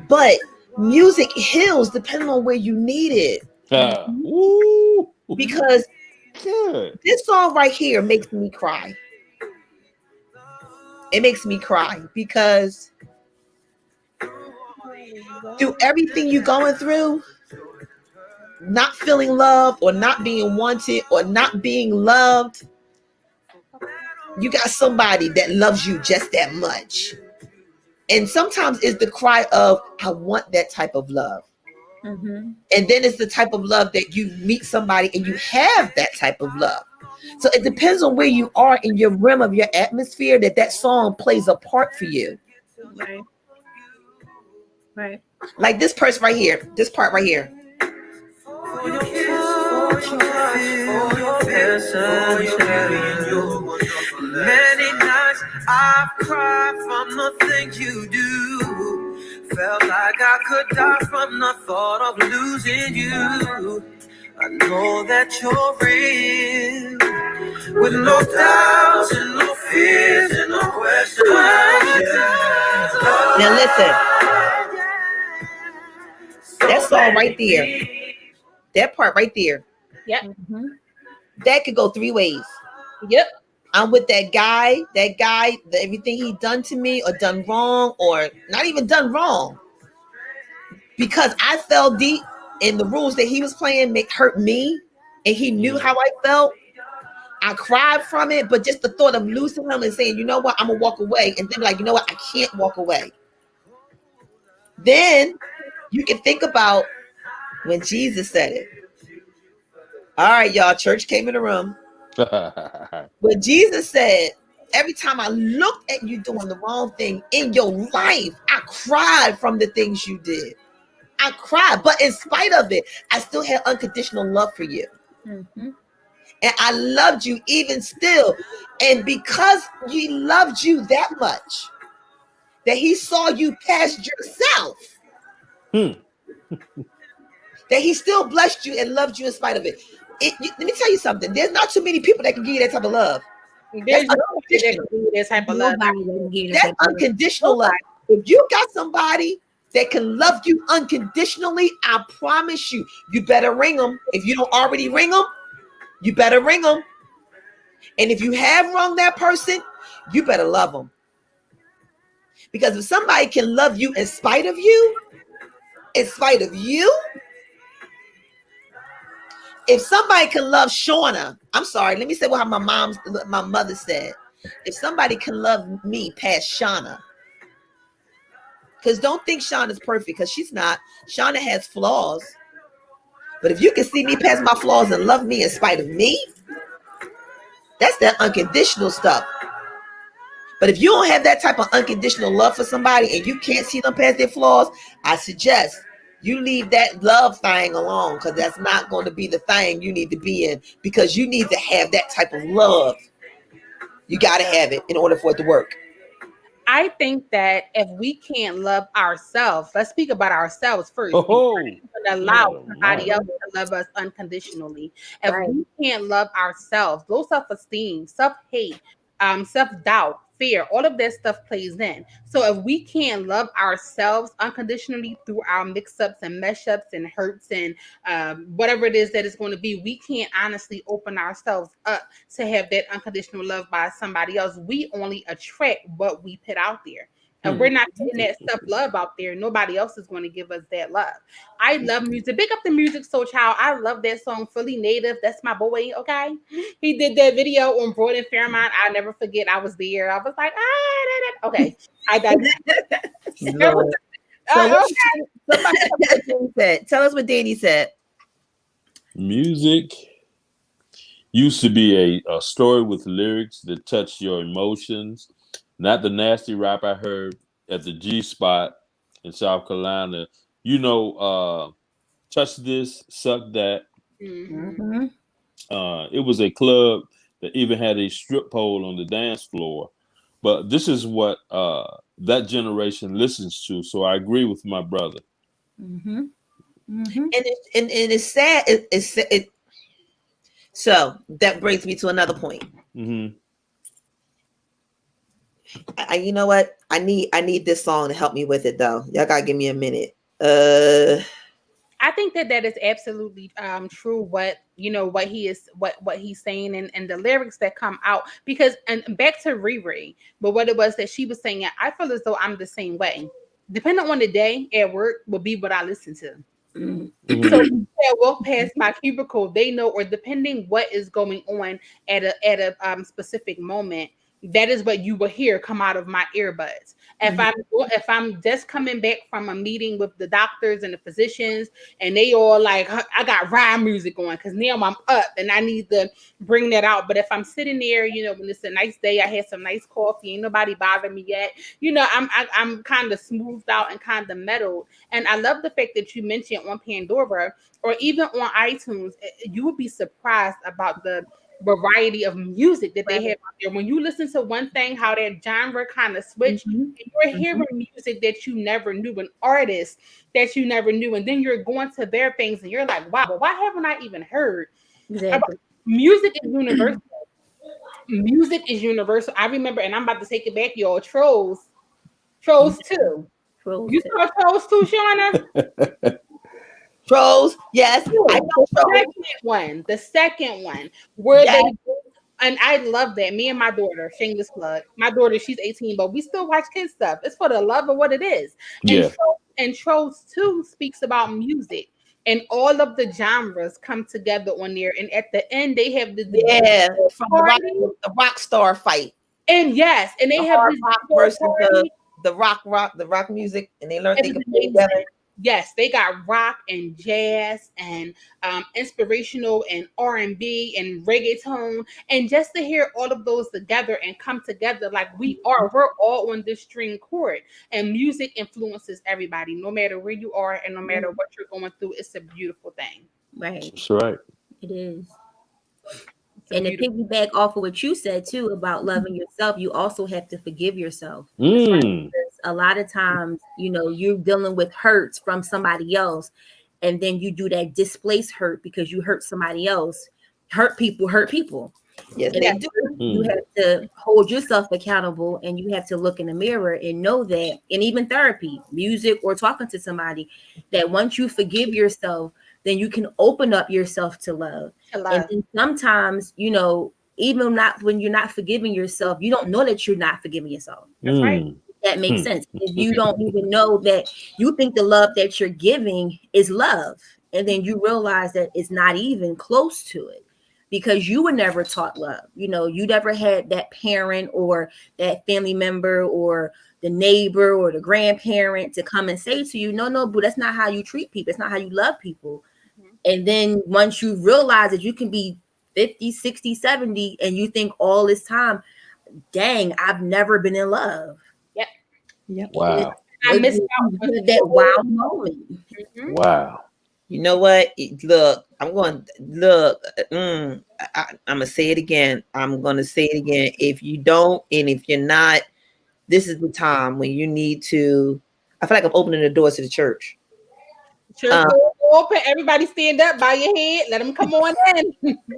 [SPEAKER 1] But music heals depending on where you need it. Because this song right here makes me cry. It makes me cry because through everything you're going through, not feeling loved or not being wanted or not being loved, you got somebody that loves you just that much. And sometimes it's the cry of, I want that type of love.
[SPEAKER 4] Mm-hmm.
[SPEAKER 1] And then it's the type of love that you meet somebody and you have that type of love. So it depends on where you are in your realm of your atmosphere that song plays a part for you.
[SPEAKER 4] Right.
[SPEAKER 1] Like this person right here, this part right here.
[SPEAKER 6] Many nights I've cried from the things you do. Felt like I could die from the thought of losing you. I know that you're real, with no doubts and no fears and no questions.
[SPEAKER 1] Now listen, that song right there, that part right there,
[SPEAKER 5] Yep.
[SPEAKER 4] Mm-hmm.
[SPEAKER 1] that could go three ways.
[SPEAKER 5] Yep.
[SPEAKER 1] I'm with that guy, everything he done to me or done wrong or not even done wrong. Because I fell deep in the rules that he was playing hurt me and he knew how I felt. I cried from it, but just the thought of losing him and saying, you know what, I'm gonna walk away, and then like, you know what, I can't walk away. Then you can think about when Jesus said it. All right, y'all, church came in the room. When Jesus said, every time I looked at you doing the wrong thing in your life, I cried from the things you did. I cried, but in spite of it, I still had unconditional love for you.
[SPEAKER 4] Mm-hmm.
[SPEAKER 1] And I loved you even still. And because he loved you that much, that he saw you past yourself, that he still blessed you and loved you in spite of it. Let me tell you something. There's not too many people that can give you that type of love.
[SPEAKER 5] There's nobody that can give you that type of love.
[SPEAKER 1] That's unconditional love. If you got somebody that can love you unconditionally, I promise you, you better ring them. If you don't already ring them, you better ring them. And if you have wronged that person, you better love them. Because if somebody can love you in spite of you, if somebody can love Shauna, I'm sorry, let me say what my mother said. If somebody can love me past Shauna, because don't think Shauna's perfect, because she's not. Shauna has flaws. But if you can see me past my flaws and love me in spite of me, that's that unconditional stuff. But if you don't have that type of unconditional love for somebody and you can't see them past their flaws, I suggest you leave that love thing alone, because that's not going to be the thing you need to be in, because you need to have that type of love. You got to have it in order for it to work.
[SPEAKER 5] I think that if we can't love ourselves, let's speak about ourselves first. Allow somebody else to love us unconditionally. If we can't love ourselves, low self-esteem, self-hate, self-doubt, fear, all of that stuff plays in. So if we can't love ourselves unconditionally through our mix-ups and mesh-ups and hurts and whatever it is that it's going to be, we can't honestly open ourselves up to have that unconditional love by somebody else. We only attract what we put out there. And we're not getting that self-love out there. Nobody else is going to give us that love. I love music. Big up the Music Soul Child. I love that song, Fully Native. That's my boy, okay? He did that video on Broad and Fairmont. I'll never forget. I was there. I was like, okay. I digress.
[SPEAKER 1] Tell us what Danny said.
[SPEAKER 2] Music used to be a story with lyrics that touch your emotions, not the nasty rap I heard at the G Spot in South Carolina. You know, touch this, suck that.
[SPEAKER 4] Mm-hmm.
[SPEAKER 2] It was a club that even had a strip pole on the dance floor. But this is what that generation listens to. So I agree with my brother.
[SPEAKER 4] Mm-hmm. Mm-hmm.
[SPEAKER 1] And it's sad. So that brings me to another point.
[SPEAKER 2] Mm-hmm.
[SPEAKER 1] You know what? I need this song to help me with it, though. Y'all gotta give me a minute.
[SPEAKER 5] I think that is absolutely true. What he's saying and the lyrics that come out, because and back to Riri, but what it was that she was saying, I feel as though I'm the same way. Depending on the day at work will be what I listen to.
[SPEAKER 2] Mm-hmm.
[SPEAKER 5] So if I walk past my cubicle, they know, or depending what is going on at a specific moment, that is what you will hear come out of my earbuds. If I'm just coming back from a meeting with the doctors and the physicians, and they all like, I got rhyme music on because now I'm up and I need to bring that out. But if I'm sitting there, when it's a nice day, I had some nice coffee, ain't nobody bothering me yet. I'm kind of smoothed out and kind of mellowed. And I love the fact that you mentioned on Pandora or even on iTunes, you would be surprised about the variety of music that they have out there. When you listen to one thing, how that genre kind of switch, and you're hearing music that you never knew, an artist that you never knew, and then you're going to their things and you're like, wow, but why haven't I even heard?
[SPEAKER 4] Exactly.
[SPEAKER 5] Music is universal. Music is universal. I remember, and I'm about to take it back, y'all. Trolls 2. You saw Trolls 2, Shauna?
[SPEAKER 1] Trolls, yes. I know
[SPEAKER 5] The second one where they, and I love that. Me and my daughter, shameless plug. My daughter, she's 18, but we still watch kids stuff. It's for the love of what it is.
[SPEAKER 2] Yeah.
[SPEAKER 5] And Trolls 2 speaks about music. and all of the genres come together on there. And at the end, they have the
[SPEAKER 1] from the rock star fight.
[SPEAKER 5] And yes, and they have
[SPEAKER 1] hard
[SPEAKER 5] this
[SPEAKER 1] rock versus the rock music, and they learned they could play together.
[SPEAKER 5] Yes, they got rock and jazz and inspirational and R&B and reggaeton, and just to hear all of those together and come together like we're all on this string chord. And music influences everybody, no matter where you are and no matter what you're going through. It's a beautiful thing.
[SPEAKER 4] Right.
[SPEAKER 2] That's right.
[SPEAKER 4] It is. And to piggyback off of what you said too about loving yourself, you also have to forgive yourself.
[SPEAKER 2] Mm.
[SPEAKER 4] A lot of times, you know, you're dealing with hurts from somebody else, and then you do that displaced hurt because you hurt somebody else. Hurt people.
[SPEAKER 1] Yes,
[SPEAKER 4] and
[SPEAKER 1] they do.
[SPEAKER 4] You have to hold yourself accountable, and you have to look in the mirror and know that, and even therapy, music, or talking to somebody, that once you forgive yourself, then you can open up yourself to love. And then sometimes, you know, even not when you're not forgiving yourself, you don't know that you're not forgiving yourself.
[SPEAKER 5] That's right.
[SPEAKER 4] That makes sense. If you don't even know that, you think the love that you're giving is love, and then you realize that it's not even close to it because you were never taught love. You know, you never had that parent or that family member or the neighbor or the grandparent to come and say to you, no, boo, that's not how you treat people. It's not how you love people. And then once you realize that you can be 50, 60, 70, and you think all this time, dang, I've never been in love.
[SPEAKER 1] Yep.
[SPEAKER 2] Wow.
[SPEAKER 5] I missed out on
[SPEAKER 4] that wow moment.
[SPEAKER 2] Wow.
[SPEAKER 1] You know what? Look, I'm going to look. I'm going to say it again. If you don't, and if you're not, this is the time when you need to. I feel like I'm opening the doors to the church.
[SPEAKER 5] Church open. Everybody stand up, bow your head. Let them come on in.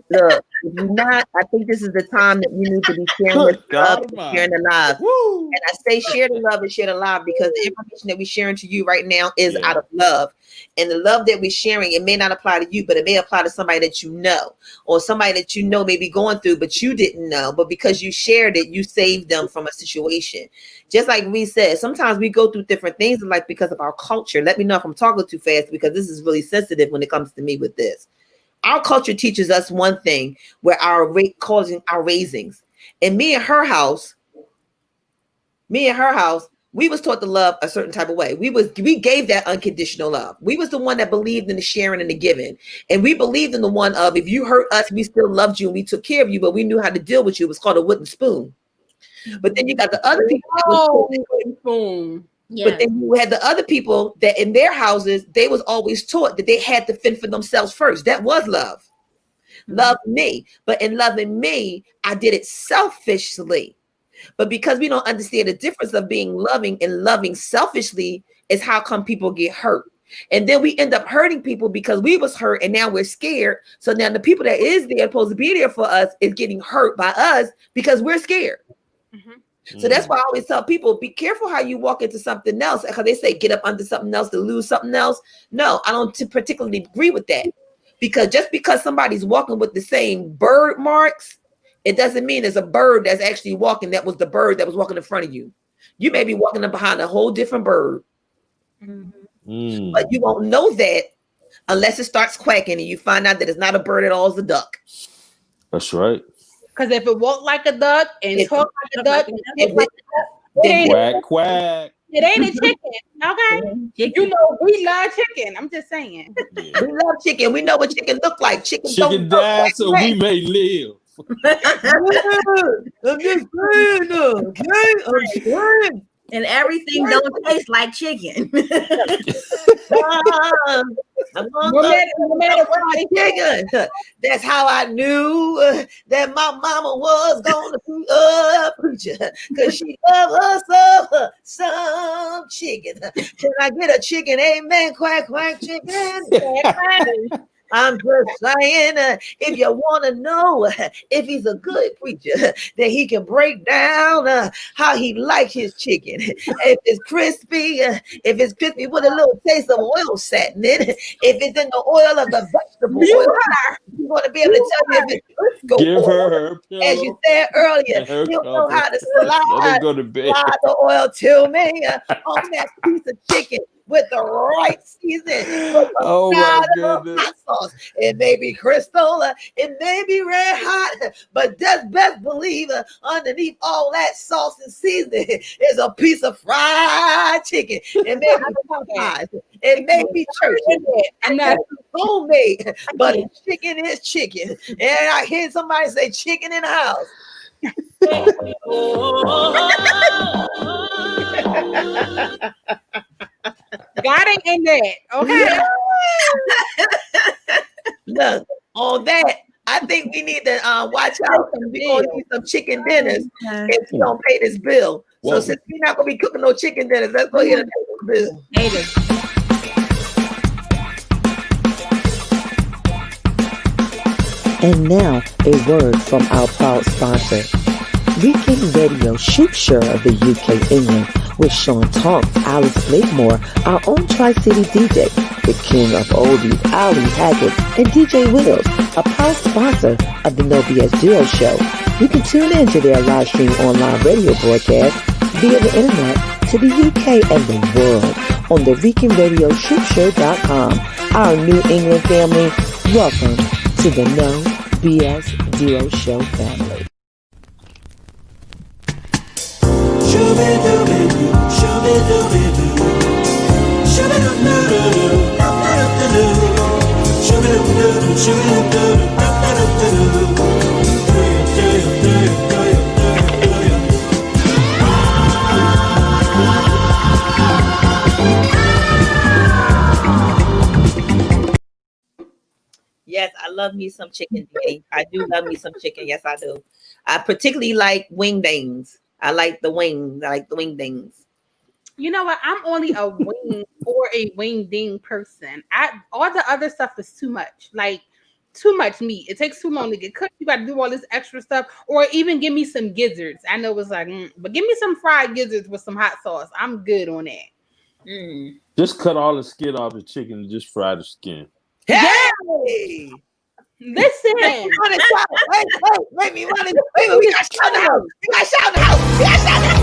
[SPEAKER 1] Look, if you're not, I think this is the time that you need to be sharing this love and sharing the love. And I say share the love and share the love because the information that we're sharing to you right now is out of love. And the love that we're sharing, it may not apply to you, but it may apply to somebody that you know, or somebody that you know may be going through, but you didn't know. But because you shared it, you saved them from a situation. Just like we said, sometimes we go through different things, like because of our culture. Let me know if I'm talking too fast because this is really sensitive when it comes to me with this. Our culture teaches us one thing where causing our raisings. And me and her house, we was taught to love a certain type of way. We gave that unconditional love. We was the one that believed in the sharing and the giving. And we believed in the one of, if you hurt us, we still loved you and we took care of you, but we knew how to deal with you. It was called a wooden spoon. But then you got the other people that was wooden spoon. Yeah. But then you had the other people that in their houses, they was always taught that they had to fend for themselves first. That was love. Love me. But in loving me, I did it selfishly. But because we don't understand the difference of being loving and loving selfishly is how come people get hurt. And then we end up hurting people because we was hurt and now we're scared. So now the people that is there supposed to be there for us is getting hurt by us because we're scared. So that's why I always tell people, be careful how you walk into something else, because they say get up under something else to lose something else. No, I don't particularly agree with that, because just because somebody's walking with the same bird marks, it doesn't mean there's a bird that's actually walking. That was the bird that was walking in front of you. You may be walking up behind a whole different bird, but you won't know that unless it starts quacking and you find out that it's not a bird at all, it's a duck.
[SPEAKER 2] That's right.
[SPEAKER 5] Because if it walk like a duck and talk like a duck,
[SPEAKER 2] quack, quack.
[SPEAKER 5] It ain't a chicken, okay? You know, we love chicken. I'm just saying.
[SPEAKER 1] We love chicken. We know what chicken look like.
[SPEAKER 2] Chicken died so we may live.
[SPEAKER 1] I'm just saying, okay? I'm saying.
[SPEAKER 4] And everything don't taste like chicken.
[SPEAKER 1] No matter what chicken. That's how I knew that my mama was gonna be a preacher, because she loved us some chicken. Can I get a chicken? Amen. Quack, quack, chicken. I'm just saying, if you want to know if he's a good preacher, then he can break down how he likes his chicken. If it's crispy with a little taste of oil satin in it, if it's in the oil of the vegetable oil, you want to be able to tell you if it's Crisco.
[SPEAKER 2] Give her pillow.
[SPEAKER 1] As you said earlier, you know how to slide the oil to me on that piece of chicken. with the right seasoning.
[SPEAKER 2] Oh my
[SPEAKER 1] Hot
[SPEAKER 2] goodness.
[SPEAKER 1] sauce. It may be crystal, it may be red hot, but just best believe underneath all that sauce and seasoning is a piece of fried chicken. It may be Popeyes, it may be church,
[SPEAKER 5] I'm not
[SPEAKER 1] homemade, but chicken is chicken. And I hear somebody say chicken in the house.
[SPEAKER 5] God ain't in that. Okay.
[SPEAKER 1] Look, on that, I think we need to watch out. We're going to need some chicken dinners if you don't pay this bill. So since we're not going to be cooking no chicken dinners, let's go ahead and pay this bill.
[SPEAKER 3] And now, a word from our proud sponsor. Weekend Radio Shoot Show of the UK, England, with Sean Tonks, Alice Blakemore, our own Tri-City DJ, the king of oldies, Ali Haggett, and DJ Wills, a proud sponsor of the Know BSDUO Show. You can tune in to their live stream online radio broadcast via the internet to the UK and the world on the weekendradioshootShow.com. Our New England family, welcome to the Know BSDUO Show family.
[SPEAKER 1] Yes, I love me some chicken. Danny. I do love me some chicken. Yes, I do. I particularly like wingdings. I like the wings. I like the wingdings.
[SPEAKER 5] You know what? I'm only a wing or a wingding person. All the other stuff is too much. Like too much meat. It takes too long to get cooked. You got to do all this extra stuff, or even give me some gizzards. I know it's like, but give me some fried gizzards with some hot sauce. I'm good on that.
[SPEAKER 2] Just cut all the skin off the chicken and just fry the skin.
[SPEAKER 1] Hey!
[SPEAKER 5] Listen.
[SPEAKER 1] Wait, we got to shout the house. We got to shout the house. We got to shout the house.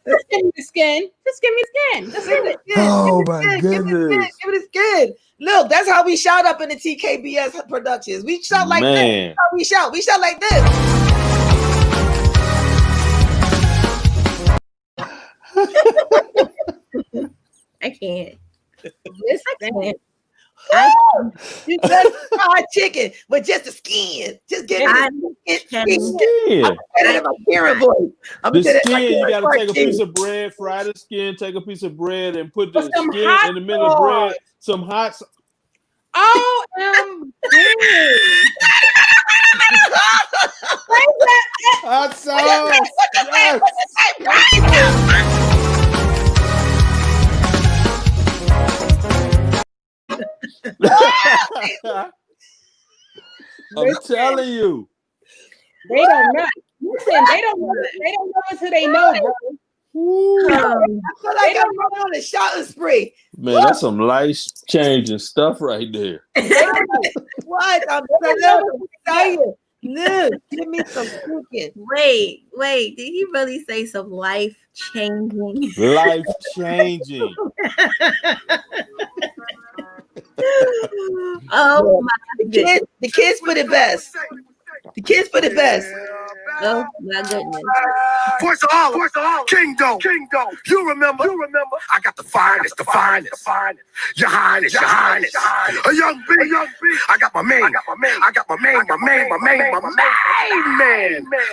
[SPEAKER 5] Just give me the skin. Just give me the skin. Just give me the skin.
[SPEAKER 2] Oh my goodness.
[SPEAKER 1] Give me the skin. Look, that's how we shout up in the TKBS productions. We shout like this. That's how we shout. We shout like this.
[SPEAKER 4] I can't.
[SPEAKER 5] Listen.
[SPEAKER 1] You just fried chicken, but just the skin. Just get it.
[SPEAKER 2] Skin.
[SPEAKER 1] I'm my parent voice.
[SPEAKER 2] The skin, you got to take a piece of bread, fry the skin, take a piece of bread, and put the skin in the middle of the bread. Some hot sauce. Hot sauce. I'm telling you.
[SPEAKER 5] They don't know. Listen, they don't know until they know, bro.
[SPEAKER 1] I feel like I'm on a shouting spree.
[SPEAKER 2] Man, that's some life-changing stuff right there.
[SPEAKER 1] What? I'm so excited. Look, give me some chicken.
[SPEAKER 4] Wait, did he really say some life-changing?
[SPEAKER 2] Life-changing.
[SPEAKER 4] Oh my goodness.
[SPEAKER 1] The kids put it best. The kids put it best.
[SPEAKER 4] Oh my goodness.
[SPEAKER 6] Voice of Allah, Kingdom. You remember? I got the finest. Your Highness. A young B. I got my main man.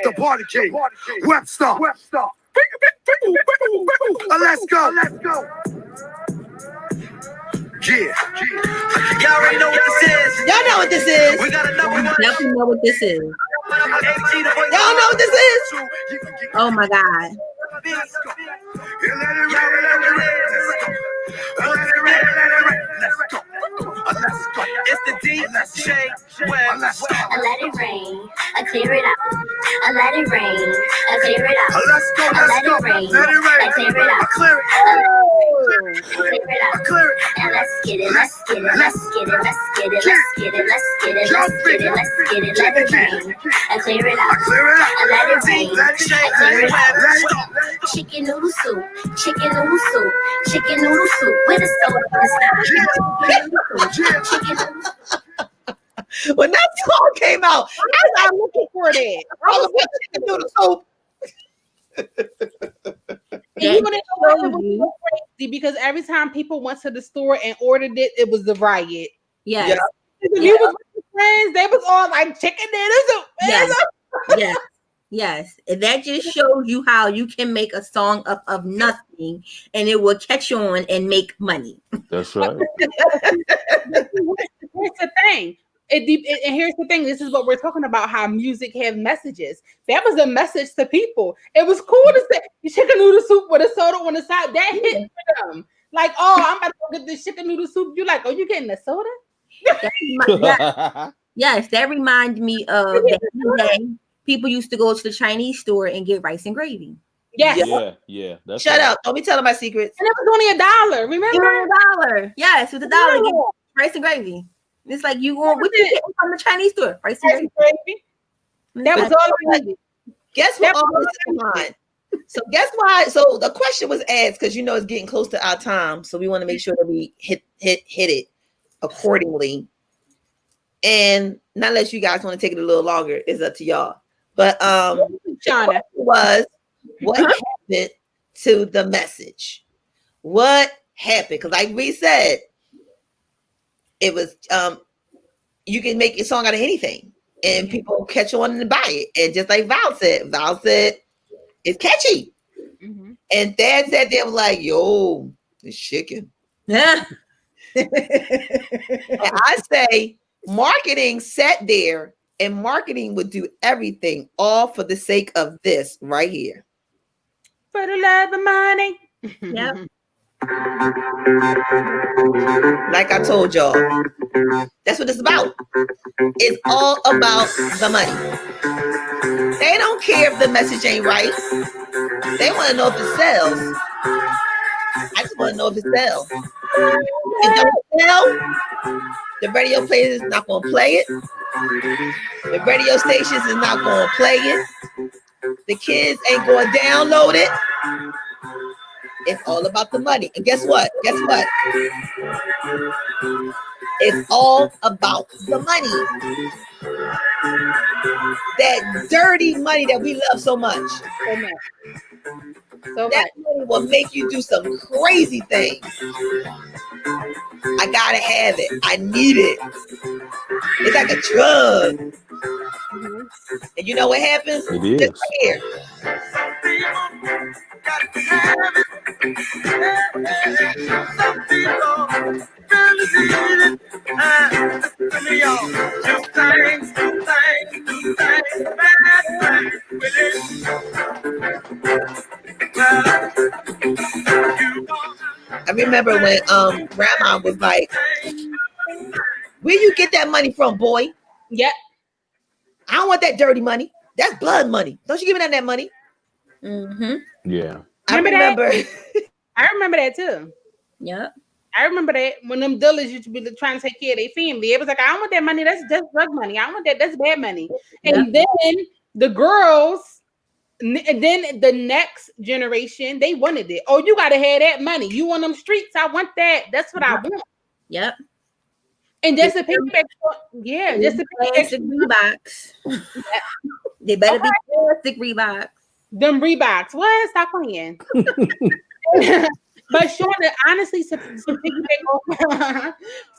[SPEAKER 6] The party king. Webster. Let's go. Yeah. Y'all already know what this is.
[SPEAKER 1] Y'all know what this is.
[SPEAKER 6] We got a number one.
[SPEAKER 4] Definitely know what this is.
[SPEAKER 1] Y'all know what this is.
[SPEAKER 4] Oh my God.
[SPEAKER 6] It's the DJ West.
[SPEAKER 7] I let it rain, I clear it out. I let it rain, I clear it out.
[SPEAKER 6] Let's go.
[SPEAKER 7] I let it rain, I clear it out. Now let's get it, let's get it, let's get it, let's get it, let's get it, let's get it, let's get it, let's get it, let it rain. I clear it out, I let it rain. I clear it out. Chicken noodle soup, chicken noodle soup, chicken noodle soup with a soda on the side. Chicken noodle soup.
[SPEAKER 1] When that song came out,
[SPEAKER 5] I was looking for that.
[SPEAKER 1] all of that chicken noodle soup.
[SPEAKER 5] And you want to know what was so crazy? Because every time people went to the store and ordered it, it was the riot.
[SPEAKER 4] Yes.
[SPEAKER 1] Yeah.
[SPEAKER 5] If you was with your friends, they was all like chicken noodle soup.
[SPEAKER 4] Yes. Yes. Yes. And that just shows you how you can make a song up of nothing and it will catch on and make money.
[SPEAKER 2] That's right.
[SPEAKER 5] Here's the thing. And here's the thing. This is what we're talking about, how music has messages. That was a message to people. It was cool to say chicken noodle soup with a soda on the side. That hit for them. Like, oh, I'm about to go get this chicken noodle soup. You like, oh, you getting a soda?
[SPEAKER 4] Yes, that reminds me of back in the day. People used to go to the Chinese store and get rice and gravy.
[SPEAKER 5] Yes.
[SPEAKER 2] Yeah. That's
[SPEAKER 1] Shut
[SPEAKER 2] right.
[SPEAKER 1] up. Don't be telling my secrets.
[SPEAKER 5] And it was only $1. Remember?
[SPEAKER 4] $1. Yes, with $1, get rice and gravy. It's like you want what you get from the Chinese store, rice and gravy.
[SPEAKER 5] That was all I needed.
[SPEAKER 1] Guess what? All this is mine. So guess why? So the question was asked because it's getting close to our time, so we want to make sure that we hit it accordingly. And not unless you guys want to take it a little longer, it's up to y'all. But
[SPEAKER 5] Shauna
[SPEAKER 1] was what happened to the message? What happened? Because like we said, it was you can make a song out of anything, and people catch on and buy it. And just like Val said it's catchy.
[SPEAKER 5] Mm-hmm.
[SPEAKER 1] And Dad said they were like, "Yo, it's chicken."
[SPEAKER 4] Yeah.
[SPEAKER 1] And I say, marketing sat there, and marketing would do everything, all for the sake of this right here.
[SPEAKER 5] For the love of money.
[SPEAKER 4] Yep.
[SPEAKER 1] Like I told y'all, that's what it's about. It's all about the money. They don't care if the message ain't right. They want to know if it sells. I just want to know if it sells. If it don't sell, the radio player is not going to play it. The radio stations is not going to play it. The kids ain't going to download it. It's all about the money. And guess what? It's all about the money. That dirty money that we love so much. That money will make you do some crazy things. I gotta have it. I need it. It's like a drug. And you know what happens?
[SPEAKER 2] It is.
[SPEAKER 1] Just right here. I remember when grandma was like, "Where you get that money from, boy?"
[SPEAKER 5] Yep.
[SPEAKER 1] I don't want that dirty money. That's blood money. Don't you give me that money?
[SPEAKER 4] Mm-hmm.
[SPEAKER 2] Yeah.
[SPEAKER 1] I remember.
[SPEAKER 5] I remember that too.
[SPEAKER 4] Yep.
[SPEAKER 5] I remember that when them dealers used to be trying to take care of their family. It was like, I don't want that money. That's just drug money. I don't want that. That's bad money. And then the girls, and then the next generation, they wanted it. Oh, you got to have that money. You want them streets. I want that. That's what I want.
[SPEAKER 4] Yep.
[SPEAKER 5] And just to piggyback, just to
[SPEAKER 4] plastic Reeboks. They better be plastic Reeboks.
[SPEAKER 5] Them Reeboks. What? Stop playing. But Shauna, honestly, to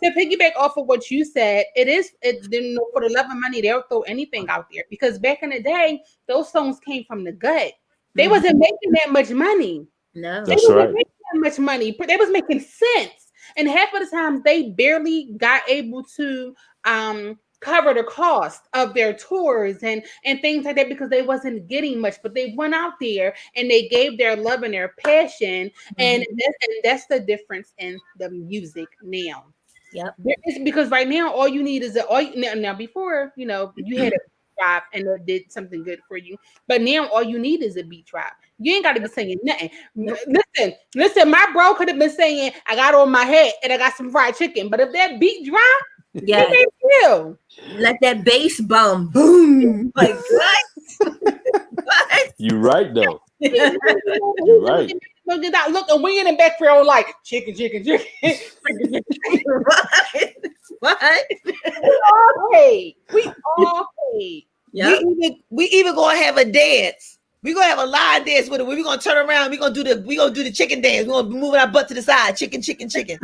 [SPEAKER 5] piggyback off of what you said, for the love of money, they'll throw anything out there. Because back in the day, those songs came from the gut. They wasn't making that much money.
[SPEAKER 4] No,
[SPEAKER 2] that's right.
[SPEAKER 5] Making that much money. They was making sense. And half of the time, they barely got able to cover the cost of their tours and things like that because they wasn't getting much. But they went out there and they gave their love and their passion. And that's the difference in the music now.
[SPEAKER 4] Yep.
[SPEAKER 5] It's because right now, all you need is now before, you had drop and it did something good for you. But now all you need is a beat drop. You ain't got to be saying nothing. Listen, my bro could have been saying, I got on my head and I got some fried chicken. But if that beat drop,
[SPEAKER 4] Yeah.
[SPEAKER 5] it ain't you.
[SPEAKER 4] Let that bass bum boom. Like what? What?
[SPEAKER 2] You're right though.
[SPEAKER 5] You're
[SPEAKER 2] right.
[SPEAKER 5] Look, and we in the background like chicken.
[SPEAKER 4] What?
[SPEAKER 5] We all paid.
[SPEAKER 4] Yep.
[SPEAKER 1] We even gonna have a dance. We gonna have a live dance with it. We gonna turn around. We gonna do the chicken dance. We gonna be moving our butt to the side. Chicken. And then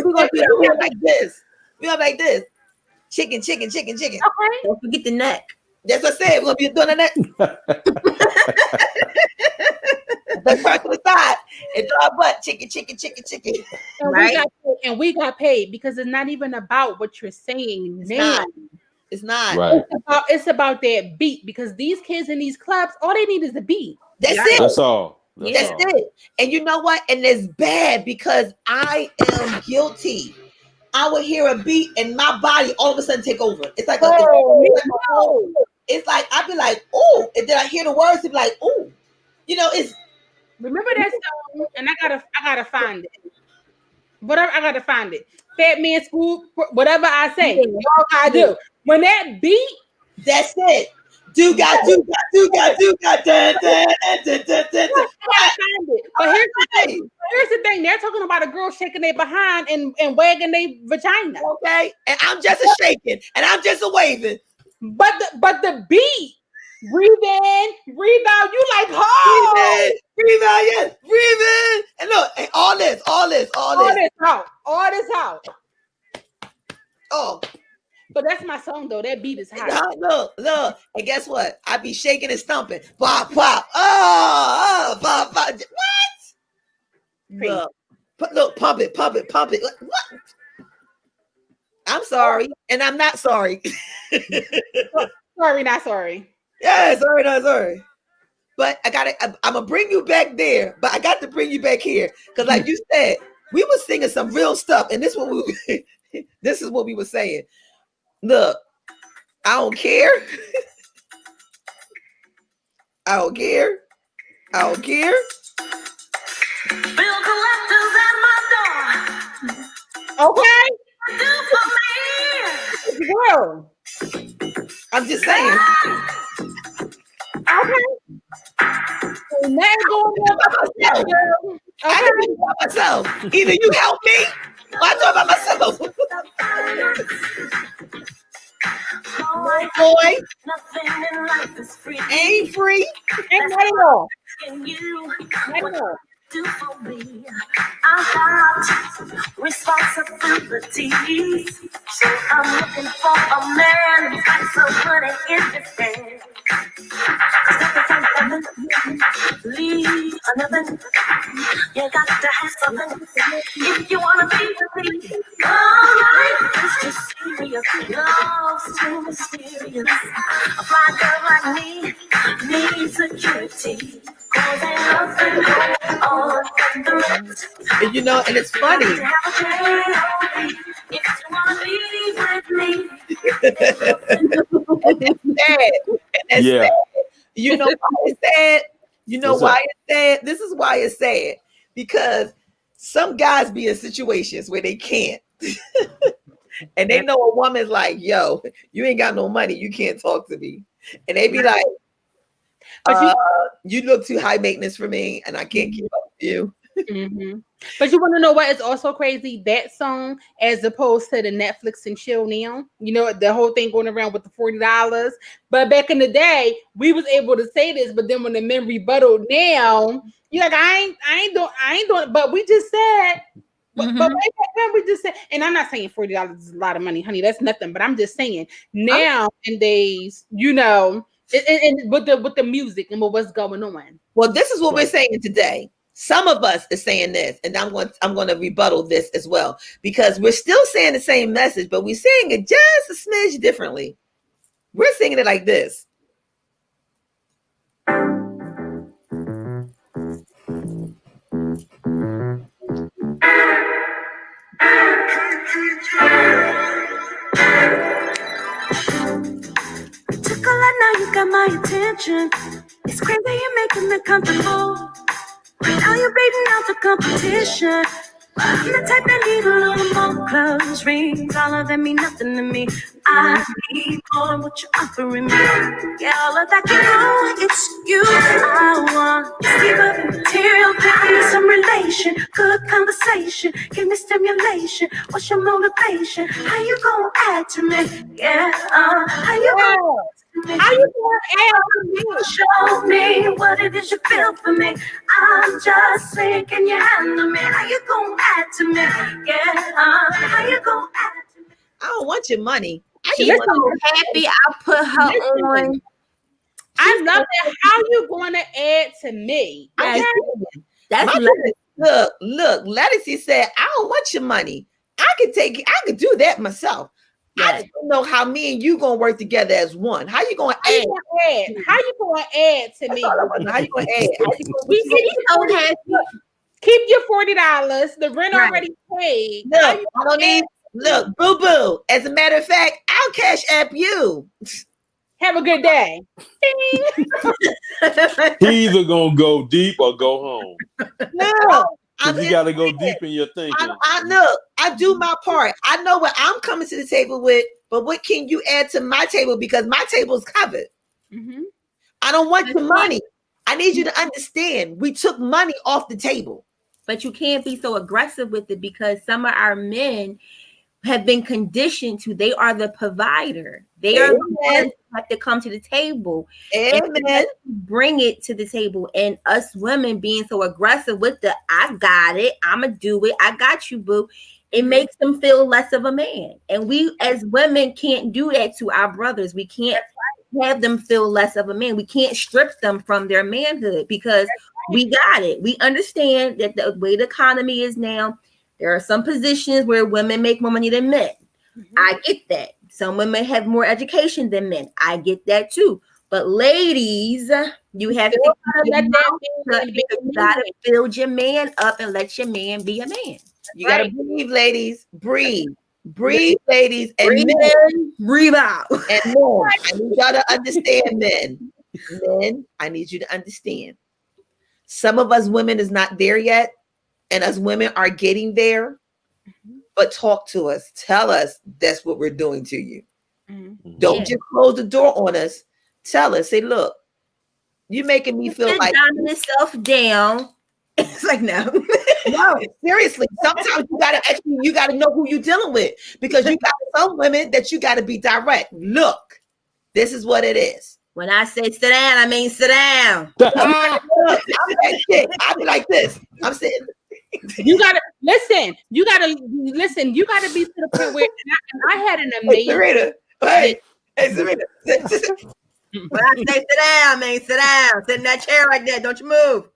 [SPEAKER 1] we gonna do it like this. We gonna like this. Chicken.
[SPEAKER 5] Okay.
[SPEAKER 4] Don't forget the neck.
[SPEAKER 1] That's what I said. We're gonna be doing that. Let's turn to the side and throw our butt. Chicken.
[SPEAKER 5] And
[SPEAKER 4] Right.
[SPEAKER 5] we got paid because it's not even about what you're saying now.
[SPEAKER 1] It's not.
[SPEAKER 2] Right.
[SPEAKER 5] It's about that beat because these kids in these clubs, all they need is a beat.
[SPEAKER 1] That's
[SPEAKER 4] Yeah.
[SPEAKER 1] it.
[SPEAKER 2] That's all.
[SPEAKER 1] That's it. And you know what? And it's bad because I am guilty. I would hear a beat and my body all of a sudden take over. It's like it's like I'd be like, oh, and then I hear the words and be like, oh, it's.
[SPEAKER 5] Remember that song? And I gotta find it. Whatever, I gotta find it. Fat Man Scoop, whatever I say, y'all gotta do. When that beat,
[SPEAKER 1] that's it. Do got. Dun.
[SPEAKER 5] I gotta find it. But here's the thing. They're talking about a girl shaking their behind and wagging their vagina.
[SPEAKER 1] Okay, and I'm just a shaking and I'm just a waving.
[SPEAKER 5] But the beat, breathe in, breathe out. You like, oh,
[SPEAKER 1] breathe out, yes, breathe in, and look, and all this
[SPEAKER 5] out.
[SPEAKER 1] Oh,
[SPEAKER 5] but that's my song though. That beat is hot.
[SPEAKER 1] Look, and guess what? I be shaking and stumping, pop. Oh, pop. What? Look, pump it. What? I'm sorry, and I'm not sorry.
[SPEAKER 5] Sorry, not sorry.
[SPEAKER 1] Yeah, sorry, not sorry. But I'm gonna bring you back there. But I got to bring you back here because, like you said, we were singing some real stuff, and this is what we were saying. Look, I don't care. I don't care.
[SPEAKER 7] Bill collectors at my door.
[SPEAKER 5] Okay.
[SPEAKER 7] Do for me.
[SPEAKER 5] Girl.
[SPEAKER 1] I'm just saying.
[SPEAKER 5] Okay. And that going on by myself.
[SPEAKER 1] I can do it by myself. Either you help me or I do it by myself. Boy,
[SPEAKER 7] Nothing in life is free.
[SPEAKER 1] ain't free.
[SPEAKER 5] Ain't not at all.
[SPEAKER 7] Can you
[SPEAKER 5] Not at all.
[SPEAKER 7] do for me? I've got responsibilities. So I'm looking for a man who's got some money in his hand. Leave nothing. You got to have something if you wanna be with me. Life is just serious. Love's too mysterious. A fly girl like me needs security. Cause ain't nothing going on in the rest.
[SPEAKER 1] And and it's funny.
[SPEAKER 7] If you wanna be with me.
[SPEAKER 1] Sad. And
[SPEAKER 2] Yeah.
[SPEAKER 1] sad. You know why it's sad? You know
[SPEAKER 2] What's
[SPEAKER 1] why
[SPEAKER 2] up?
[SPEAKER 1] it's sad? This is why it's sad. Because some guys be in situations where they can't. And they know a woman's like, yo, you ain't got no money. You can't talk to me. And they be like, you look too high maintenance for me and I can't keep up with you.
[SPEAKER 5] Mm-hmm. But you want to know what is also crazy? That song, as opposed to the Netflix and chill now. You know the whole thing going around with the $40. But back in the day, we was able to say this. But then when the men rebutted, now you're like, I ain't doing. But we just said. But way back then we just said, and I'm not saying $40 is a lot of money, honey. That's nothing. But I'm just saying nowadays, and with the music and with what's going on.
[SPEAKER 1] Well, this is what we're saying today. Some of us is saying this, and I'm going to rebuttal this as well, because we're still saying the same message, but we're saying it just a smidge differently. We're singing it like this.
[SPEAKER 7] I know you got my attention. It's crazy you're making me comfortable. Now you're beating out the competition. I'm the type that need a little more close rings. All of them mean nothing to me. I need more than what you're offering me. Yeah, all of that, you know, it's you I want. Just give up the material, give me some relation. Good conversation, give me stimulation. What's your motivation? How you gonna add to me? Yeah, how you gonna
[SPEAKER 5] How you gonna add to me?
[SPEAKER 7] show me what it is you feel for me? I'm just saying, can you handle me? How you gonna add to me? Yeah, how you gonna add to me?
[SPEAKER 1] I don't want your money.
[SPEAKER 4] She's so happy I put her on.
[SPEAKER 5] I love that. How you going to add to me?
[SPEAKER 4] Okay? That's
[SPEAKER 1] look. Lettucey said, "I don't want your money. I could do that myself.
[SPEAKER 4] Yes.
[SPEAKER 1] I just don't know how me and you gonna work together as one. How you gonna add?
[SPEAKER 5] How you gonna add to me?
[SPEAKER 1] How you gonna add?
[SPEAKER 4] She's so happy.
[SPEAKER 5] Keep your $40. The rent already paid.
[SPEAKER 1] Look, I don't need. Look, boo boo. As a matter of fact, I'll cash app you.
[SPEAKER 5] Have a good day.
[SPEAKER 2] He either gonna go deep or go home.
[SPEAKER 1] No.
[SPEAKER 2] You got to go deep in your thinking.
[SPEAKER 1] I do my part. I know what I'm coming to the table with, but what can you add to my table? Because my table is covered.
[SPEAKER 5] Mm-hmm.
[SPEAKER 1] I don't want your money. I need you to understand. We took money off the table.
[SPEAKER 4] But you can't be so aggressive with it because some of our men have been conditioned to, they are the provider. They are the ones who have to come to the table and bring it to the table. And us women being so aggressive with the, I got it, I'm going to do it, I got you, boo. It makes them feel less of a man. And we as women can't do that to our brothers. We can't have them feel less of a man. We can't strip them from their manhood because we got it. We understand that the way the economy is now, there are some positions where women make more money than men. Mm-hmm. I get that. Some women have more education than men. I get that too. But ladies, you have to build your man up and let your man be a man.
[SPEAKER 1] You gotta breathe, ladies. Breathe, ladies, and
[SPEAKER 4] breathe
[SPEAKER 1] men.
[SPEAKER 4] In, breathe out.
[SPEAKER 1] And men, I need y'all to understand, men. Men, I need you to understand. Some of us women is not there yet. And us women are getting there, but talk to us. Tell us that's what we're doing to you. Mm-hmm. Don't just close the door on us. Tell us, say, look, you're making me feel like
[SPEAKER 4] yourself down. It's like no,
[SPEAKER 1] seriously. Sometimes you gotta know who you're dealing with because you got some women that you gotta be direct. Look, this is what it is.
[SPEAKER 4] When I say sit down, I mean sit down.
[SPEAKER 1] I'll be like this. I'm sitting.
[SPEAKER 5] You gotta listen. You gotta listen. You gotta be to the point where I had an amazing.
[SPEAKER 1] Hey, Serena.
[SPEAKER 4] When I say sit down, man, sit down. Sit in that chair right there. Don't you move.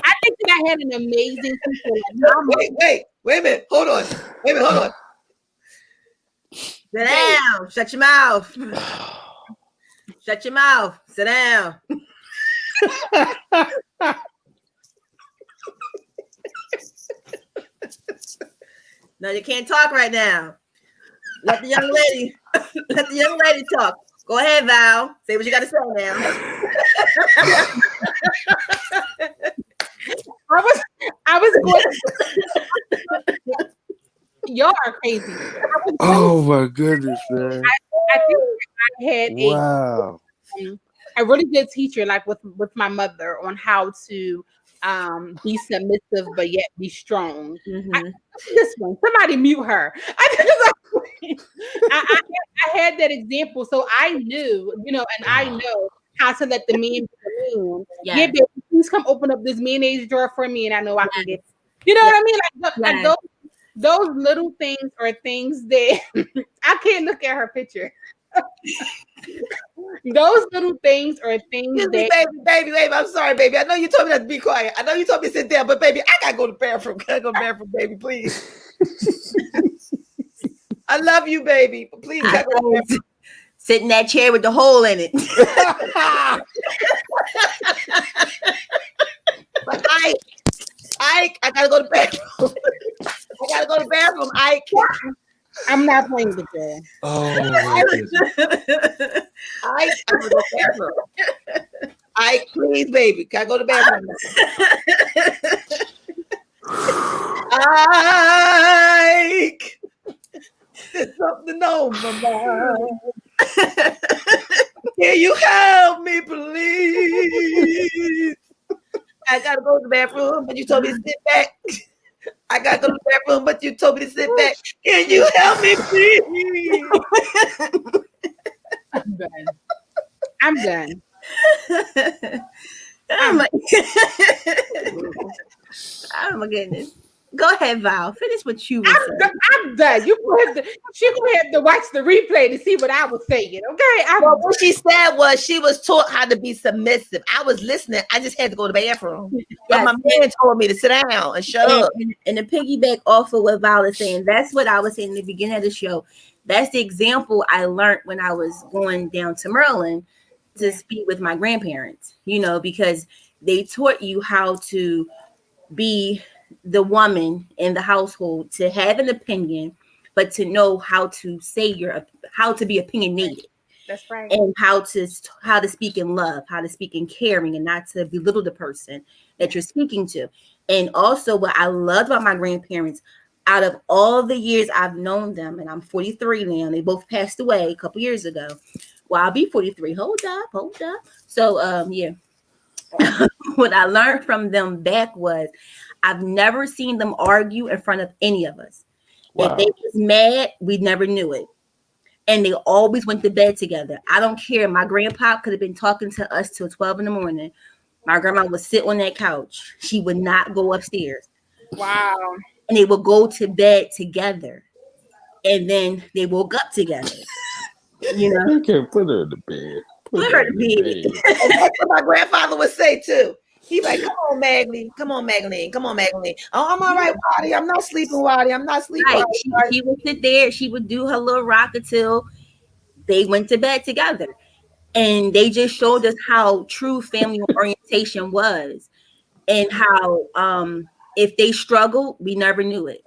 [SPEAKER 5] I think that I had an amazing teacher.
[SPEAKER 1] Wait a minute. Hold on.
[SPEAKER 4] Sit down. Shut your mouth. Shut your mouth. Sit down. No, you can't talk right now. Let the young lady talk. Go ahead, Val. Say what you got to say now.
[SPEAKER 5] I was going. Y'all are crazy.
[SPEAKER 2] Oh my goodness, man!
[SPEAKER 5] I think I had a really good teacher, like with my mother, on how to be submissive but yet be strong. Mm-hmm. This one, somebody mute her. I had that example, so I knew, and I know how to let the men be the men. Yeah, baby, please come open up this mayonnaise drawer for me, and I know I can get. You know what I mean? Like those little things are things that I can't look at her picture. Those little things are things that
[SPEAKER 1] baby, I'm sorry, baby. I know you told me not to be quiet. I know you told me to sit down, but baby, I gotta go to the bathroom. Baby, please. I love you, baby. But please gotta go to the bathroom.
[SPEAKER 4] Sit in that chair with the hole in it.
[SPEAKER 1] But Ike, I gotta go to the bathroom. Ike.
[SPEAKER 5] I'm not playing with you.
[SPEAKER 2] Oh my goodness.
[SPEAKER 1] I go to the bathroom. I please, baby. Can I go to the bathroom? Ike, there's something on my mind. Can you help me, please? I gotta go to the bathroom, but you told me to sit back. I gotta go to the bathroom, but you told me to sit back. Can you help me, please?
[SPEAKER 5] I'm done. I'm done.
[SPEAKER 4] Oh my goodness. Go ahead, Val. Finish what you were saying.
[SPEAKER 5] I'm done. She gonna have to watch the replay to see what I was saying. Okay.
[SPEAKER 1] Well, what she said was she was taught how to be submissive. I was listening. I just had to go to the bathroom. But my man told me to sit down and shut up.
[SPEAKER 4] And to piggyback off of what Val is saying, that's what I was saying in the beginning of the show. That's the example I learned when I was going down to Maryland to speak with my grandparents, because they taught you how to be the woman in the household, to have an opinion, but to know how to say how to be opinionated.
[SPEAKER 5] That's right.
[SPEAKER 4] And how to speak in love, how to speak in caring, and not to belittle the person that you're speaking to. And also what I loved about my grandparents, out of all the years I've known them, and I'm 43 now, they both passed away a couple years ago. Well, I'll be 43. Hold up. So, yeah. What I learned from them back was I've never seen them argue in front of any of us. Wow. If they was mad, we never knew it. And they always went to bed together. I don't care. My grandpa could have been talking to us till 12 in the morning. My grandma would sit on that couch. She would not go upstairs.
[SPEAKER 5] Wow.
[SPEAKER 4] And they would go to bed together. And then they woke up together.
[SPEAKER 2] You can't put her in the bed.
[SPEAKER 4] Put her in the bed.
[SPEAKER 1] And that's what my grandfather would say too. He's like, come on, Magdalene. Oh, I'm all right, Waddy. I'm not sleeping, Waddy. I'm not sleeping.
[SPEAKER 4] Right. She would sit there. She would do her little rock until they went to bed together. And they just showed us how true family orientation was, and how if they struggled, we never knew it.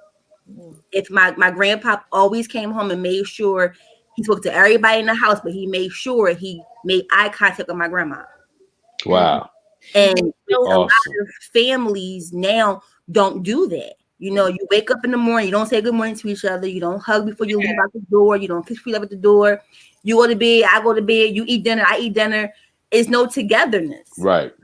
[SPEAKER 4] If my grandpa always came home and made sure he spoke to everybody in the house, but he made sure he made eye contact with my grandma.
[SPEAKER 2] Wow.
[SPEAKER 4] And a lot of families now don't do that. You wake up in the morning, you don't say good morning to each other, you don't hug before you leave out the door, you don't kiss feet up at the door, you go to bed, I go to bed, you eat dinner, I eat dinner. It's no togetherness.
[SPEAKER 2] Right.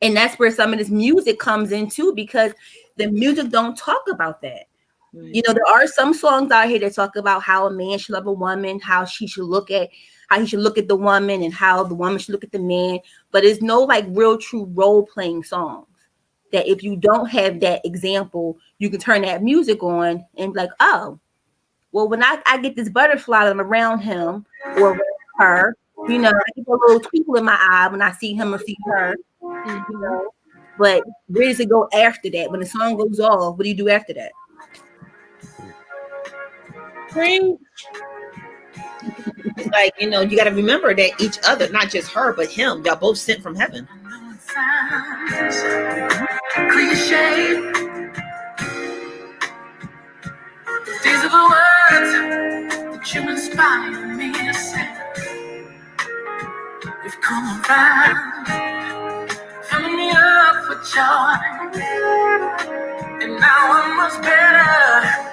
[SPEAKER 4] And that's where some of this music comes in too, because the music don't talk about that. Right. There are some songs out here that talk about how a man should love a woman, how he should look at the woman, and how the woman should look at the man. But it's no like real true role playing songs that if you don't have that example, you can turn that music on and be like, oh, well, when I get this butterfly I'm around him or her, I get a little twinkle in my eye when I see him or see her. But where does it go after that? When the song goes off, what do you do after that?
[SPEAKER 1] It's like, you got to remember that each other, not just her, but him, y'all both sent from heaven.
[SPEAKER 6] Cliche. These are the words that you inspire me to say. You've come around, filling me up with joy. And now I'm much better.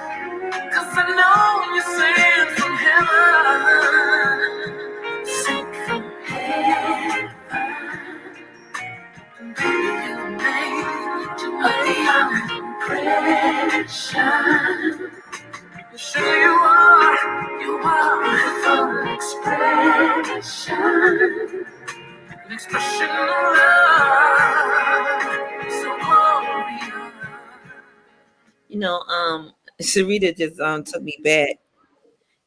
[SPEAKER 6] 'Cause I know you sent from heaven, sent from heaven. Baby, you made an impression. Sure you are full expression, an expression of love, so glorious.
[SPEAKER 1] Sarita just took me back.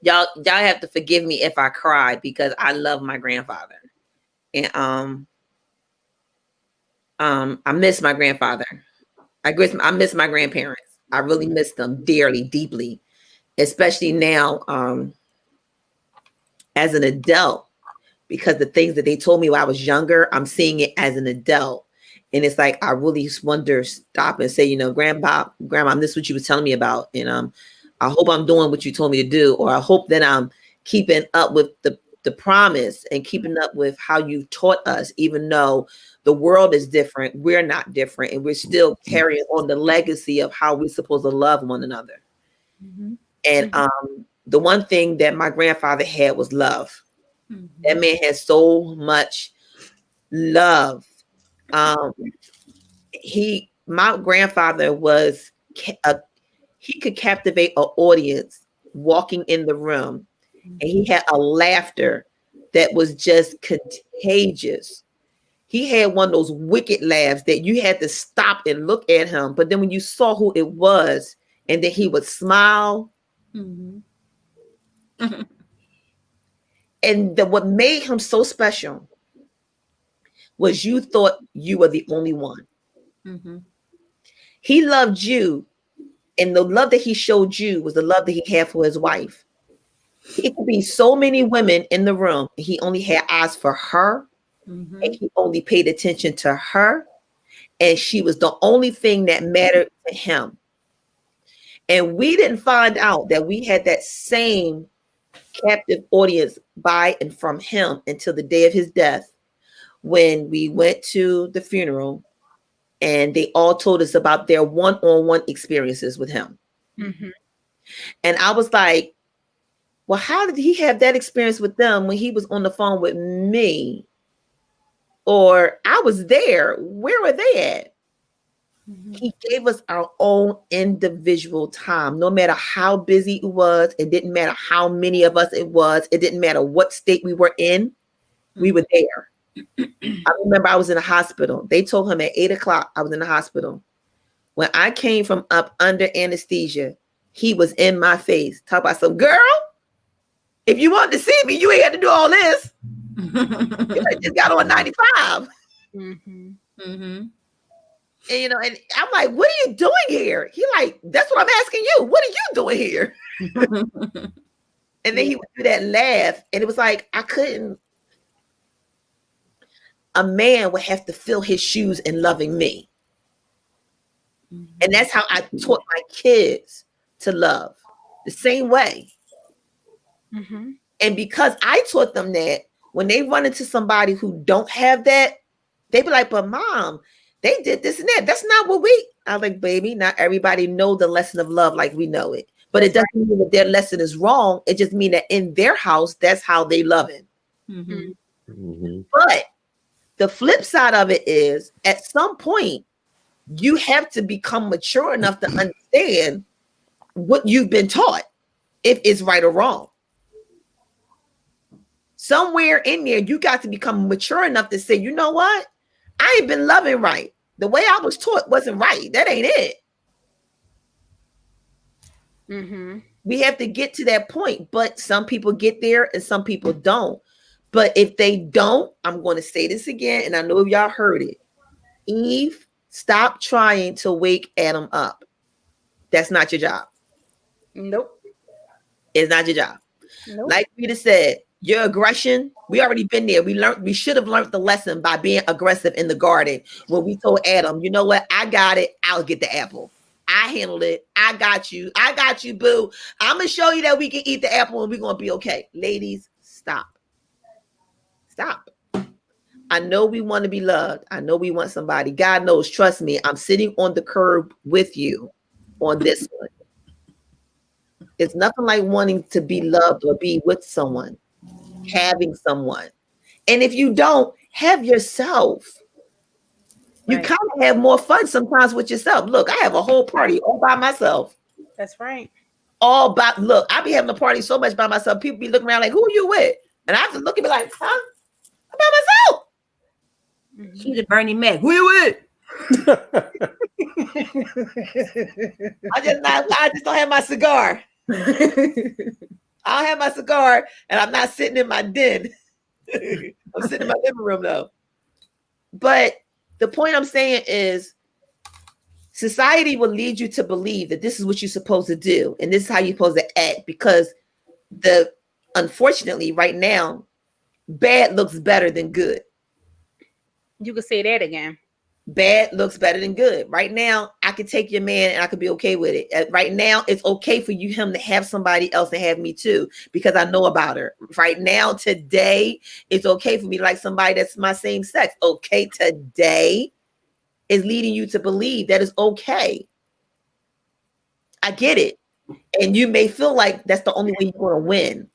[SPEAKER 1] Y'all have to forgive me if I cry because I love my grandfather. And I miss my grandfather. I miss my grandparents. I really miss them dearly, deeply, especially now as an adult, because the things that they told me when I was younger, I'm seeing it as an adult. And it's like, I really wonder, stop and say, Grandma, this is what you was telling me about. And I hope I'm doing what you told me to do, or I hope that I'm keeping up with the promise and keeping up with how you taught us, even though the world is different, we're not different, and we're still carrying on the legacy of how we're supposed to love one another.
[SPEAKER 4] Mm-hmm.
[SPEAKER 1] And the one thing that my grandfather had was love.
[SPEAKER 4] Mm-hmm.
[SPEAKER 1] That man had so much love. My grandfather was he could captivate an audience walking in the room, and he had a laughter that was just contagious. He had one of those wicked laughs that you had to stop and look at him, but then when you saw who it was, and then he would smile.
[SPEAKER 4] Mm-hmm.
[SPEAKER 1] And what made him so special was you thought you were the only one.
[SPEAKER 4] Mm-hmm.
[SPEAKER 1] He loved you, and the love that he showed you was the love that he had for his wife. It could be so many women in the room, and he only had eyes for her,
[SPEAKER 4] Mm-hmm.
[SPEAKER 1] and he only paid attention to her, and she was the only thing that mattered to him. And we didn't find out that we had that same captive audience by and from him until the day of his death, when we went to the funeral and they all told us about their one-on-one experiences with him.
[SPEAKER 5] Mm-hmm.
[SPEAKER 1] And I was like, well, how did he have that experience with them when he was on the phone with me? Or I was there. Where were they at? Mm-hmm. He gave us our own individual time, no matter how busy it was. It didn't matter how many of us it was. It didn't matter what state we were in. Mm-hmm. We were there. I remember I was in the hospital. They told him at 8:00 I was in the hospital. When I came from up under anesthesia, he was in my face. Talk about some girl. If you wanted to see me, you ain't had to do all this. You just got on 95. Mm-hmm. Mm-hmm. And and I'm like, what are you doing here? He like, that's what I'm asking you. What are you doing here? And then he would do that laugh, and it was like I couldn't. A man would have to fill his shoes in loving me. Mm-hmm. And that's how I taught my kids to love, the same way. Mm-hmm. And because I taught them that, when they run into somebody who don't have that, they be like, but mom, they did this and that. That's not what we. I was like, baby, not everybody know the lesson of love like we know it. But it doesn't mean that their lesson is wrong. It just means that in their house, that's how they love it. Mm-hmm. Mm-hmm. But the flip side of it is, at some point, you have to become mature enough to understand what you've been taught, if it's right or wrong. Somewhere in there, you got to become mature enough to say, you know what? I ain't been loving right. The way I was taught wasn't right. That ain't it. Mm-hmm. We have to get to that point, but some people get there and some people don't. But if they don't, I'm going to say this again, and I know y'all heard it. Eve, stop trying to wake Adam up. That's not your job.
[SPEAKER 5] Nope.
[SPEAKER 1] It's not your job. Nope. Like Rita said, your aggression, we already been there. We should have learned the lesson by being aggressive in the garden when we told Adam, you know what? I got it. I'll get the apple. I handled it. I got you, boo. I'm going to show you that we can eat the apple and we're going to be okay. Ladies, stop. Stop. I know we want to be loved. I know we want somebody. God knows, trust me, I'm sitting on the curb with you on this one. It's nothing like wanting to be loved or be with someone, having someone. And if you don't, have yourself. You kind of have more fun sometimes with yourself. Look, I have a whole party all by myself.
[SPEAKER 5] That's right.
[SPEAKER 1] Look, I be having a party so much by myself. People be looking around like, who are you with? And I have to look and be like, huh? I'm by myself.
[SPEAKER 4] Mm-hmm. She's a Bernie Mac. Who you with?
[SPEAKER 1] I just don't have my cigar. I don't have my cigar, and I'm not sitting in my den. I'm sitting in my living room though. But the point I'm saying is, society will lead you to believe that this is what you're supposed to do, and this is how you're supposed to act, because unfortunately, right now, bad looks better than good.
[SPEAKER 5] You could say that again.
[SPEAKER 1] Bad looks better than good. Right now, I could take your man and I could be okay with it. Right now, it's okay for him to have somebody else and have me too, because I know about her. Right now, today, it's okay for me to like somebody that's my same sex. Okay, today is leading you to believe that it's okay. I get it. And you may feel like that's the only way you're going to win.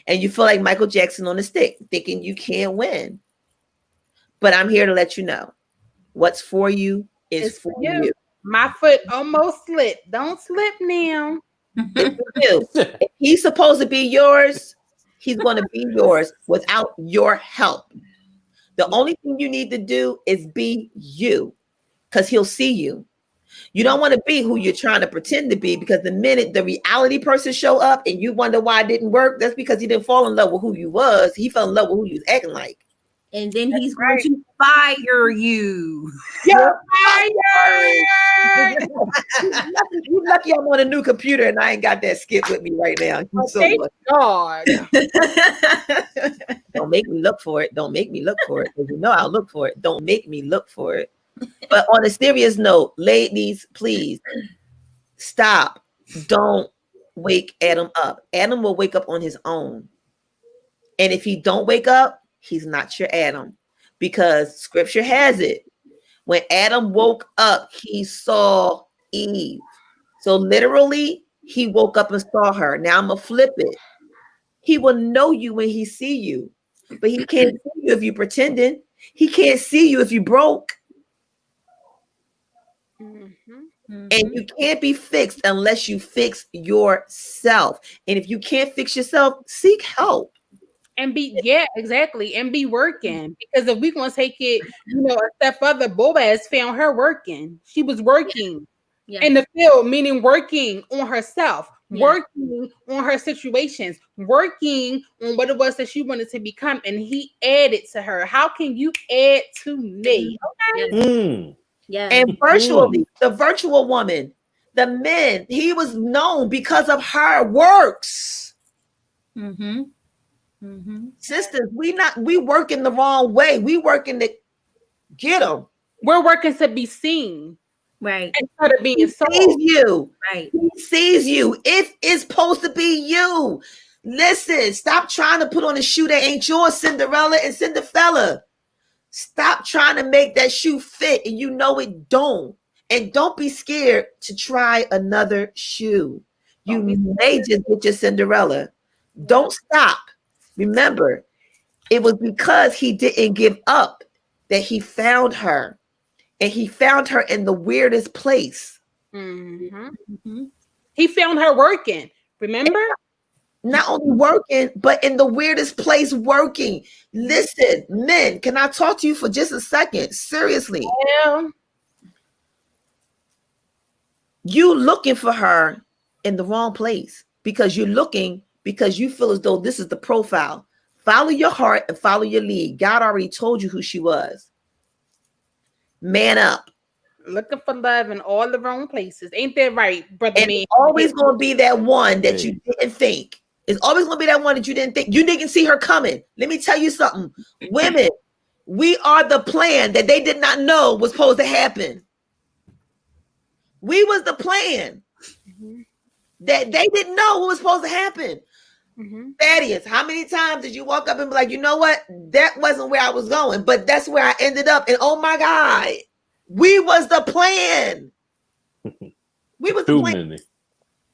[SPEAKER 1] And you feel like Michael Jackson on the stick, thinking you can't win. But I'm here to let you know what's for you is for you.
[SPEAKER 5] My foot almost slipped. Don't slip now.
[SPEAKER 1] If he's supposed to be yours, he's going to be yours without your help. The only thing you need to do is be you, because he'll see you. You don't want to be who you're trying to pretend to be, because the minute the reality person show up and you wonder why it didn't work, that's because he didn't fall in love with who you was. He fell in love with who you was acting like.
[SPEAKER 4] And then he's going to fire you.
[SPEAKER 1] You're fired. You're lucky I'm on a new computer and I ain't got that skit with me right now.
[SPEAKER 5] Thank God.
[SPEAKER 1] Don't make me look for it. Don't make me look for it. Because you know I'll look for it. Don't make me look for it. But on a serious note, ladies, please stop. Don't wake Adam up. Adam will wake up on his own. And if he don't wake up, he's not your Adam, because scripture has it. When Adam woke up, he saw Eve. So literally, he woke up and saw her. Now I'm going to flip it. He will know you when he see you, but he can't see you if you pretending. He can't see you if you broke. And you can't be fixed unless you fix yourself. And if you can't fix yourself, seek help.
[SPEAKER 5] And exactly. And be working. Because if we're going to take it, a step further, Boaz found her working. She was working in the field, meaning working on herself, working on her situations, working on what it was that she wanted to become. And he added to her. How can you add to me? Okay.
[SPEAKER 1] And virtually, the virtual woman, the men, he was known because of her works. Sisters, we working the wrong way. We working to get them.
[SPEAKER 5] We're working to be seen.
[SPEAKER 4] Right.
[SPEAKER 5] Instead of being sold.
[SPEAKER 1] He sees you.
[SPEAKER 4] Right.
[SPEAKER 1] He sees you. If it's supposed to be you. Listen, stop trying to put on a shoe that ain't yours, Cinderella and Cinderfella. Stop trying to make that shoe fit and you know it don't. And don't be scared to try another shoe. You may just get your Cinderella. Don't stop. Remember, it was because he didn't give up that he found her. And he found her in the weirdest place.
[SPEAKER 5] He found her working. Remember?
[SPEAKER 1] Not only working, but in the weirdest place working. Listen, men, can I talk to you for just a second? Seriously.
[SPEAKER 5] Yeah.
[SPEAKER 1] You looking for her in the wrong place, because you're looking because you feel as though this is the profile. Follow your heart and follow your lead. God already told you who she was. Man up.
[SPEAKER 5] Looking for love in all the wrong places. Ain't that right, brother?
[SPEAKER 1] And it's always going to be that one that you didn't think. It's always going to be that one that you didn't think. You didn't see her coming. Let me tell you something. Women, we are the plan that they did not know was supposed to happen. We was the plan that they didn't know what was supposed to happen. Thaddeus, how many times did you walk up and be like, you know what? That wasn't where I was going, but that's where I ended up. And oh my God, we was the plan. We was the plan.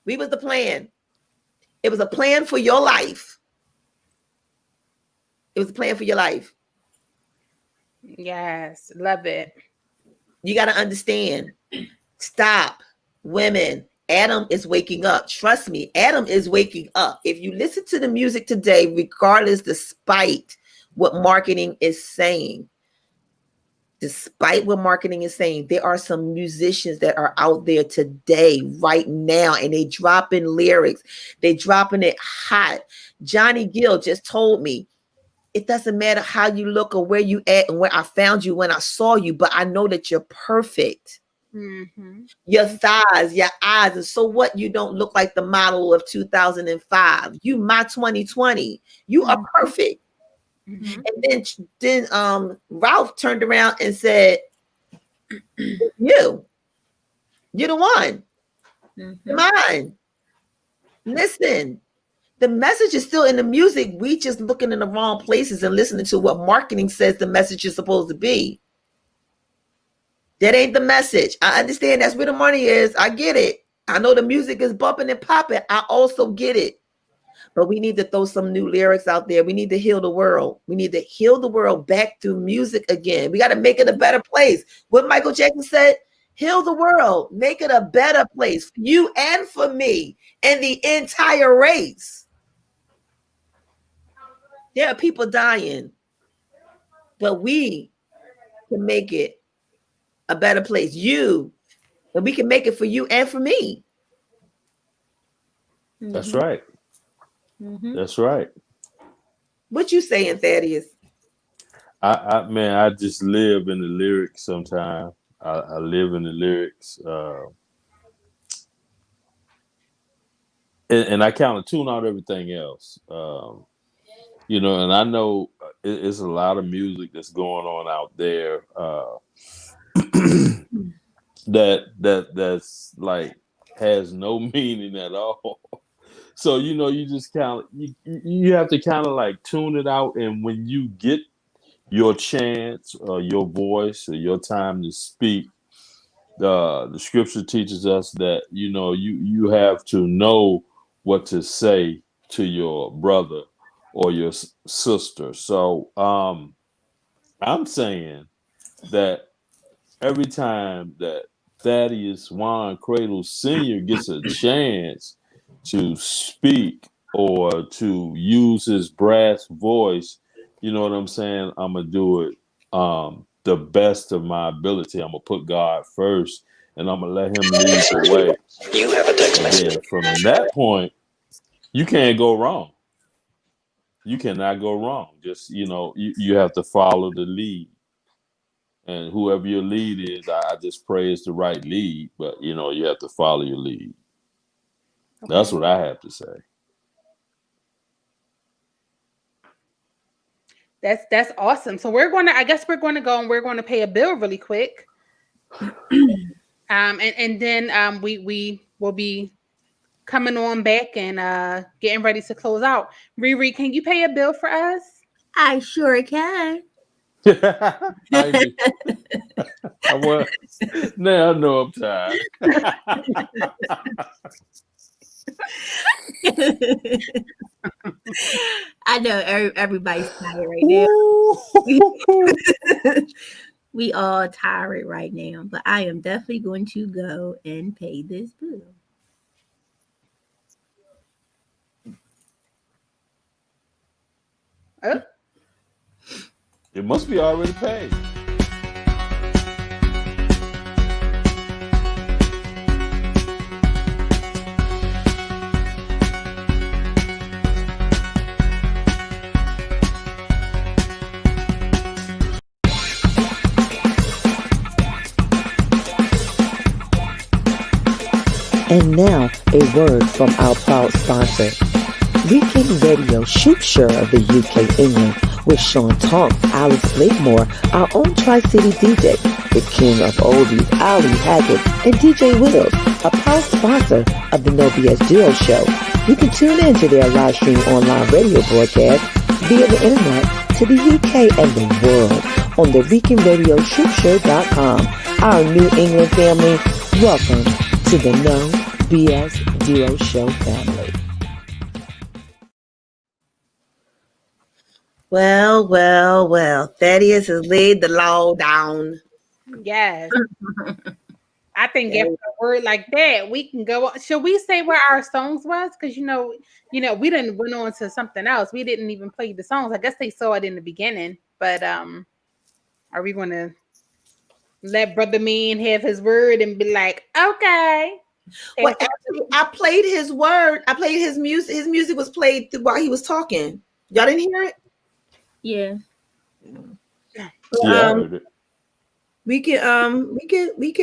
[SPEAKER 1] We was the plan. It was a plan for your life. It was a plan for your life.
[SPEAKER 5] Yes, love it.
[SPEAKER 1] You got to understand. Stop, women. Adam is waking up. Trust me, Adam is waking up. If you listen to the music today, regardless, despite what marketing is saying, there are some musicians that are out there today, right now, and they dropping lyrics. They dropping it hot. Johnny Gill just told me, it doesn't matter how you look or where you at and where I found you when I saw you, but I know that you're perfect. Your thighs, your eyes, and so what? You don't look like the model of 2005. You my 2020. You are perfect. And then Ralph turned around and said, You. You're the one.
[SPEAKER 4] Mhm.
[SPEAKER 1] Come on. Listen. The message is still in the music. We just looking in the wrong places and listening to what marketing says the message is supposed to be. That ain't the message. I understand that's where the money is. I get it. I know the music is bumping and popping. I also get it. But we need to throw some new lyrics out there. We need to heal the world. We need to heal the world back through music again. We got to make it a better place. What Michael Jackson said, heal the world, make it a better place for you and for me and the entire race. There are people dying, but we can make it a better place. And we can make it for you and for me.
[SPEAKER 2] That's right. That's right.
[SPEAKER 1] What you saying, Thaddeus?
[SPEAKER 2] I just live in the lyrics sometimes. I live in the lyrics. And I kind of tune out everything else. And I know it's a lot of music that's going on out there that's like has no meaning at all. So you just kind of you have to kind of like tune it out, and when you get your chance or your voice or your time to speak, the scripture teaches us that you have to know what to say to your brother or your sister. So I'm saying that every time that Thaddeus Juan Cradle Sr. gets a chance to speak or to use his brass voice, you know what I'm saying? I'm gonna do it the best of my ability. I'm gonna put God first, and I'm gonna let Him lead the way.
[SPEAKER 8] You have a text
[SPEAKER 2] And
[SPEAKER 8] message.
[SPEAKER 2] then from that point, you can't go wrong. You cannot go wrong. Just you have to follow the lead. And whoever your lead is, I just pray it's the right lead. But you have to follow your lead.
[SPEAKER 5] Okay.
[SPEAKER 2] That's what I have to say.
[SPEAKER 5] That's awesome. So I guess we're going to go and we're going to pay a bill really quick. And then we will be coming on back and getting ready to close out. Riri, can you pay a bill for us?
[SPEAKER 4] I sure can.
[SPEAKER 2] I do. Well, now I know I'm tired.
[SPEAKER 4] I know everybody's tired right now. We all tired right now, but I am definitely going to go and pay this bill.
[SPEAKER 5] Oh.
[SPEAKER 2] It must be already paid.
[SPEAKER 3] And now, a word from our proud sponsor. Weekend Radio Shoot Show of the UK, England, with Sean Tonks, Alice Blakemore, our own Tri-City DJ, the king of oldies, Ali Haggett, and DJ Wills, a proud sponsor of the Know BSDUO Show. You can tune in to their live stream online radio broadcast via the internet to the UK and the world on the weekendradioshootShow.com. Our New England family, welcome to the Know BSDUO Show family.
[SPEAKER 1] Well. Thaddeus has laid the law down.
[SPEAKER 5] Yes. I think after a word like that, we can go on. Should we say where our songs was? Because we didn't went on to something else. We didn't even play the songs. I guess they saw it in the beginning. But are we gonna let Brother Mean have his word and be like, okay?
[SPEAKER 1] Well, actually, I played his word. I played his music. His music was played while he was talking. Y'all didn't hear it?
[SPEAKER 4] Yeah.
[SPEAKER 2] Yeah, I heard it.
[SPEAKER 1] We can do that. We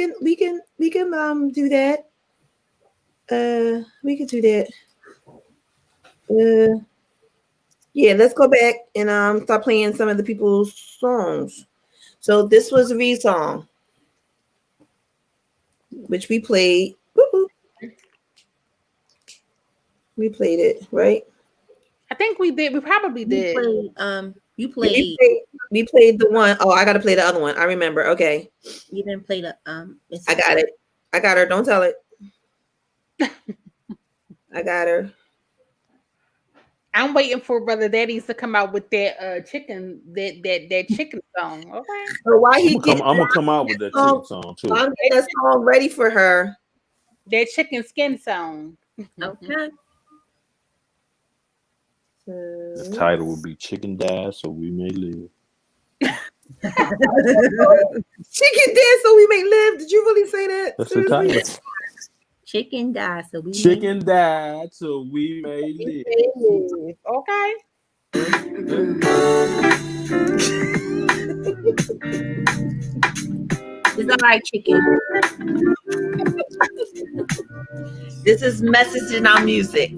[SPEAKER 1] can do that. Yeah, let's go back and start playing some of the people's songs. So this was Reed's song. which we played. Woo-hoo. We played it, right?
[SPEAKER 5] I think we did. We probably did.
[SPEAKER 4] You played.
[SPEAKER 1] We played the one. Oh, I gotta play the other one. I remember. Okay.
[SPEAKER 4] You didn't play the
[SPEAKER 1] I got it. I got her. Don't tell it. I got her.
[SPEAKER 5] I'm waiting for Brother Daddy's to come out with that chicken that chicken song. Okay.
[SPEAKER 1] So why
[SPEAKER 2] I'm gonna come out with that chicken song too.
[SPEAKER 1] I'm getting a song ready for her.
[SPEAKER 5] That chicken skin song.
[SPEAKER 4] Okay.
[SPEAKER 2] The title will be "Chicken Died So We May Live."
[SPEAKER 1] Chicken Dance So We May Live. Did you really say that?
[SPEAKER 2] That's the title.
[SPEAKER 4] Chicken died so we
[SPEAKER 2] Chicken died so we may live.
[SPEAKER 5] Okay.
[SPEAKER 4] It's all right, chicken.
[SPEAKER 1] This is message in our music.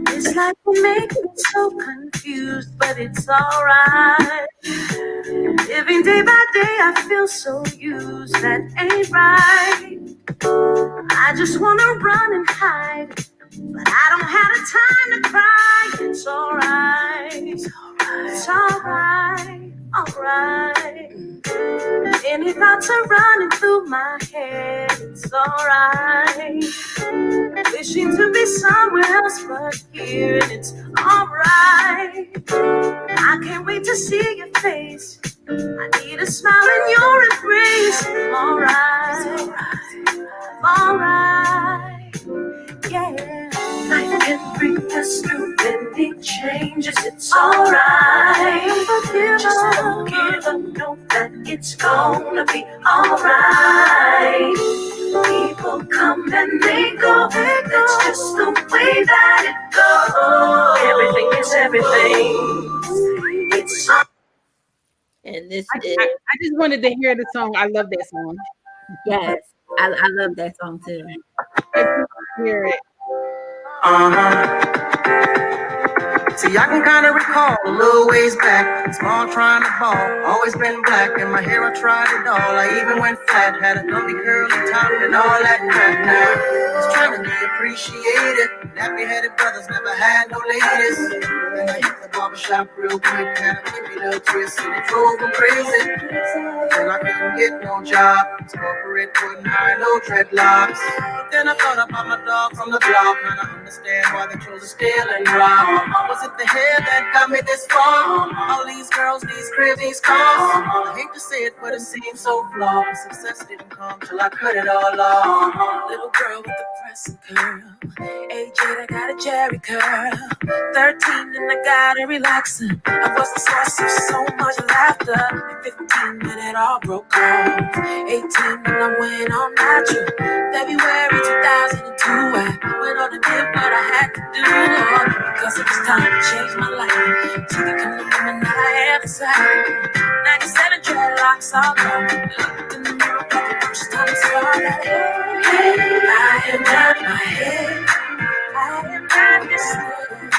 [SPEAKER 7] It's like you make me so confused, but it's alright. Living day by day, I feel so used, that ain't right. I just wanna run and hide, but I don't have the time to cry. It's alright, it's alright, alright. Any thoughts are running through my head, it's alright. Wishing to be somewhere else but here, and it's alright. I can't wait to see your face. I need a smile in your embrace. I'm alright, alright, yeah. Life can bring us through many changes. It's alright. Just don't give up. Know that it's gonna be alright. People come and they go. That's just the way that it goes. Everything is everything. It's
[SPEAKER 1] And this
[SPEAKER 5] I
[SPEAKER 1] is
[SPEAKER 5] just wanted to hear the song. I love that song.
[SPEAKER 4] Yes, I love that song too.
[SPEAKER 5] Hear it.
[SPEAKER 6] See, I can kind of recall a little ways back. Small trying to ball, always been black. In my hair, I tried it all. I even went flat, had a lumpy curly top and all that crap. Now, was trying to be appreciated. Nappy-headed brothers never had no ladies. And I hit the barbershop real quick, had a maybe little twist, and it drove them crazy. Then I couldn't get no job. This corporate wouldn't hire no dreadlocks. Then I thought about my dog from the block, and I understand why they chose to steal and rob. Was it the hair that got me this far? All these girls, these cribs, these cars. I hate to say it, but it seems so flawed. Success didn't come till I cut it all off.
[SPEAKER 7] little girl with the pressing curl. Age 8, I got a Jerry curl. 13 and I got a relaxer. I was the source of so much laughter. At 15 when it all broke off. 18 when I went on natural. February 2002, I went on and did what I had to do. Because it was time to change my life. To become the woman that I am inside. 97 dreadlocks all gone. Looked in the mirror for the first time I saw that. Hey, I am not my head. I am not mistaken.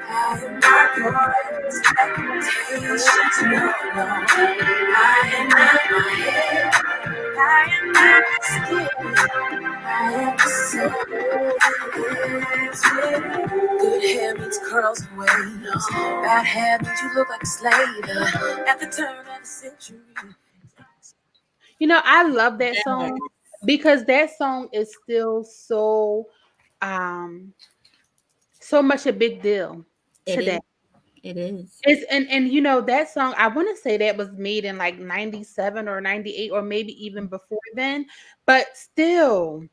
[SPEAKER 7] I am not your expectations. No, no. I am not my head. I am not mistaken. I am the good hair means curls and waves. Bad hair means you look like a slave. At the turn of the century.
[SPEAKER 5] You know, I love that song because that song is still so so much a big deal today.
[SPEAKER 4] It is.
[SPEAKER 5] It's and you know that song, I want to say that was made in like 97 or 98 or maybe even before then, but still,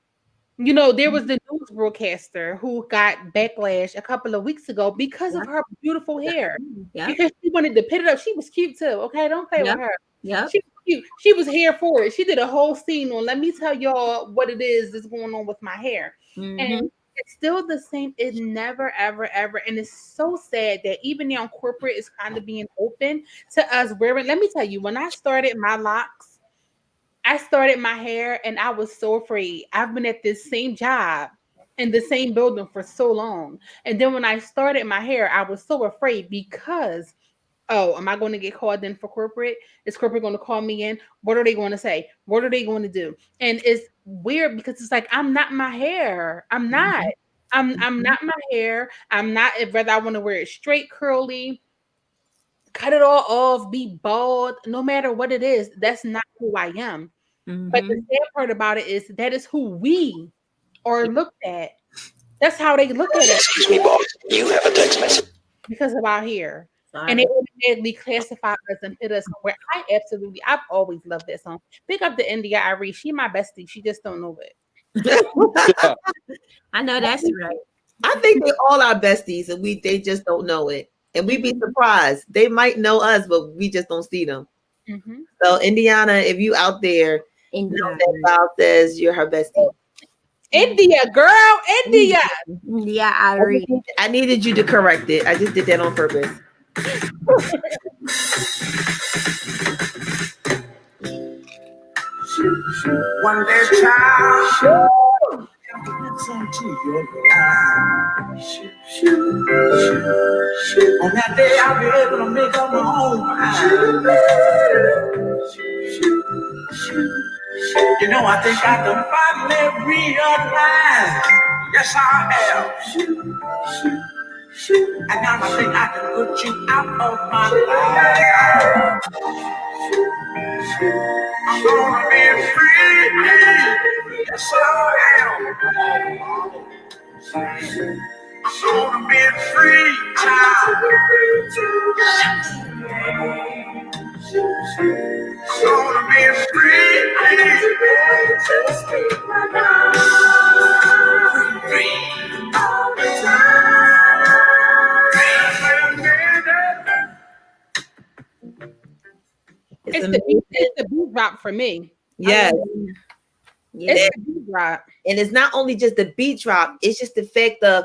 [SPEAKER 5] you know, there was the news broadcaster who got backlash a couple of weeks ago because of her beautiful hair.
[SPEAKER 4] Yeah.
[SPEAKER 5] Because she wanted to pit it up. She was cute too. Okay, don't play with her.
[SPEAKER 4] Yeah.
[SPEAKER 5] She was cute. She was here for it. She did a whole scene on, let me tell y'all what it is that's going on with my hair. And it's still the same. It never, ever, ever. And it's so sad that even now corporate is kind of being open to us wearing. Let me tell you, when I started my locks, I started my hair and I was so afraid. I've been at this same job in the same building for so long. And then when I started my hair, I was so afraid because oh, am I going to get called in for corporate? Is corporate going to call me in? What are they going to say? What are they going to do? And it's weird because it's like, I'm not my hair. I'm not. I'm not my hair. I'm not, whether I want to wear it straight, curly, cut it all off, be bald, no matter what it is, that's not who I am. But the sad part about it is that is who we are looked at. That's how they look at us.
[SPEAKER 8] Excuse me, boss. You have a text message.
[SPEAKER 5] Because of our hair.
[SPEAKER 4] Sorry.
[SPEAKER 5] And they automatically classify us and put us somewhere. I've always loved that song. Pick up the India Irie. She my bestie. She just don't know it.
[SPEAKER 4] I know that's right.
[SPEAKER 1] I think they all our besties, and they just don't know it. And we'd be surprised. They might know us, but we just don't see them.
[SPEAKER 5] Mm-hmm.
[SPEAKER 1] So, Indiana, if you out there, know that Val says you're her bestie.
[SPEAKER 5] India, girl, India.
[SPEAKER 4] Yeah, Irie.
[SPEAKER 1] I needed you to correct it. I just did that on purpose.
[SPEAKER 6] One day, child, some to your life. On that day, I'll be able to make up my own mind. You know, I think I can finally realize. Yes, I have. And now I think I can put you out of my life. I'm gonna be free. Yes, I am. I'm gonna be free, child. I'm gonna be free. Free all the time.
[SPEAKER 5] It's the beat drop for me.
[SPEAKER 1] Yes.
[SPEAKER 5] It's the beat drop.
[SPEAKER 1] And it's not only just the beat drop, it's just the fact of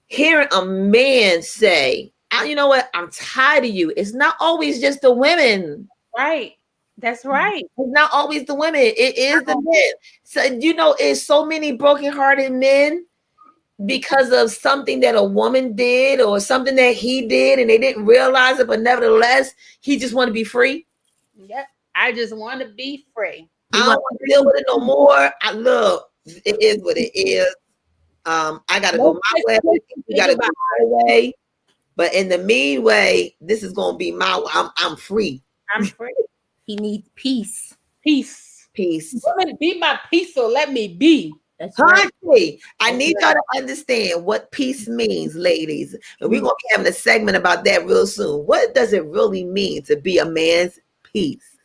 [SPEAKER 1] hearing a man say, you know what, I'm tired of you. It's not always just the women.
[SPEAKER 5] Right. That's right.
[SPEAKER 1] It's not always the women. It is the men. So, you know, it's so many brokenhearted men because of something that a woman did or something that he did and they didn't realize it, but nevertheless, he just want to be free.
[SPEAKER 5] Yep. I just want to be free.
[SPEAKER 1] I don't want to deal with it no more. It is what it is. I gotta go my way. You gotta go my way. But in the mean way, this is gonna be I'm free.
[SPEAKER 5] I'm free.
[SPEAKER 4] He needs peace.
[SPEAKER 5] Peace. Women, be my peace, so let me be.
[SPEAKER 4] That's right.
[SPEAKER 1] I need y'all to understand what peace means, ladies. And we're gonna be having a segment about that real soon. What does it really mean to be a man's peace?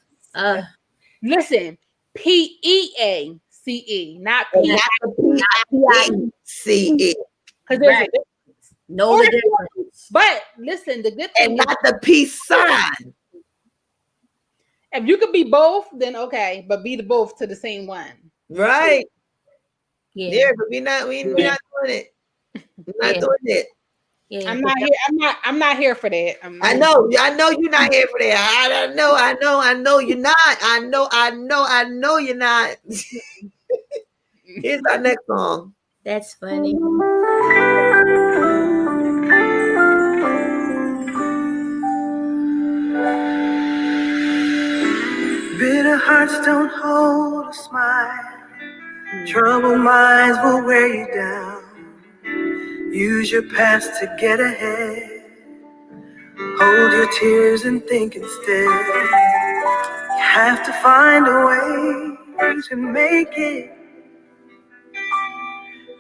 [SPEAKER 5] Listen, PEACE, not
[SPEAKER 1] PICE.
[SPEAKER 5] Because there's a difference.
[SPEAKER 4] Know the difference.
[SPEAKER 5] But listen, the good thing
[SPEAKER 1] and not the peace sign.
[SPEAKER 5] If you could be both, then okay, but be the both to the same one.
[SPEAKER 1] Right.
[SPEAKER 4] Yeah,
[SPEAKER 1] but we're not doing it. We're not doing it.
[SPEAKER 5] Yeah. I'm not here for that.
[SPEAKER 1] I know you're not here for that. I know you're not. I know you're not. Here's our next song.
[SPEAKER 4] That's funny.
[SPEAKER 6] Bitter hearts don't hold a smile. Troubled minds will wear you down. Use your past to get ahead. Hold your tears and think instead. You have to find a way to make it.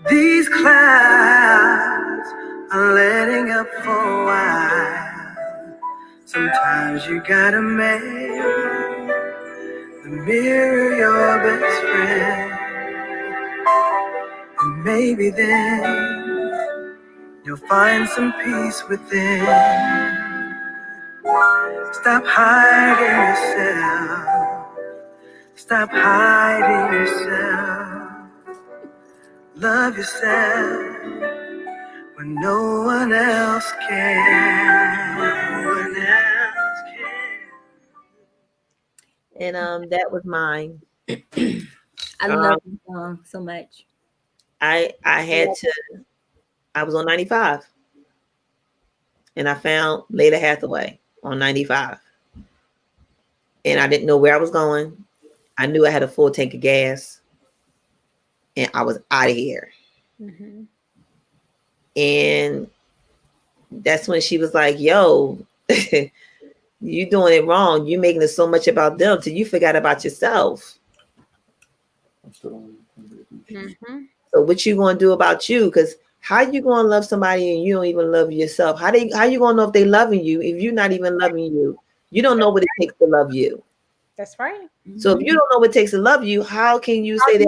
[SPEAKER 6] These clouds are letting up for a while. Sometimes you gotta make the mirror your best friend. And maybe then you'll find some peace within. Stop hiding yourself. Stop hiding yourself. Love yourself when no one else can. No one else can.
[SPEAKER 1] And that was mine.
[SPEAKER 4] I love this song so much.
[SPEAKER 1] I was on 95 and I found Leda Hathaway. on 95. And I didn't know where I was going. I knew I had a full tank of gas. And I was out of here.
[SPEAKER 5] Mm-hmm.
[SPEAKER 1] And that's when she was like, yo, you doing it wrong. You making it so much about them till you forgot about yourself.
[SPEAKER 5] Mm-hmm.
[SPEAKER 1] So what you gonna do about you? Because how you gonna love somebody and you don't even love yourself? How you gonna know if they loving you if you're not even loving you? You don't know what it takes to love you.
[SPEAKER 5] That's right.
[SPEAKER 1] So if you don't know what it takes to love you, how can you say that?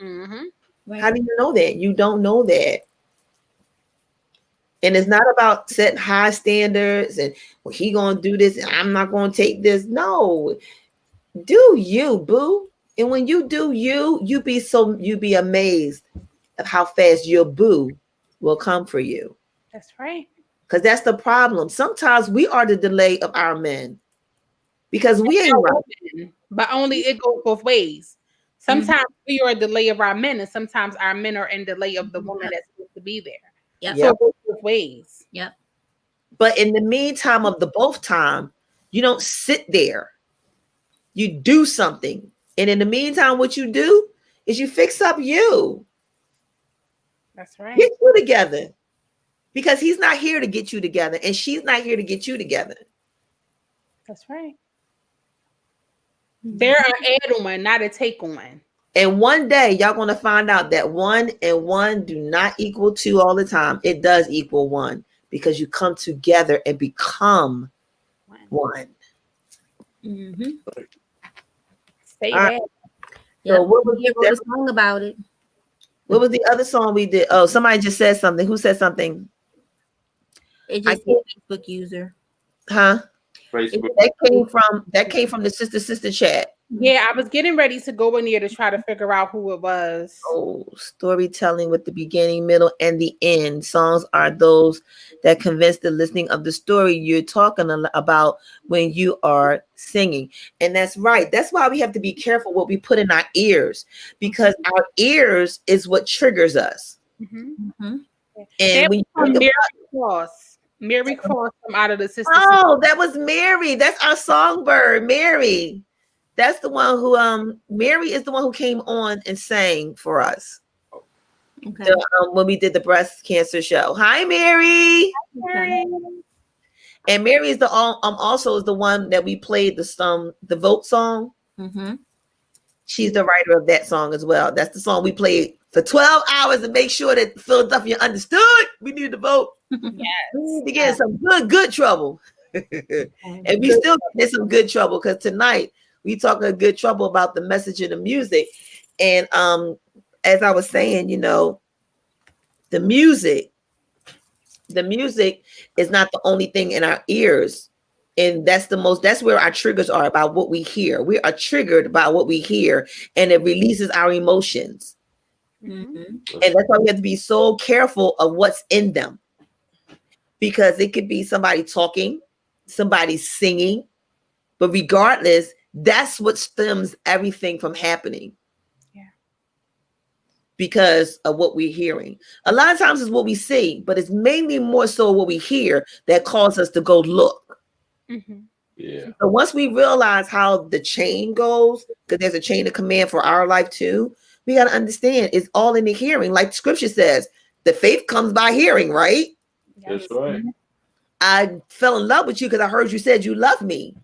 [SPEAKER 5] Mm-hmm.
[SPEAKER 1] How do you know that? You don't know that. And it's not about setting high standards and well, he gonna do this and I'm not gonna take this. No, do you, boo. And when you do you be amazed of how fast your boo will come for you.
[SPEAKER 5] That's right.
[SPEAKER 1] Because that's the problem. Sometimes we are the delay of our men. Because we ain't right.
[SPEAKER 5] But only it goes both ways. Sometimes we are a delay of our men, and sometimes our men are in delay of the woman that's supposed to be there.
[SPEAKER 4] Yep.
[SPEAKER 5] So it goes both ways.
[SPEAKER 4] Yep.
[SPEAKER 1] But in the meantime of the both time, you don't sit there. You do something. And in the meantime, what you do is you fix up you.
[SPEAKER 5] That's right.
[SPEAKER 1] Get you together. Because he's not here to get you together, and she's not here to get you together.
[SPEAKER 5] That's right. They're an add-on, not a take-on.
[SPEAKER 1] And one day y'all gonna find out that 1 and 1 do not equal 2 all the time. It does equal 1 because you come together and become one.
[SPEAKER 4] Mm-hmm.
[SPEAKER 5] Say
[SPEAKER 1] all
[SPEAKER 5] that.
[SPEAKER 1] Right.
[SPEAKER 4] Yep.
[SPEAKER 1] So what was
[SPEAKER 4] a song about it?
[SPEAKER 1] What was the other song we did? Oh, somebody just said something. Who said something?
[SPEAKER 4] It just said Facebook user.
[SPEAKER 1] Huh?
[SPEAKER 2] Facebook.
[SPEAKER 1] That came from the sister chat.
[SPEAKER 5] Yeah, I was getting ready to go in there to try to figure out who it was.
[SPEAKER 1] Oh, storytelling with the beginning, middle, and the end. Songs are those that convince the listening of the story you're talking about when you are singing. And that's right. That's why we have to be careful what we put in our ears, because our ears is what triggers us.
[SPEAKER 5] Mm-hmm.
[SPEAKER 4] Mm-hmm.
[SPEAKER 1] And when
[SPEAKER 5] Mary Cross from Out of the Sister.
[SPEAKER 1] Oh, that was Mary. That's our songbird, Mary. That's the one who Mary is the one who came on and sang for us.
[SPEAKER 4] Okay.
[SPEAKER 1] When we did the breast cancer show. Hi, Mary.
[SPEAKER 5] Hi.
[SPEAKER 1] And Mary is the also is the one that we played the vote song.
[SPEAKER 4] Mm-hmm.
[SPEAKER 1] She's the writer of that song as well. That's the song we played for 12 hours to make sure that Philadelphia understood we needed to vote.
[SPEAKER 5] Yes.
[SPEAKER 1] We need to get in some good trouble. And we still get some good trouble because tonight we talking good trouble about the message of the music. And as I was saying, the music is not the only thing in our ears. And that's where our triggers are about what we hear. We are triggered by what we hear, and it releases our emotions.
[SPEAKER 4] Mm-hmm.
[SPEAKER 1] And that's why we have to be so careful of what's in them. Because it could be somebody talking, somebody singing, but regardless, that's what stems everything from happening.
[SPEAKER 5] Yeah.
[SPEAKER 1] Because of what we're hearing. A lot of times it's what we see, but it's mainly more so what we hear that causes us to go look.
[SPEAKER 5] Mm-hmm.
[SPEAKER 2] Yeah.
[SPEAKER 1] So once we realize how the chain goes, because there's a chain of command for our life too, we got to understand it's all in the hearing. Like scripture says, the faith comes by hearing, right?
[SPEAKER 2] That's right.
[SPEAKER 1] I fell in love with you because I heard you said you love me.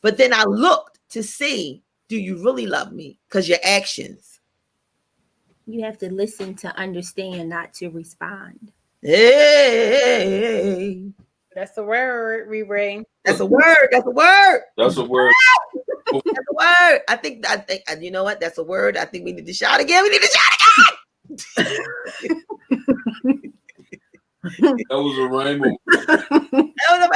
[SPEAKER 1] But then I looked to see, do you really love me? Because your actions.
[SPEAKER 4] You have to listen to understand, not to respond.
[SPEAKER 1] Hey.
[SPEAKER 5] That's the word, Riri.
[SPEAKER 1] That's a word. That's a word.
[SPEAKER 2] That's a word.
[SPEAKER 1] That's a word. I think, you know what? That's a word. I think we need to shout again. We need to shout again.
[SPEAKER 2] That was a rainbow.
[SPEAKER 1] What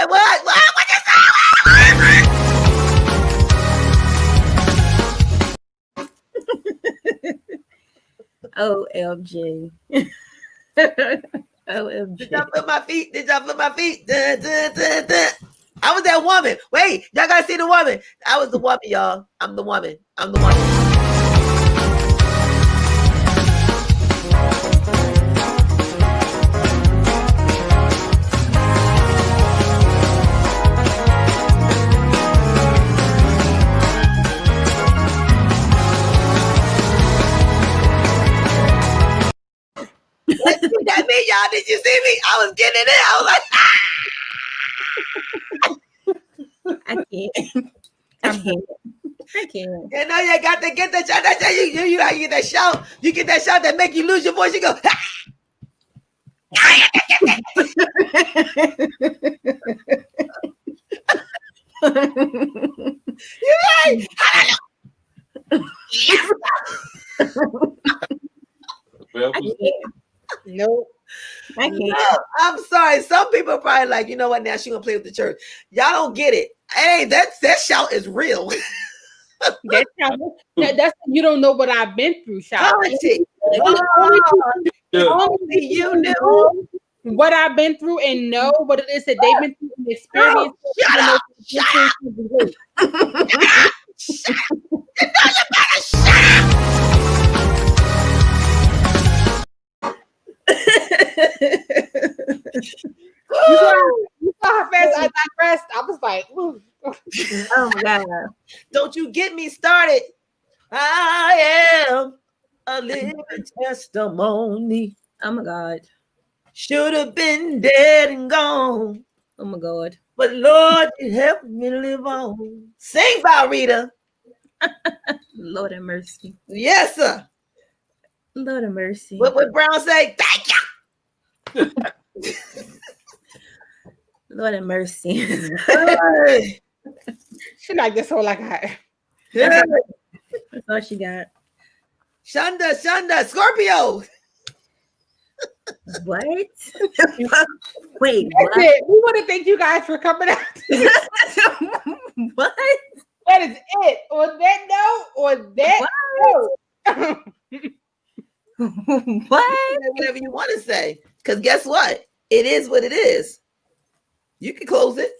[SPEAKER 4] OMG. OMG.
[SPEAKER 1] Did y'all feel my feet? Dun, dun, dun. I was that woman. Wait, y'all gotta see the woman. I was the woman, y'all. I'm the woman. y'all, did you see me? I was getting it in. I was like,
[SPEAKER 4] I can't. I can't.
[SPEAKER 1] you know, you got to get that shot. That's how you get that shout. You get that shout that make you lose your voice. You go, you right. Yes.
[SPEAKER 5] Nope.
[SPEAKER 4] I can't.
[SPEAKER 1] No, I'm sorry. Some people are probably like, you know what? Now she gonna play with the church. Y'all don't get it. Hey, that shout is real.
[SPEAKER 5] That's you don't know what I've been through, shout.
[SPEAKER 1] Only you knew
[SPEAKER 5] what I've been through and know what it is that they've been through and experience.
[SPEAKER 1] Shut up! Shut up! Shut up! You know you better shut
[SPEAKER 5] You saw how fast I digressed. I was like, ooh.
[SPEAKER 4] Oh my God.
[SPEAKER 1] Don't you get me started. I am a living testimony.
[SPEAKER 4] Oh my God.
[SPEAKER 1] Should have been dead and gone.
[SPEAKER 4] Oh my God.
[SPEAKER 1] But Lord, you helped me live on. Sing, Rita.
[SPEAKER 4] Lord have mercy.
[SPEAKER 1] Yes, sir.
[SPEAKER 4] Lord have mercy.
[SPEAKER 1] What would Brown say? Thank you.
[SPEAKER 4] Lord have mercy.
[SPEAKER 1] Hey.
[SPEAKER 5] She like this whole like I.
[SPEAKER 1] Yeah.
[SPEAKER 4] That's all she got.
[SPEAKER 1] Shonda, Scorpio.
[SPEAKER 4] What? Wait,
[SPEAKER 5] That's
[SPEAKER 4] what?
[SPEAKER 5] it. We want to thank you guys for coming out.
[SPEAKER 4] What?
[SPEAKER 5] That is it. On that note,
[SPEAKER 4] What?
[SPEAKER 1] Whatever you want to say. Because guess what? It is what it is. You can close it.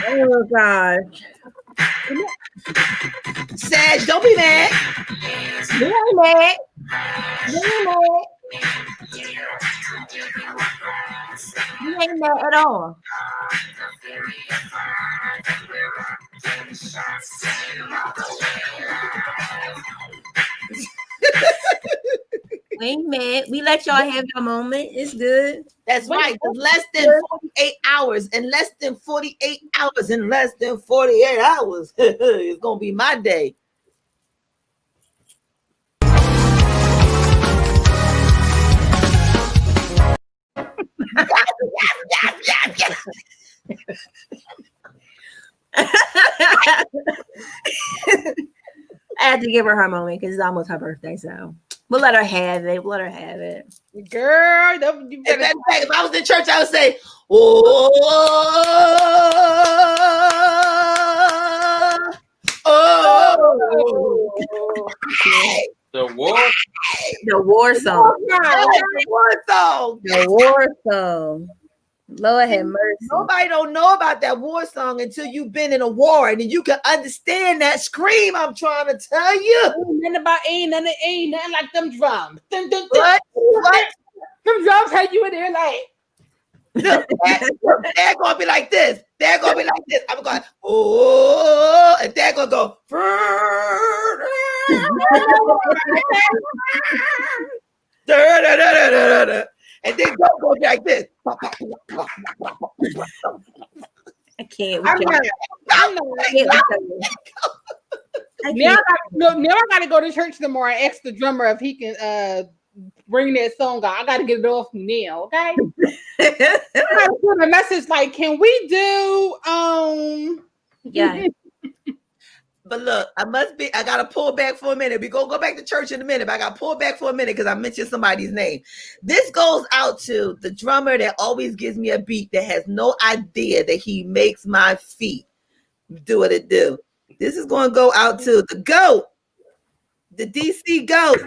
[SPEAKER 4] Oh God.
[SPEAKER 1] Sag, don't be mad.
[SPEAKER 4] You ain't mad. You ain't mad. You ain't mad at all. We ain't mad. We let y'all have your moment. It's good.
[SPEAKER 1] That's right. It's less than 48 hours. In less than 48 hours. In less than 48 hours. It's going to be my day.
[SPEAKER 4] I had to give her her moment because it's almost her birthday, so we'll let her have it. We'll let her have it.
[SPEAKER 5] girl. You
[SPEAKER 1] If
[SPEAKER 5] better
[SPEAKER 1] I was in church, I would say, oh, hey,
[SPEAKER 2] The war.
[SPEAKER 4] The war song.
[SPEAKER 1] the war song.
[SPEAKER 4] The war song. Lord have mercy.
[SPEAKER 1] Nobody don't know about that war song until you've been in a war, and then you can understand that scream I'm trying to tell you.
[SPEAKER 5] ain't nothing like them drums. Dun, dun, dun.
[SPEAKER 1] What?
[SPEAKER 5] Them drums had you in there like.
[SPEAKER 1] Look, they're gonna be like this. They're gonna be like this. I'm going, oh, and they're gonna go. And then go like this.
[SPEAKER 4] I can't.
[SPEAKER 5] I'm not. Now I gotta go to church tomorrow and ask the drummer if he can bring that song out. I gotta get it off now, okay? I gotta put a message like, can we do
[SPEAKER 4] Yeah.
[SPEAKER 1] But look, I gotta pull back for a minute. We go back to church in a minute, but I gotta pull back for a minute because I mentioned somebody's name. This goes out to the drummer that always gives me a beat that has no idea that he makes my feet do what it do. This is gonna go out to the GOAT, the DC GOAT.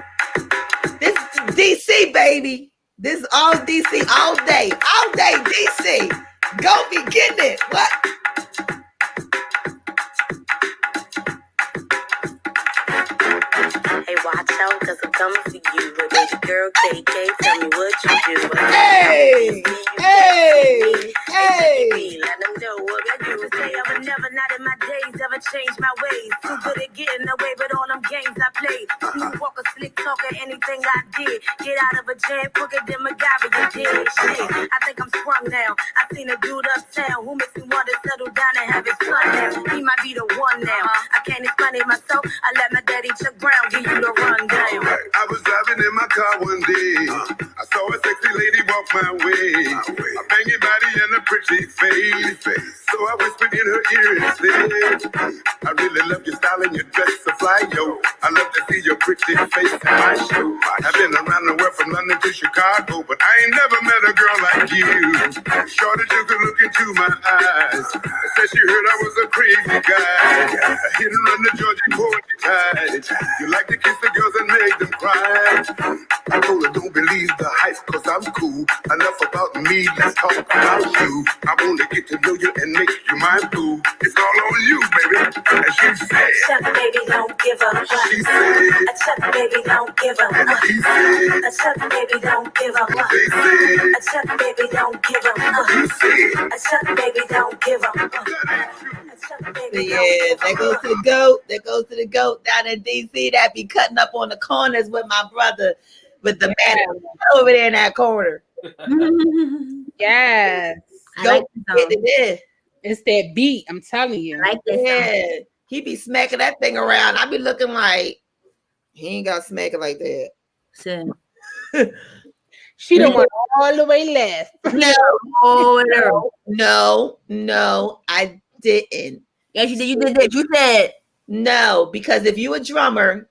[SPEAKER 1] This is DC, baby. This is all DC all day, DC. Go be getting it. What?
[SPEAKER 7] Hey, watch out, cause I'm coming for you. Baby girl, KK, tell me what you do.
[SPEAKER 1] Hey!
[SPEAKER 7] Let them know what I do. never, not in my days, ever changed my ways. Too good at getting away with all them games I played. Smooth walker, slick talker, anything I did. Get out of a jam quicker than MacGyver, you did. Shit, I think I'm sprung now. I seen a dude uptown who makes me want to settle down and have his son now. He might be the one now. I can't explain it myself. I let my daddy Chuck Brown give you the rundown.
[SPEAKER 9] I was driving in my car one day. I saw a sexy lady walk my way. A banging body and a pretty face. So I whispered in her ear and said, I really love your style and your dress so fly, yo. I love to see your pretty face in my show. I've been around the world from London to Chicago, but I ain't never met a girl like you. Shorty took a look into my eyes. Said she heard I was a crazy guy. A hit and run the Georgia poetry tide. You like to kiss the girls and make them cry. I told her don't believe the hype, cause I'm cool. Enough about me, let's talk about you. I wanna get to know you and make you my boo. It's all on you, baby. And she said,
[SPEAKER 7] Chuck, baby, don't give up.
[SPEAKER 9] she said,
[SPEAKER 7] Chuck, baby, don't give up.
[SPEAKER 9] he said,
[SPEAKER 7] Chuck, baby, don't give up.
[SPEAKER 9] they said,
[SPEAKER 7] Chuck, baby, don't give up.
[SPEAKER 9] he said,
[SPEAKER 7] Chuck, baby, don't give up. Chuck, baby,
[SPEAKER 1] Yeah, that goes to the goat. That goes to the goat down in DC. That be cutting up on the corners with my brother, with the man over there in that corner.
[SPEAKER 5] Yes.
[SPEAKER 4] I
[SPEAKER 1] Goat
[SPEAKER 4] like the
[SPEAKER 1] get
[SPEAKER 4] song.
[SPEAKER 1] it in.
[SPEAKER 5] It's that beat. I'm telling you.
[SPEAKER 4] I like this song.
[SPEAKER 1] Yeah, he be smacking that thing around. I be looking like he ain't got smack it like that.
[SPEAKER 4] So,
[SPEAKER 5] She done went all the way left.
[SPEAKER 1] No,
[SPEAKER 4] oh,
[SPEAKER 1] no, I didn't.
[SPEAKER 4] yes, you did. You did that. You said
[SPEAKER 1] No, because if you a drummer,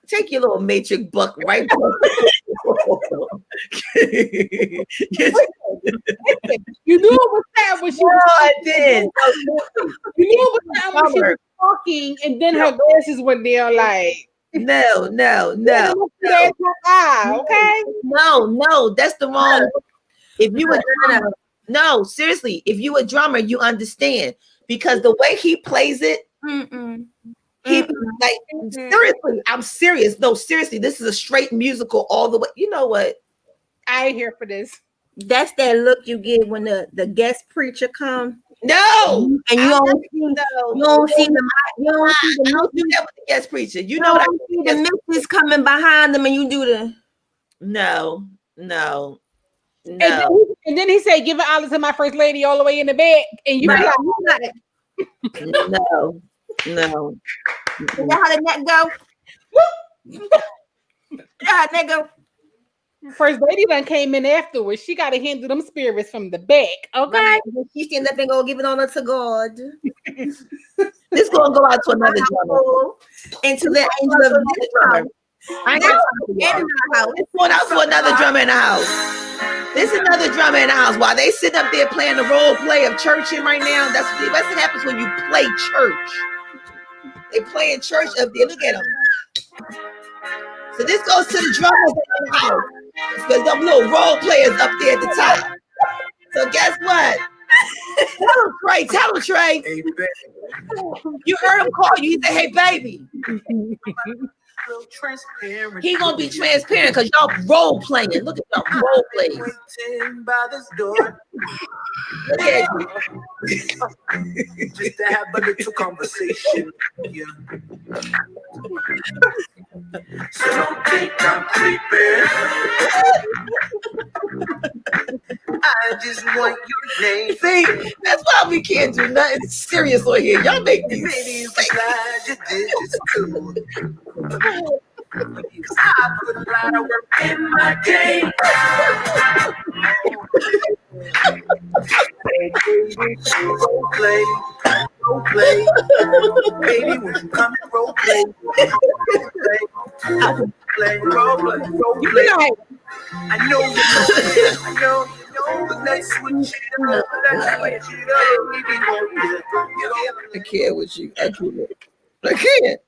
[SPEAKER 1] take your little matrix buck right.
[SPEAKER 5] You knew it was sad when she
[SPEAKER 1] No,
[SPEAKER 5] was
[SPEAKER 1] I did.
[SPEAKER 5] You knew it was sad when she was talking, and then her glasses went down like.
[SPEAKER 1] No.
[SPEAKER 5] Okay.
[SPEAKER 1] No, that's the wrong. If you a drummer, no, seriously, if you a drummer, you understand because the way he plays it, he like seriously, I'm serious. No, seriously, this is a straight musical all the way. You know what?
[SPEAKER 5] I ain't here for this.
[SPEAKER 4] that's that look you get when the guest preacher come
[SPEAKER 1] No,
[SPEAKER 4] and you don't see
[SPEAKER 1] no,
[SPEAKER 4] you don't see the you don't see
[SPEAKER 1] I
[SPEAKER 4] the
[SPEAKER 1] don't do that with the guest preacher. You
[SPEAKER 4] you
[SPEAKER 1] know what I
[SPEAKER 4] don't see the missus coming behind them and you do the
[SPEAKER 1] No.
[SPEAKER 5] And then he said, "Give it all to my first lady all the way in the back," and you be
[SPEAKER 4] Right.
[SPEAKER 5] like,
[SPEAKER 1] No.
[SPEAKER 4] Is that how the neck go? Yeah, that go.
[SPEAKER 5] "First lady done came in afterwards. She got to handle them spirits from the back." Okay.
[SPEAKER 4] Right. She stand up and go give it on her to God.
[SPEAKER 1] This gonna go out to another drummer.
[SPEAKER 4] And to the angel of this drummer.
[SPEAKER 1] I ain't got time for y'all. It's going out to another drummer in the house. There's another drummer in the house. While they sitting up there playing the role play of churching right now, that's what happens when you play church. They playing church up there. Look at them. So this goes to the drummers in the house. Because them little role players up there at the top. So guess what? Tell him, Trey.
[SPEAKER 9] hey, baby.
[SPEAKER 1] You heard him call you. He said, hey, baby.
[SPEAKER 6] Real transparent.
[SPEAKER 1] He gonna be transparent because y'all role playing. Look at y'all role playing.
[SPEAKER 6] Waiting by this door
[SPEAKER 1] Look at you.
[SPEAKER 6] just to have a little conversation. Yeah. So don't think I'm creeping. I just want your name.
[SPEAKER 1] See, that's why we can't do nothing serious on here. Y'all make
[SPEAKER 6] Maybe
[SPEAKER 1] these.
[SPEAKER 6] you can slide your digits too. I put a lot of work in my game. Role play, baby. When you come to role play, role play. I know you know, but let's switch it up.
[SPEAKER 1] I can't with you. I can't.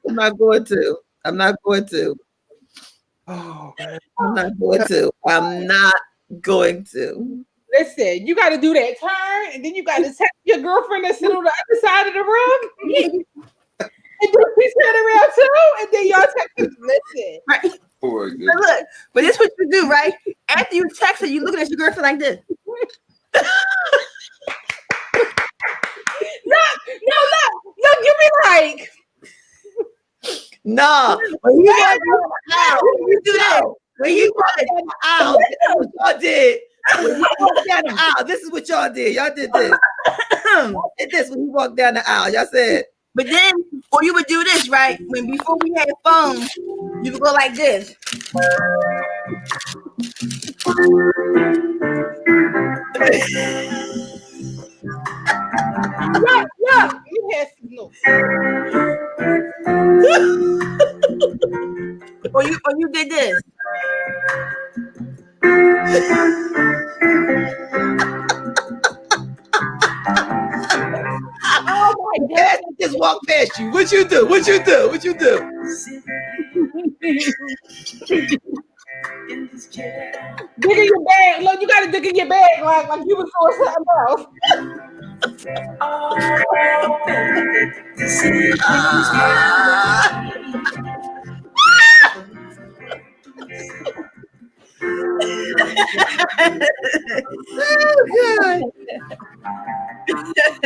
[SPEAKER 1] I'm not going to.
[SPEAKER 5] Oh, man.
[SPEAKER 1] I'm not going to.
[SPEAKER 5] Listen, you got to do that turn, and then you got to text your girlfriend that's sitting on the other side of the room. And then we turn around too, and then y'all text. Listen.
[SPEAKER 4] Right.
[SPEAKER 2] Poor good.
[SPEAKER 4] But look, but this what you do, right? After you text her, you looking at your girlfriend like this.
[SPEAKER 5] Look, you be like,
[SPEAKER 1] no. When you walk down the aisle, you do that. When you walk down the aisle, this is what y'all did. When you walk down the aisle, this is what y'all did. Y'all did this. Y'all did this when you walked down the aisle. Y'all said.
[SPEAKER 4] But then, or you would do this, right? Before we had phones, you would go like this.
[SPEAKER 5] Look, you had no.
[SPEAKER 4] or you did this.
[SPEAKER 5] Oh my God!
[SPEAKER 1] Just walk past you. What you do? What you do? What you do?
[SPEAKER 5] Dig in your bag. Look, you gotta dig in your bag like you was doing something else.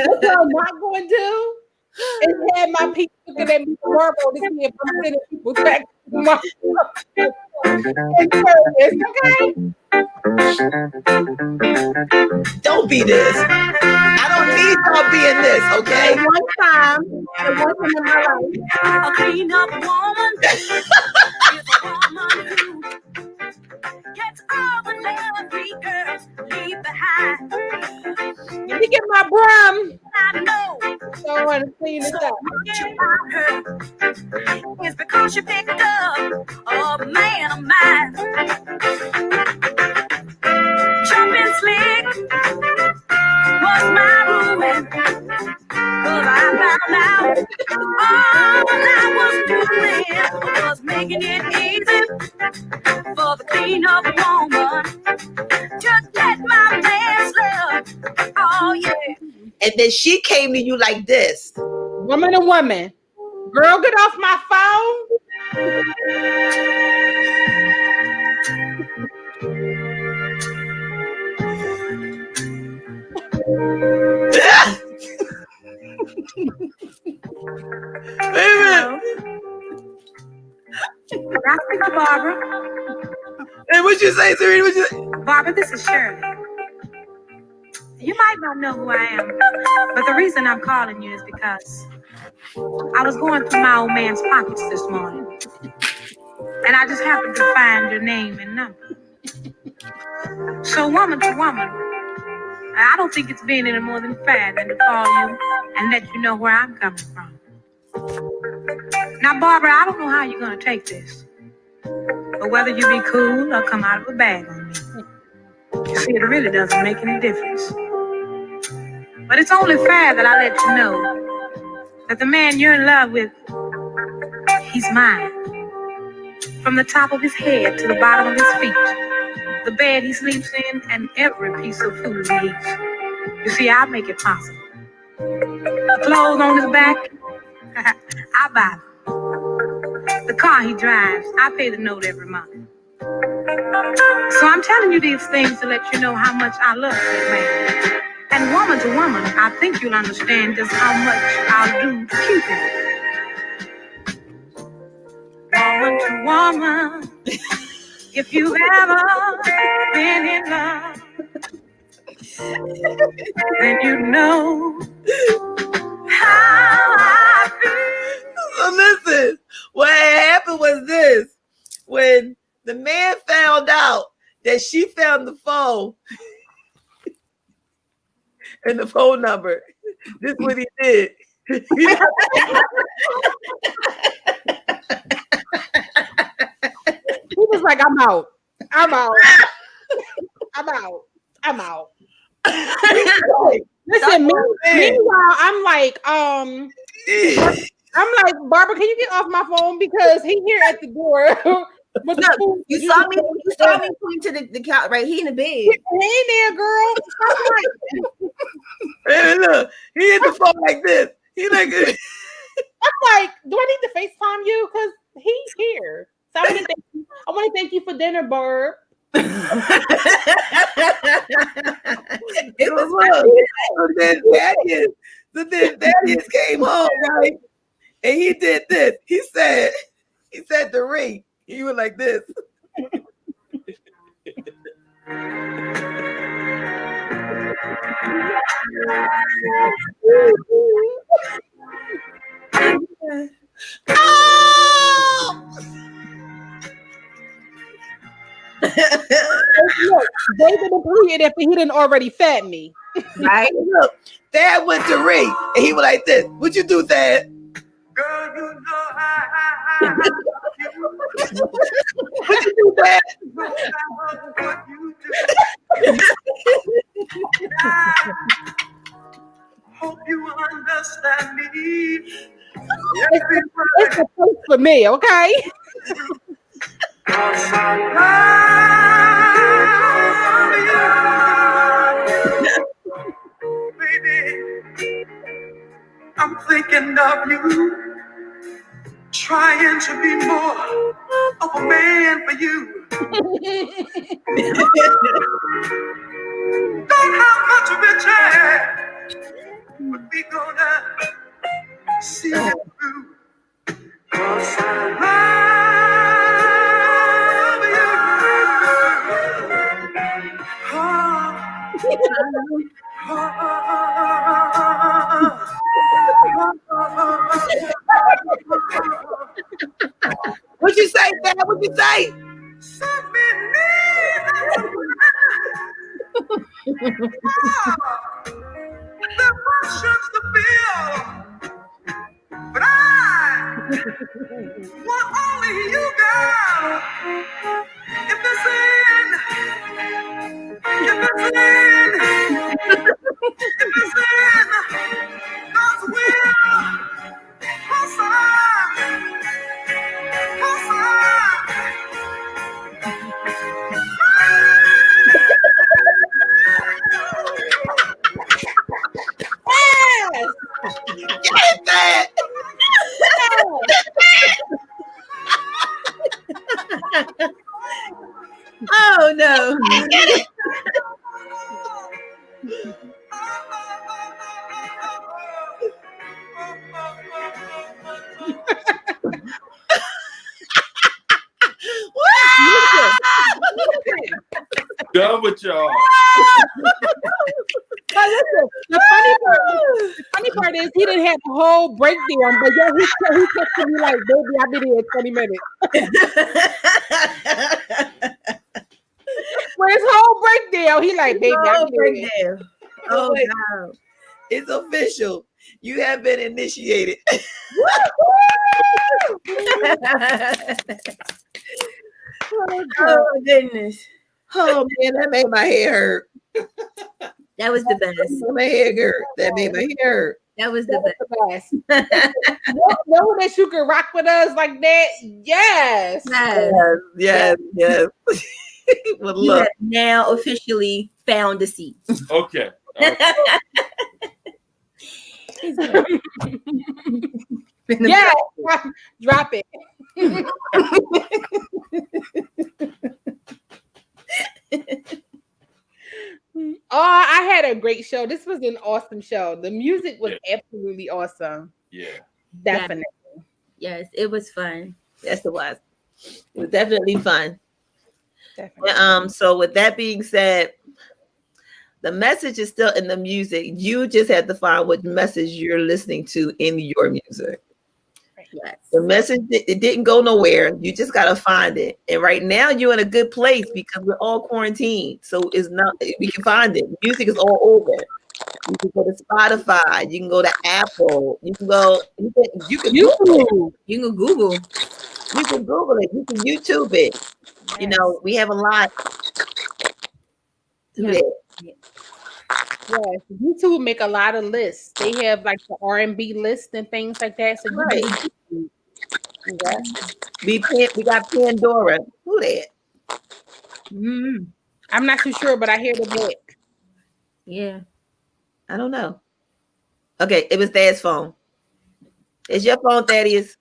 [SPEAKER 5] What y'all not going to do is have my people looking at me tomorrow to see if I'm sending people back to my okay?
[SPEAKER 1] Don't be this. I don't need y'all being this, okay?
[SPEAKER 4] One time in my life,
[SPEAKER 7] A clean up woman is a woman who gets all the love we girls leave behind.
[SPEAKER 5] Let me get my brum.
[SPEAKER 7] I know
[SPEAKER 5] So I want to clean this up.
[SPEAKER 7] much about her is because she picked up a man of mine. Jumping slick was my ruin, 'cause I found out all I was doing was making it easy for the clean up woman to get my man's love. Oh yeah.
[SPEAKER 1] And then she came to you like this.
[SPEAKER 5] Woman to woman. Girl, get off my phone.
[SPEAKER 7] Can I speak to Barbara?
[SPEAKER 1] Hey, what you say, Serena? What you say?
[SPEAKER 7] Barbara, this is Shirley. You might not know who I am, but the reason I'm calling you is because I was going through my old man's pockets this morning, and I just happened to find your name and number. So woman to woman, I don't think it's being any more than fair than to call you and let you know where I'm coming from. Now, Barbara, I don't know how you're going to take this, but whether you be cool or come out of a bag on me, you see, it really doesn't make any difference. But it's only fair that I let you know that the man you're in love with, he's mine. From the top of his head to the bottom of his feet, the bed he sleeps in, and every piece of food he eats. You see, I make it possible. The clothes on his back, I buy them. The car he drives, I pay the note every month. So I'm telling you these things to let you know how much I love this man. And woman to woman, I think you'll understand just how much I'll do to keep him. Woman to woman, if you've ever been in love, then you know how I feel.
[SPEAKER 1] So listen, what happened was this. When the man found out that she found the phone and the phone number, this is what he did. He
[SPEAKER 5] was like, I'm out. I'm out. I'm out. I'm out. Listen, meanwhile, I'm like, Barbara, can you get off my phone because he here at the door.
[SPEAKER 4] Look, you saw me pointing to the couch, right? He in the bed.
[SPEAKER 5] He ain't there, girl.
[SPEAKER 1] Hey, look, he hit the phone like this. He like,
[SPEAKER 5] I'm like, do I need to FaceTime you? Because he's here. So I want to thank you for dinner, Barb.
[SPEAKER 1] It was So then Thaddeus came home, right? And he did this. He said to Ree, he was like this.
[SPEAKER 5] Look, David depleted if he didn't already fed me.
[SPEAKER 1] Right? Look, Dad went to Ree, and he was like this. What you do, Dad?
[SPEAKER 6] Girl, you know I
[SPEAKER 1] What you do, Dad?
[SPEAKER 6] what you do. Hope you understand me.
[SPEAKER 5] It's a place for me, okay?
[SPEAKER 6] Baby, I'm thinking of you, trying to be more of a man for you. Don't have much riches, but we gonna see it through. 'Cause I
[SPEAKER 1] What you say, Dad? What you say?
[SPEAKER 6] The emotions to feel, but I want only you, girl. If it's in, God's will,
[SPEAKER 1] Yes, Dad. Oh no.
[SPEAKER 2] Done with y'all.
[SPEAKER 5] But listen, the funny part is he didn't have the whole breakdown, but yeah, he texted me like, baby, I'll be there in 20 minutes. For his whole breakdown, he like, baby, I'll be there.
[SPEAKER 1] Oh no. It's official. You have been initiated.
[SPEAKER 4] Oh goodness.
[SPEAKER 1] Oh man, that made my hair hurt.
[SPEAKER 4] That was the best.
[SPEAKER 1] That made my hair hurt. That made my hair hurt.
[SPEAKER 4] That was the best.
[SPEAKER 5] Know that you can rock with us like that? Yes.
[SPEAKER 1] Yes. Well,
[SPEAKER 4] You
[SPEAKER 1] look.
[SPEAKER 4] have now officially found a seat.
[SPEAKER 2] Okay.
[SPEAKER 5] Yeah, drop it. Oh, I had a great show. This was an awesome show. The music was absolutely awesome.
[SPEAKER 2] Yeah.
[SPEAKER 5] Definitely.
[SPEAKER 4] Yes, it was fun.
[SPEAKER 1] Yes, it was. It was definitely fun.
[SPEAKER 5] Definitely.
[SPEAKER 1] So with that being said, the message is still in the music. You just have to find what message you're listening to in your music.
[SPEAKER 4] Yes.
[SPEAKER 1] The message, it didn't go nowhere. You just got to find it. And right now you're in a good place because we're all quarantined. So it's not, we can find it. Music is all over. You can go to Spotify. You can go to Apple. You can go, you can Google it.
[SPEAKER 4] You can Google.
[SPEAKER 1] You can Google it. You can YouTube it.
[SPEAKER 4] Yes.
[SPEAKER 1] You know, we have a lot.
[SPEAKER 4] Yes.
[SPEAKER 5] Yes, YouTube make a lot of lists. They have like the R&B list and things like that. So
[SPEAKER 1] Right.
[SPEAKER 5] you
[SPEAKER 1] We got Pandora. Who that?
[SPEAKER 5] I'm not too sure, but I hear the book.
[SPEAKER 4] Yeah.
[SPEAKER 1] I don't know. Okay, it was Dad's phone. It's your phone, Thaddeus.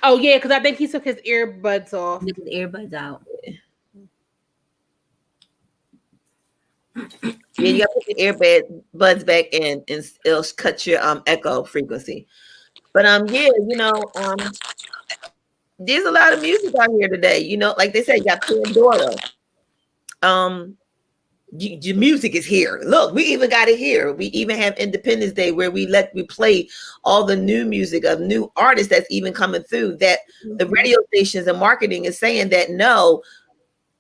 [SPEAKER 5] Oh yeah, because I think he took his earbuds off.
[SPEAKER 4] Took his earbuds out.
[SPEAKER 1] Yeah, you got to put your buds back in, and it'll cut your echo frequency. But yeah, there's a lot of music out here today. Like they said, you got Pandora. Your music is here. Look, we even got it here. We even have Independence Day where we play all the new music of new artists that's even coming through that the radio stations and marketing is saying that no,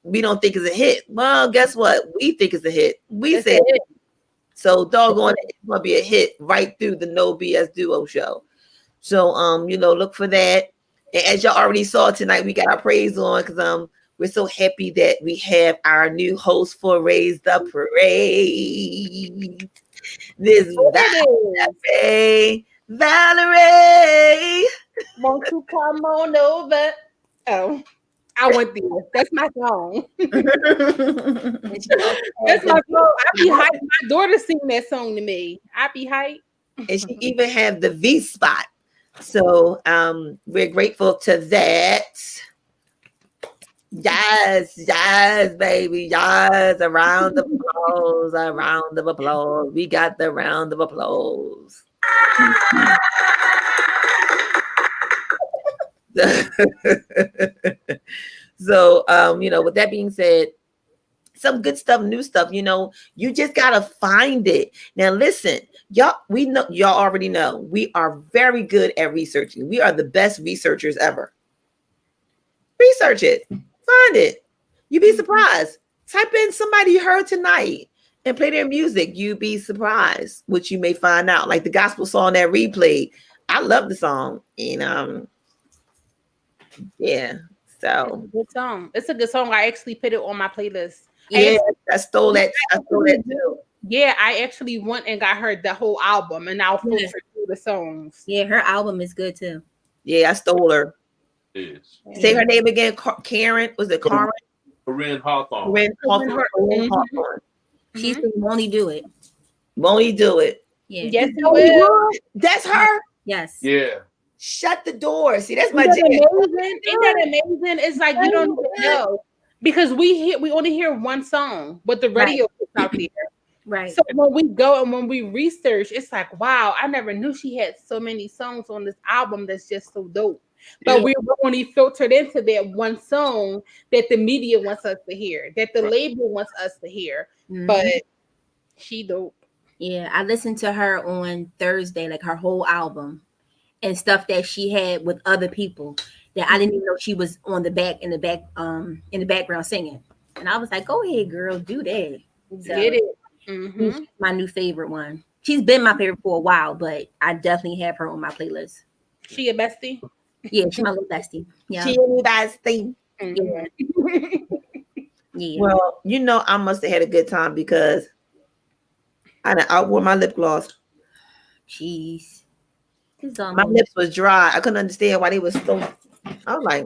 [SPEAKER 1] we don't think is a hit. Well, guess what? We think it's a hit. We say it. So doggone it, it's gonna be a hit right through the No BS Duo Show. So look for that. And as y'all already saw tonight, we got our praise on because we're so happy that we have our new host for Raise the Parade. This is Valerie.
[SPEAKER 5] Won't you come on over? Oh, I want this. That's my song. That's my song. I be hyped. My daughter sing that song to me. I be hyped.
[SPEAKER 1] And she even have the V spot. So we're grateful to that. Yes, baby. Yes, a round of applause, a round of applause. We got the round of applause. So, with that being said, some good stuff, new stuff, you just got to find it. Now, listen, y'all already know we are very good at researching. We are the best researchers ever. Research it. Find it. You'd be surprised. Type in somebody you heard tonight and play their music. You'd be surprised what you may find out. Like the gospel song that replayed. I love the song. And yeah. So
[SPEAKER 5] it's a good song. It's a good song. I actually put it on my playlist.
[SPEAKER 1] Yeah, I stole that too.
[SPEAKER 5] Yeah, I actually went and got her the whole album and I'll filter through the songs.
[SPEAKER 4] Yeah, her album is good too.
[SPEAKER 1] Yeah, I stole her.
[SPEAKER 2] Yes.
[SPEAKER 1] Say her name again. Karen. Was it Karen?
[SPEAKER 2] Corinne Hawthorne.
[SPEAKER 1] Corinne Hawthorne.
[SPEAKER 4] She's Won't He Do It?
[SPEAKER 1] Won't He Do It?
[SPEAKER 4] Yeah.
[SPEAKER 5] Yes, it will.
[SPEAKER 1] That's her?
[SPEAKER 4] Yes.
[SPEAKER 2] Yeah.
[SPEAKER 1] Shut the door. See, that's my
[SPEAKER 5] jam.
[SPEAKER 1] Isn't
[SPEAKER 5] that amazing? It's like you don't even know. Because we only hear one song, but the radio is out there.
[SPEAKER 4] Right.
[SPEAKER 5] So when we go and when we research, it's like, wow, I never knew she had so many songs on this album that's just so dope. But we were only filtered into that one song that the media wants us to hear, that the label wants us to hear. Mm-hmm. But she dope.
[SPEAKER 4] Yeah, I listened to her on Thursday, like her whole album and stuff that she had with other people that I didn't even know she was on in the background singing. And I was like, go ahead, girl, do that. So,
[SPEAKER 5] get it. Mm-hmm.
[SPEAKER 4] My new favorite one. She's been my favorite for a while, but I definitely have her on my playlist.
[SPEAKER 5] She a bestie?
[SPEAKER 4] Yeah, she's my little bestie. Yeah.
[SPEAKER 1] She a little bestie.
[SPEAKER 4] Yeah. Yeah.
[SPEAKER 1] Well, I must have had a good time because I wore my lip gloss.
[SPEAKER 4] Jeez.
[SPEAKER 1] My lips was dry. I couldn't understand why they was so. I was like,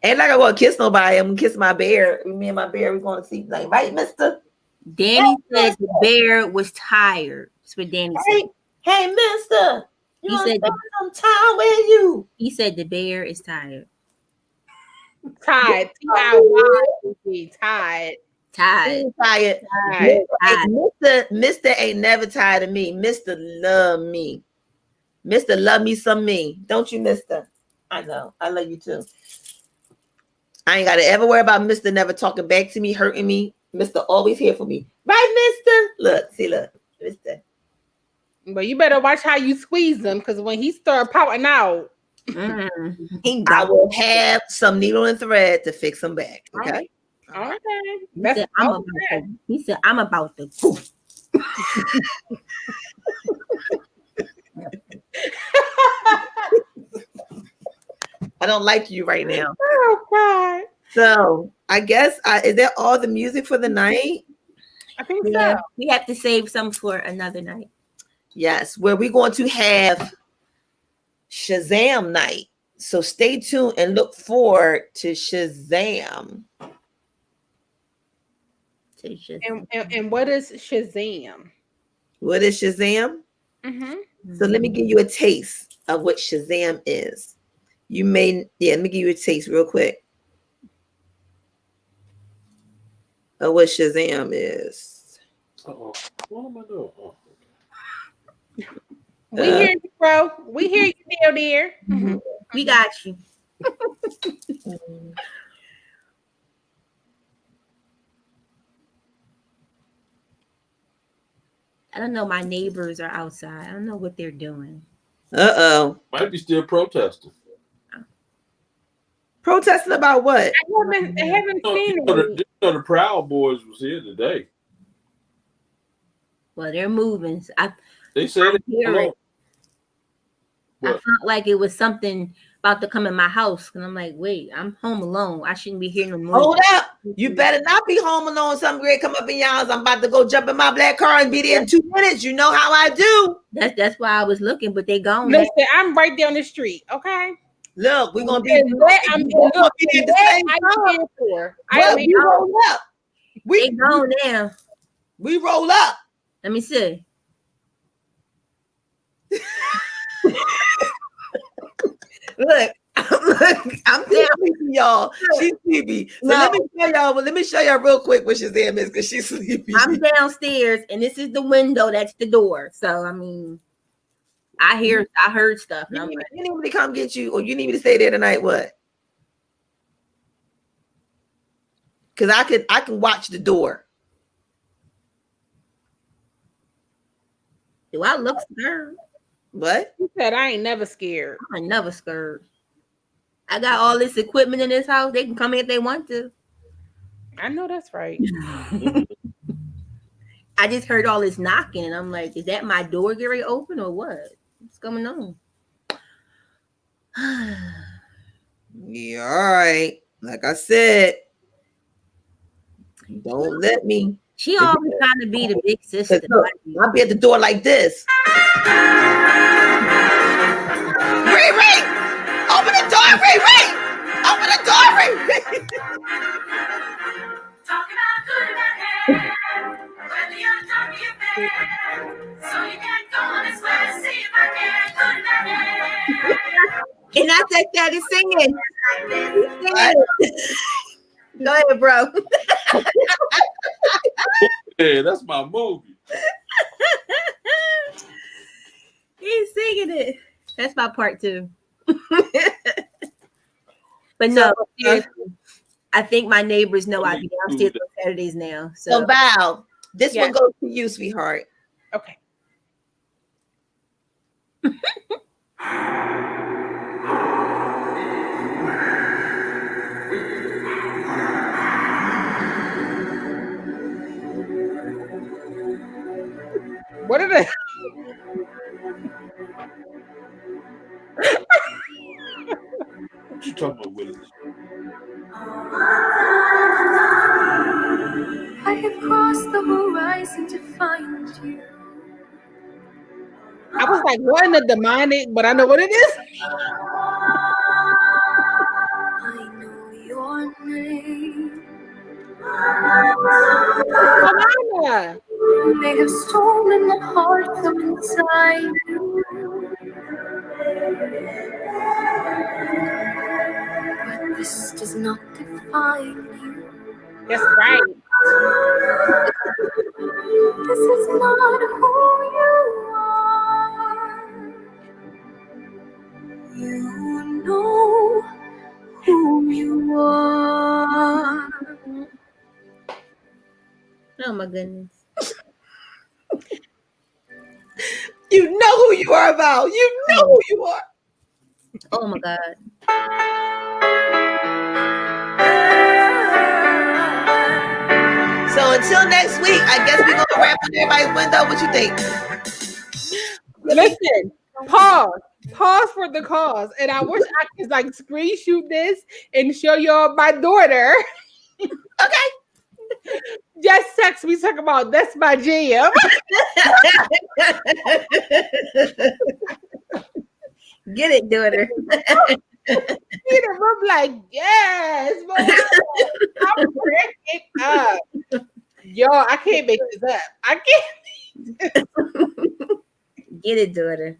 [SPEAKER 1] ain't like I want to kiss nobody. I'm gonna kiss my bear. Me and my bear, we're going to see, like, right, mister?
[SPEAKER 4] Danny said the bear was tired. That's what Danny said.
[SPEAKER 1] Hey, mister.
[SPEAKER 4] He said
[SPEAKER 1] some time with you.
[SPEAKER 4] He said the bear is tired.
[SPEAKER 5] Tired. Tired.
[SPEAKER 1] Mister ain't never tired of me. Mister love me. Mister love me some me. Don't you, mister? I know. I love you too. I ain't got to ever worry about Mister never talking back to me, hurting me. Mister always here for me. Right, mister? Look, mister.
[SPEAKER 5] But you better watch how you squeeze him, because when he start pouting out,
[SPEAKER 1] I will have some needle and thread to fix him back. Okay.
[SPEAKER 5] Okay.
[SPEAKER 4] He said, I'm about to poof.
[SPEAKER 1] I don't like you right now.
[SPEAKER 5] Oh, God.
[SPEAKER 1] So I guess, is that all the music for the night?
[SPEAKER 5] I think so.
[SPEAKER 4] We have to save some for another night.
[SPEAKER 1] Yes, where we're going to have Shazam night. So stay tuned and look forward to Shazam.
[SPEAKER 5] And what is Shazam?
[SPEAKER 1] What is Shazam?
[SPEAKER 5] Mm-hmm.
[SPEAKER 1] So let me give you a taste of what Shazam is. Let me give you a taste real quick. what Shazam is.
[SPEAKER 2] Uh-oh. What am I doing? Oh.
[SPEAKER 5] We hear you, bro. We hear you, dear.
[SPEAKER 4] We got you. I don't know. My neighbors are outside. I don't know what they're doing.
[SPEAKER 1] Uh-oh.
[SPEAKER 2] Might be still protesting.
[SPEAKER 1] Protesting about what?
[SPEAKER 5] I haven't seen it.
[SPEAKER 2] The Proud Boys was here today.
[SPEAKER 4] Well, they're moving.
[SPEAKER 2] They said
[SPEAKER 4] I hear it. I felt like it was something about to come in my house, and I'm like, wait, I'm home alone. I shouldn't be hearing the noise.
[SPEAKER 1] Hold up. You better not be home alone. Something great come up in your house. I'm about to go jump in my black car and be there in 2 minutes. You know how I do.
[SPEAKER 4] That's why I was looking, but they gone.
[SPEAKER 5] Listen, I'm right down the street, okay?
[SPEAKER 1] Look, we're gonna be
[SPEAKER 5] I'm
[SPEAKER 1] the same time. We roll up.
[SPEAKER 4] They gone now.
[SPEAKER 1] We roll up.
[SPEAKER 4] Let me see.
[SPEAKER 1] Look, I'm sleepy, y'all. She's sleepy. So let me show y'all. Well, let me show y'all real quick what Shazam is, because she's sleepy.
[SPEAKER 4] I'm downstairs, and this is the window. That's the door. So I mean, I heard stuff.
[SPEAKER 1] You need me to come get you, or you need me to stay there tonight? What? Because I can watch the door.
[SPEAKER 4] Do I look scared?
[SPEAKER 1] What?
[SPEAKER 5] You said I ain't never scared.
[SPEAKER 4] I ain't never scared. I got all this equipment in this house. They can come in if they want to.
[SPEAKER 5] I know that's right.
[SPEAKER 4] I just heard all this knocking, and I'm like, is that my door getting open or what? What's going on?
[SPEAKER 1] Yeah, all right. Like I said, don't let me.
[SPEAKER 4] She always trying to be the big sister.
[SPEAKER 1] Look, I'll be at the door like this. Riri! Open the door, Riri! Open the door, Riri!
[SPEAKER 7] Talking about good and bad, whether you're talking your bad, so you can't go on this way to see if I can good and bad.
[SPEAKER 4] And I said that is singing. Go ahead, bro.
[SPEAKER 2] Yeah, that's my movie.
[SPEAKER 4] He's singing it. That's my part too. But no, I think my neighbors know I be downstairs on Saturdays now.
[SPEAKER 1] So Val, this one goes to you, sweetheart.
[SPEAKER 5] Okay. What are they?
[SPEAKER 2] What you talking about, Willis?
[SPEAKER 7] I have crossed the horizon to find you.
[SPEAKER 5] I was like, what in the demonic? But I know what it is.
[SPEAKER 7] I know your name.
[SPEAKER 5] Alana.
[SPEAKER 7] They have stolen the heart from inside you. But this does not define you.
[SPEAKER 5] That's right.
[SPEAKER 7] This is not who you are. You know who you are.
[SPEAKER 4] oh my goodness.
[SPEAKER 1] You know who you are, Val. You know who you are.
[SPEAKER 4] Oh my God.
[SPEAKER 1] So until next week, I guess we're gonna wrap on everybody's window. What you think?
[SPEAKER 5] Listen, pause for the cause. And I wish I could like screenshot this and show y'all my daughter.
[SPEAKER 1] Okay.
[SPEAKER 5] Just text me talk about that's my jam.
[SPEAKER 4] Get it, daughter.
[SPEAKER 5] I'm like, yes, I'm breaking up. Yo, I can't make this up. I can't.
[SPEAKER 4] Get it, daughter.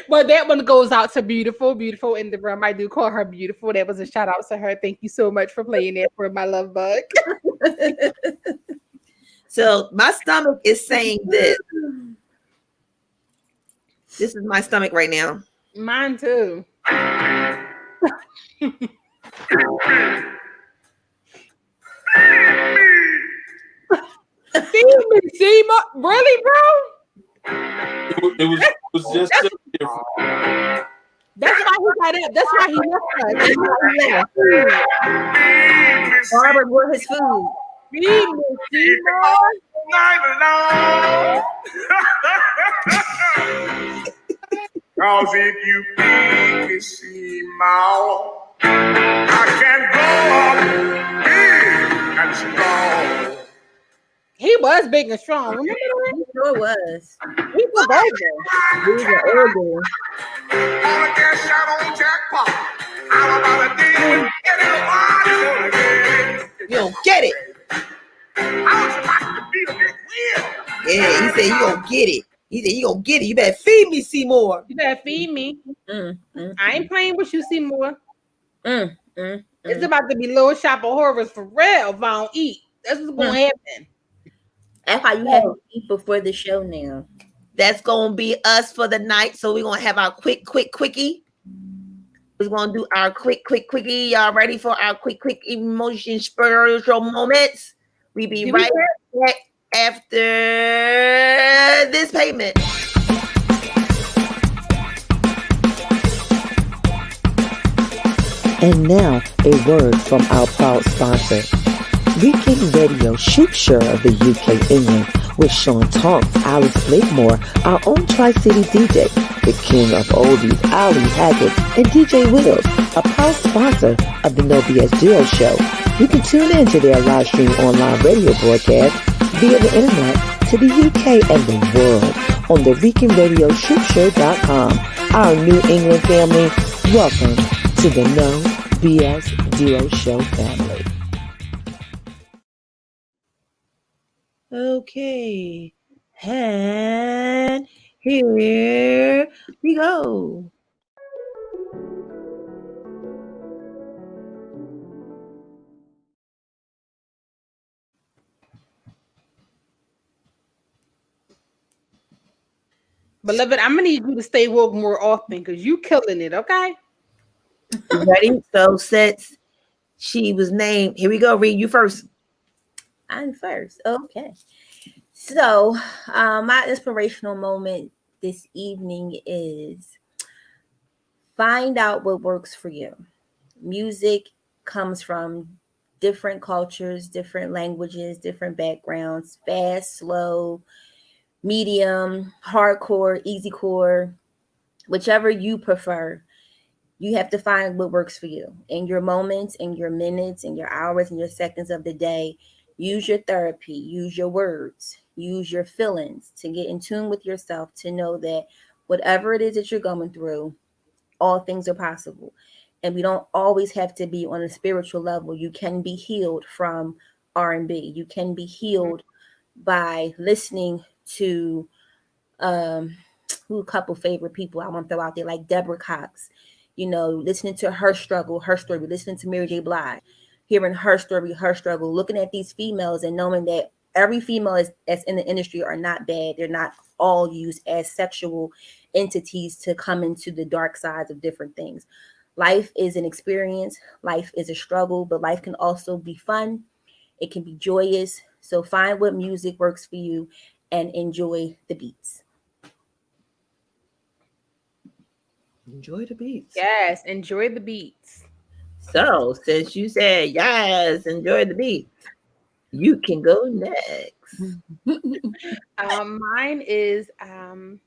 [SPEAKER 5] But that one goes out to beautiful in the room. I do call her beautiful. That was a shout out to her. Thank you so much for playing that for my love bug.
[SPEAKER 1] So my stomach is saying this. This is my stomach right now.
[SPEAKER 5] Mine too. See, really, bro?
[SPEAKER 2] It was just different.
[SPEAKER 5] That's why he got up. That's why he left us.
[SPEAKER 4] Barbara brought his food.
[SPEAKER 5] Feed me, Seymour.
[SPEAKER 9] Night alone. Cause if you feed me, Seymour, I can grow up big and strong.
[SPEAKER 5] He was big and strong. Remember that?
[SPEAKER 4] He sure was.
[SPEAKER 5] He was over.
[SPEAKER 4] He was an older.
[SPEAKER 9] All I get shot on jackpot. How about a day?
[SPEAKER 1] You don't get it.
[SPEAKER 9] I was about to be a big wheel.
[SPEAKER 1] Yeah, he said you gonna get it. He said you gonna get it. You better feed me, Seymour.
[SPEAKER 5] You better feed me. I ain't playing with you, Seymour. It's about to be Little Shop of Horrors for real if I don't eat. That's what's gonna happen.
[SPEAKER 4] That's why you have to eat before the show now.
[SPEAKER 1] That's gonna be us for the night. So we're gonna have our quickie. We're gonna do our quickie. Y'all ready for our quick emotion spiritual moments? We be right back after this payment.
[SPEAKER 3] And now, a word from our proud sponsor. Weekend Radio Shoot Show of the UK, England, with Sean Tonks, Alice Blakemore, our own Tri-City DJ, the king of oldies, Ali Haggett, and DJ Wills, a proud sponsor of the Know BSDUO Show. You can tune in to their live stream online radio broadcast via the internet to the UK and the world on the weekendradioshootShow.com. Our New England family, welcome to the Know BSDUO Show family.
[SPEAKER 1] Okay, and here we go.
[SPEAKER 5] Beloved, I'm gonna need you to stay woke more often because you killing it, okay?
[SPEAKER 1] You ready? So since she was named, here we go. Read you first.
[SPEAKER 4] I'm first. Okay. So my inspirational moment this evening is find out what works for you. Music comes from different cultures, different languages, different backgrounds, fast, slow, medium, hardcore, easycore, whichever you prefer. You have to find what works for you in your moments, in your minutes, in your hours, in your seconds of the day. Use your therapy, use your words, use your feelings to get in tune with yourself, to know that whatever it is that you're going through, all things are possible. And we don't always have to be on a spiritual level. You can be healed from R&B. You can be healed by listening to a couple favorite people I want to throw out there, like Deborah Cox. You know, listening to her struggle, her story, listening to Mary J. Blige, hearing her story, her struggle, looking at these females and knowing that every female that's in the industry are not bad. They're not all used as sexual entities to come into the dark sides of different things. Life is an experience. Life is a struggle, but life can also be fun. It can be joyous. So find what music works for you and enjoy the beats.
[SPEAKER 1] Enjoy the beats.
[SPEAKER 5] Yes, enjoy the beats.
[SPEAKER 1] So since you said yes, enjoy the beats, you can go next.
[SPEAKER 5] Mine is and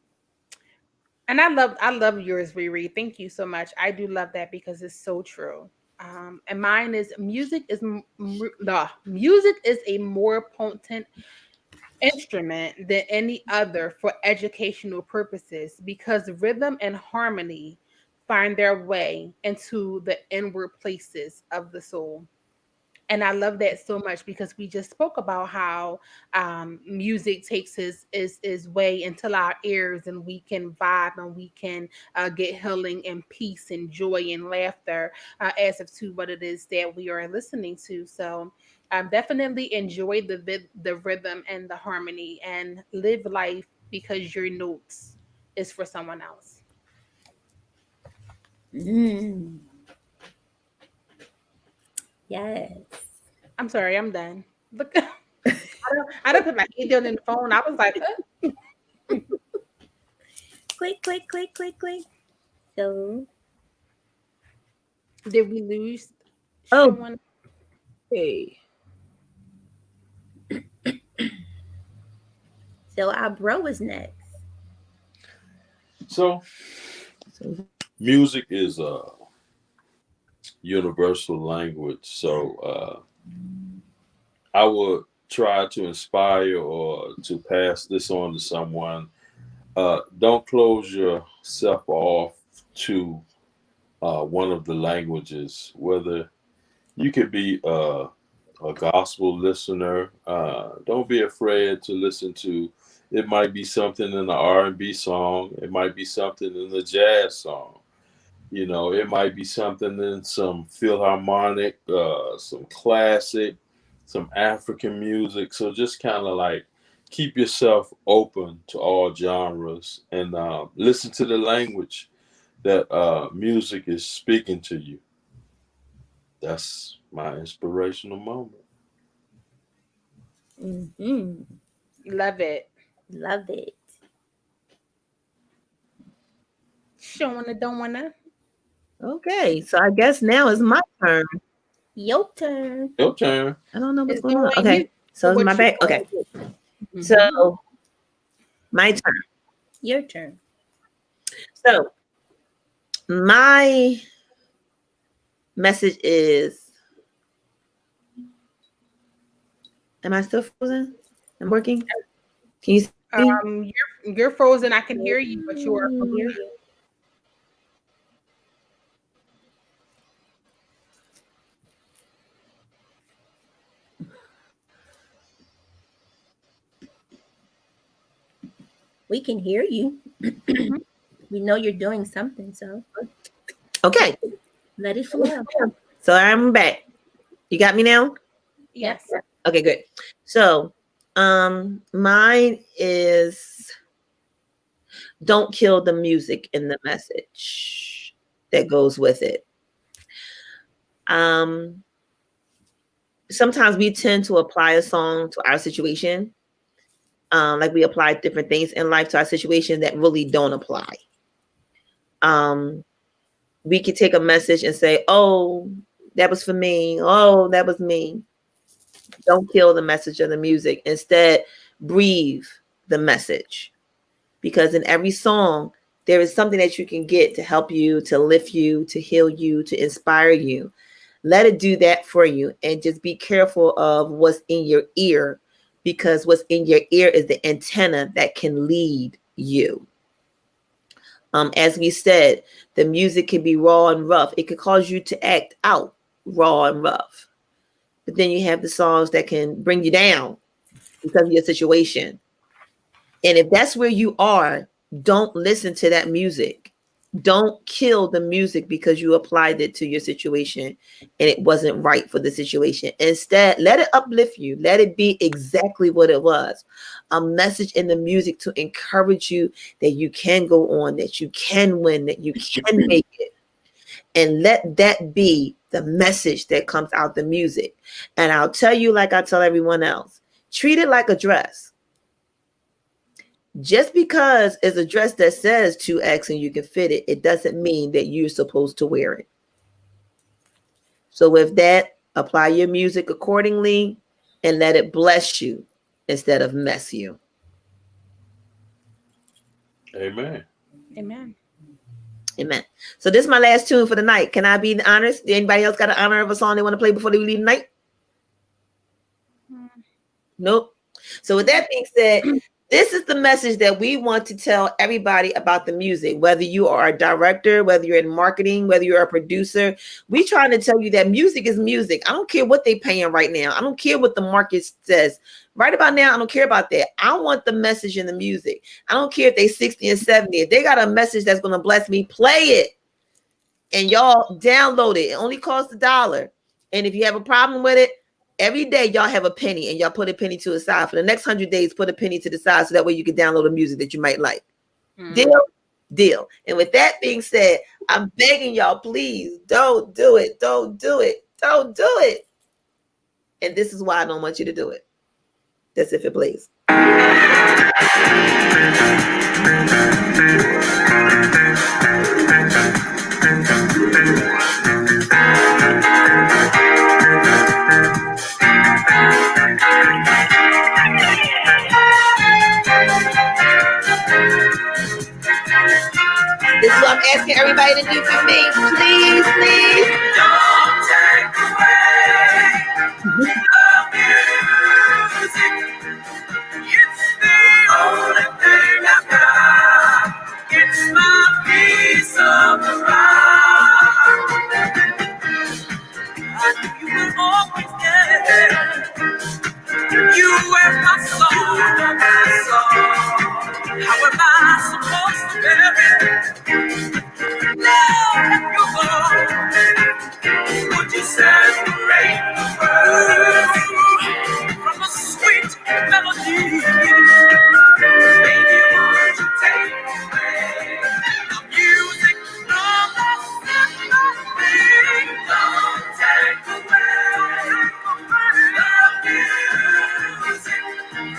[SPEAKER 5] I love yours, Riri. Thank you so much. I do love that because it's so true. And mine is music is a more potent instrument than any other for educational purposes because rhythm and harmony find their way into the inward places of the soul. And I love that so much because we just spoke about how music takes his way into our ears, and we can vibe and we can get healing and peace and joy and laughter as of to what it is that we are listening to. So definitely enjoy the rhythm and the harmony, and live life because your notes is for someone else.
[SPEAKER 4] Yes.
[SPEAKER 5] I'm sorry, I'm done. Look, I don't put my head down in the phone. I was like,
[SPEAKER 4] Quick, quick, quick, quick, quick. So,
[SPEAKER 5] did we lose
[SPEAKER 1] Oh,
[SPEAKER 5] Sean?
[SPEAKER 1] hey.
[SPEAKER 4] so our bro is next.
[SPEAKER 2] So, music is a universal language. So, I would try to inspire or to pass this on to someone. Don't close yourself off to one of the languages, whether you could be a gospel listener. Don't be afraid to listen to. It might be something in the R&B song. It might be something in the jazz song. It might be something in some philharmonic, some classic, some African music. So just kind of like keep yourself open to all genres and listen to the language that music is speaking to you. That's my inspirational moment.
[SPEAKER 4] Mm-hmm.
[SPEAKER 5] Love it.
[SPEAKER 4] Love it.
[SPEAKER 5] Sean, don't wanna.
[SPEAKER 1] Okay, so I guess now it's my turn.
[SPEAKER 4] Your turn.
[SPEAKER 2] Your turn.
[SPEAKER 1] I don't know what's
[SPEAKER 5] It's
[SPEAKER 1] going on.
[SPEAKER 5] on
[SPEAKER 1] Okay,
[SPEAKER 5] you.
[SPEAKER 1] so it's
[SPEAKER 5] What
[SPEAKER 1] my
[SPEAKER 5] you
[SPEAKER 1] back.
[SPEAKER 5] wanna
[SPEAKER 1] Okay,
[SPEAKER 5] do.
[SPEAKER 1] so my turn.
[SPEAKER 4] Your turn.
[SPEAKER 1] So my message is, am I still frozen? I'm working. Can you see me?
[SPEAKER 5] You're frozen. I can hear you, but you are
[SPEAKER 4] I hear
[SPEAKER 5] frozen.
[SPEAKER 4] you. We can hear you.
[SPEAKER 5] Mhm.
[SPEAKER 4] We know you're doing something, so
[SPEAKER 1] Okay,
[SPEAKER 4] let it flow.
[SPEAKER 1] so I'm back. You got me now?
[SPEAKER 4] Yep.
[SPEAKER 5] Yes.
[SPEAKER 1] Okay, good. So, mine is, don't kill the music in the message that goes with it. Um, Sometimes we tend to apply a song to our situation, like we apply different things in life to our situation that really don't apply. Um, we could take a message and say, "Oh, that was for me. Oh, that was me." Don't kill the message of the music. Instead, breathe the message, because in every song there is something that you can get to help you, to lift you, to heal you, to inspire you. Let it do that for you, and just be careful of what's in your ear, because what's in your ear is the antenna that can lead you. As we said, the music can be raw and rough. It could cause you to act out raw and rough. But then you have the songs that can bring you down because of your situation. And if that's where you are, don't listen to that music. Don't kill the music because you applied it to your situation and it wasn't right for the situation. Instead, let it uplift you. Let it be exactly what it was, a message in the music to encourage you that you can go on, that you can win, that you can make it. And let that be the message that comes out the music. And I'll tell you, like I tell everyone else, treat it like a dress. Just because it's a dress that says 2X and you can fit it, it doesn't mean that you're supposed to wear it. So with that, apply your music accordingly and let it bless you instead of mess you.
[SPEAKER 2] Amen.
[SPEAKER 5] Amen.
[SPEAKER 1] Amen. So this is my last tune for the night. Can I be honest? Anybody else got an honor of a song they want to play before they leave tonight? Nope. So with that being said, This is the message that we want to tell everybody about the music, whether you are a director, whether you're in marketing, whether you're a producer. We trying to tell you that music is music. I don't care what they paying right now. I don't care what the market says. Right about now, I don't care about that. I want the message in the music. I don't care if they 60 and 70. If they got a message that's going to bless me, play it. And y'all download it. It only costs $1. And if you have a problem with it, every day y'all have a penny and y'all put a penny to the side. For the next 100 days, put a penny to the side so that way you can download the music that you might like. Deal? Deal. And with that being said, I'm begging y'all, please don't do it. Don't do it. Don't do it. And this is why I don't want you to do it. That's if it please. This is what I'm asking everybody to do for me. Please, please.
[SPEAKER 6] Don't take away the music. It's the only thing I've got. It's my piece of the rock. I knew you were always there. You were my soul, my soul. How am I supposed to bear it? Now that you're gone, would you separate the words from a sweet melody? Baby, would you take away the music from the symphony? Don't take away the music.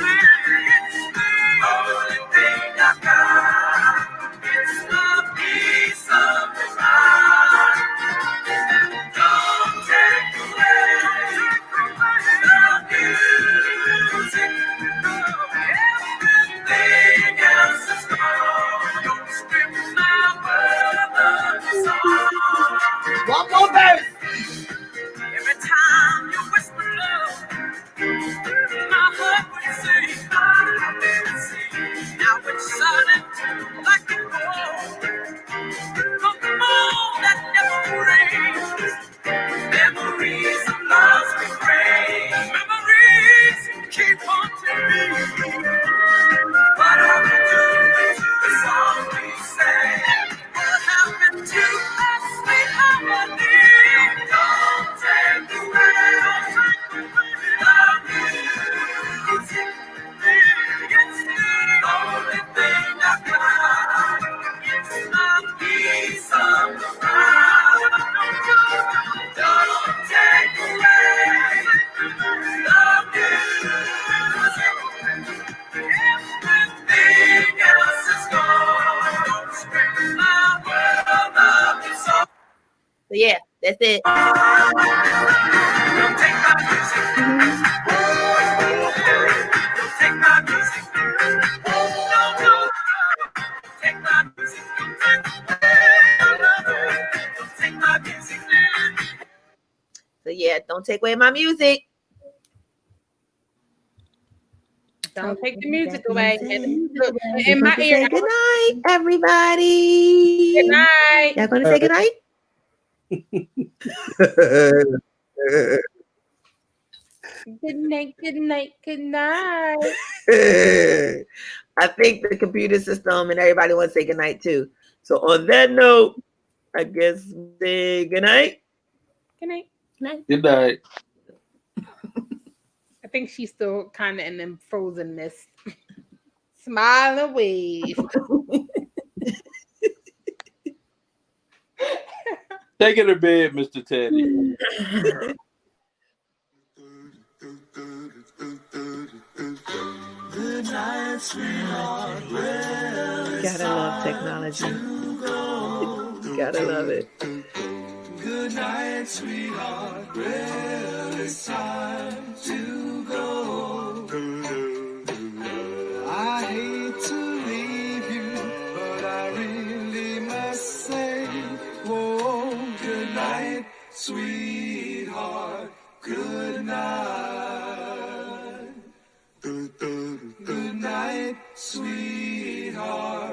[SPEAKER 6] It's the only thing I've got. It's my piece of the rock. Don't take away the music. Everything else is gone. Don't strip my world of song.
[SPEAKER 1] One more verse.
[SPEAKER 6] Every time you whisper love, my heart would sing. Now it's silent like a wall. From the moon that never rains. Memories of love's refrain. Memories keep haunting me. What are we doing to the song we sang? What happened to us, sweet harmony? Don't take away the music. It's the only thing I've got. It's my piece of the rock. Don't take away the music. Everything else is gone. Don't strip my world of its song.
[SPEAKER 1] So yeah, that's it.
[SPEAKER 6] Don't take my music. Don't take my music. No, no. Take my music. Don't take my music.
[SPEAKER 1] So yeah, don't take away my music.
[SPEAKER 5] Don't take the music away. And look,
[SPEAKER 1] We're
[SPEAKER 5] in my
[SPEAKER 1] gonna
[SPEAKER 5] ear.
[SPEAKER 1] say good night, everybody.
[SPEAKER 5] Good night.
[SPEAKER 1] Y'all gonna say good night?
[SPEAKER 5] Good night. Good night. Good night.
[SPEAKER 1] I think the computer system and everybody wants to say good night too. So on that note, I guess say good night.
[SPEAKER 5] Good night.
[SPEAKER 2] Good night.
[SPEAKER 5] I think she's still kind of in them frozen mist. Smile and wave.
[SPEAKER 2] Take it to bed, Mr. Teddy.
[SPEAKER 6] Good night, sweetheart.
[SPEAKER 1] Gotta love technology. Gotta love it.
[SPEAKER 6] Good night, sweetheart. Well, it's time to go. I hate to leave you, but I really must say, whoa, good night, sweetheart. Good night. Good night.
[SPEAKER 10] heart.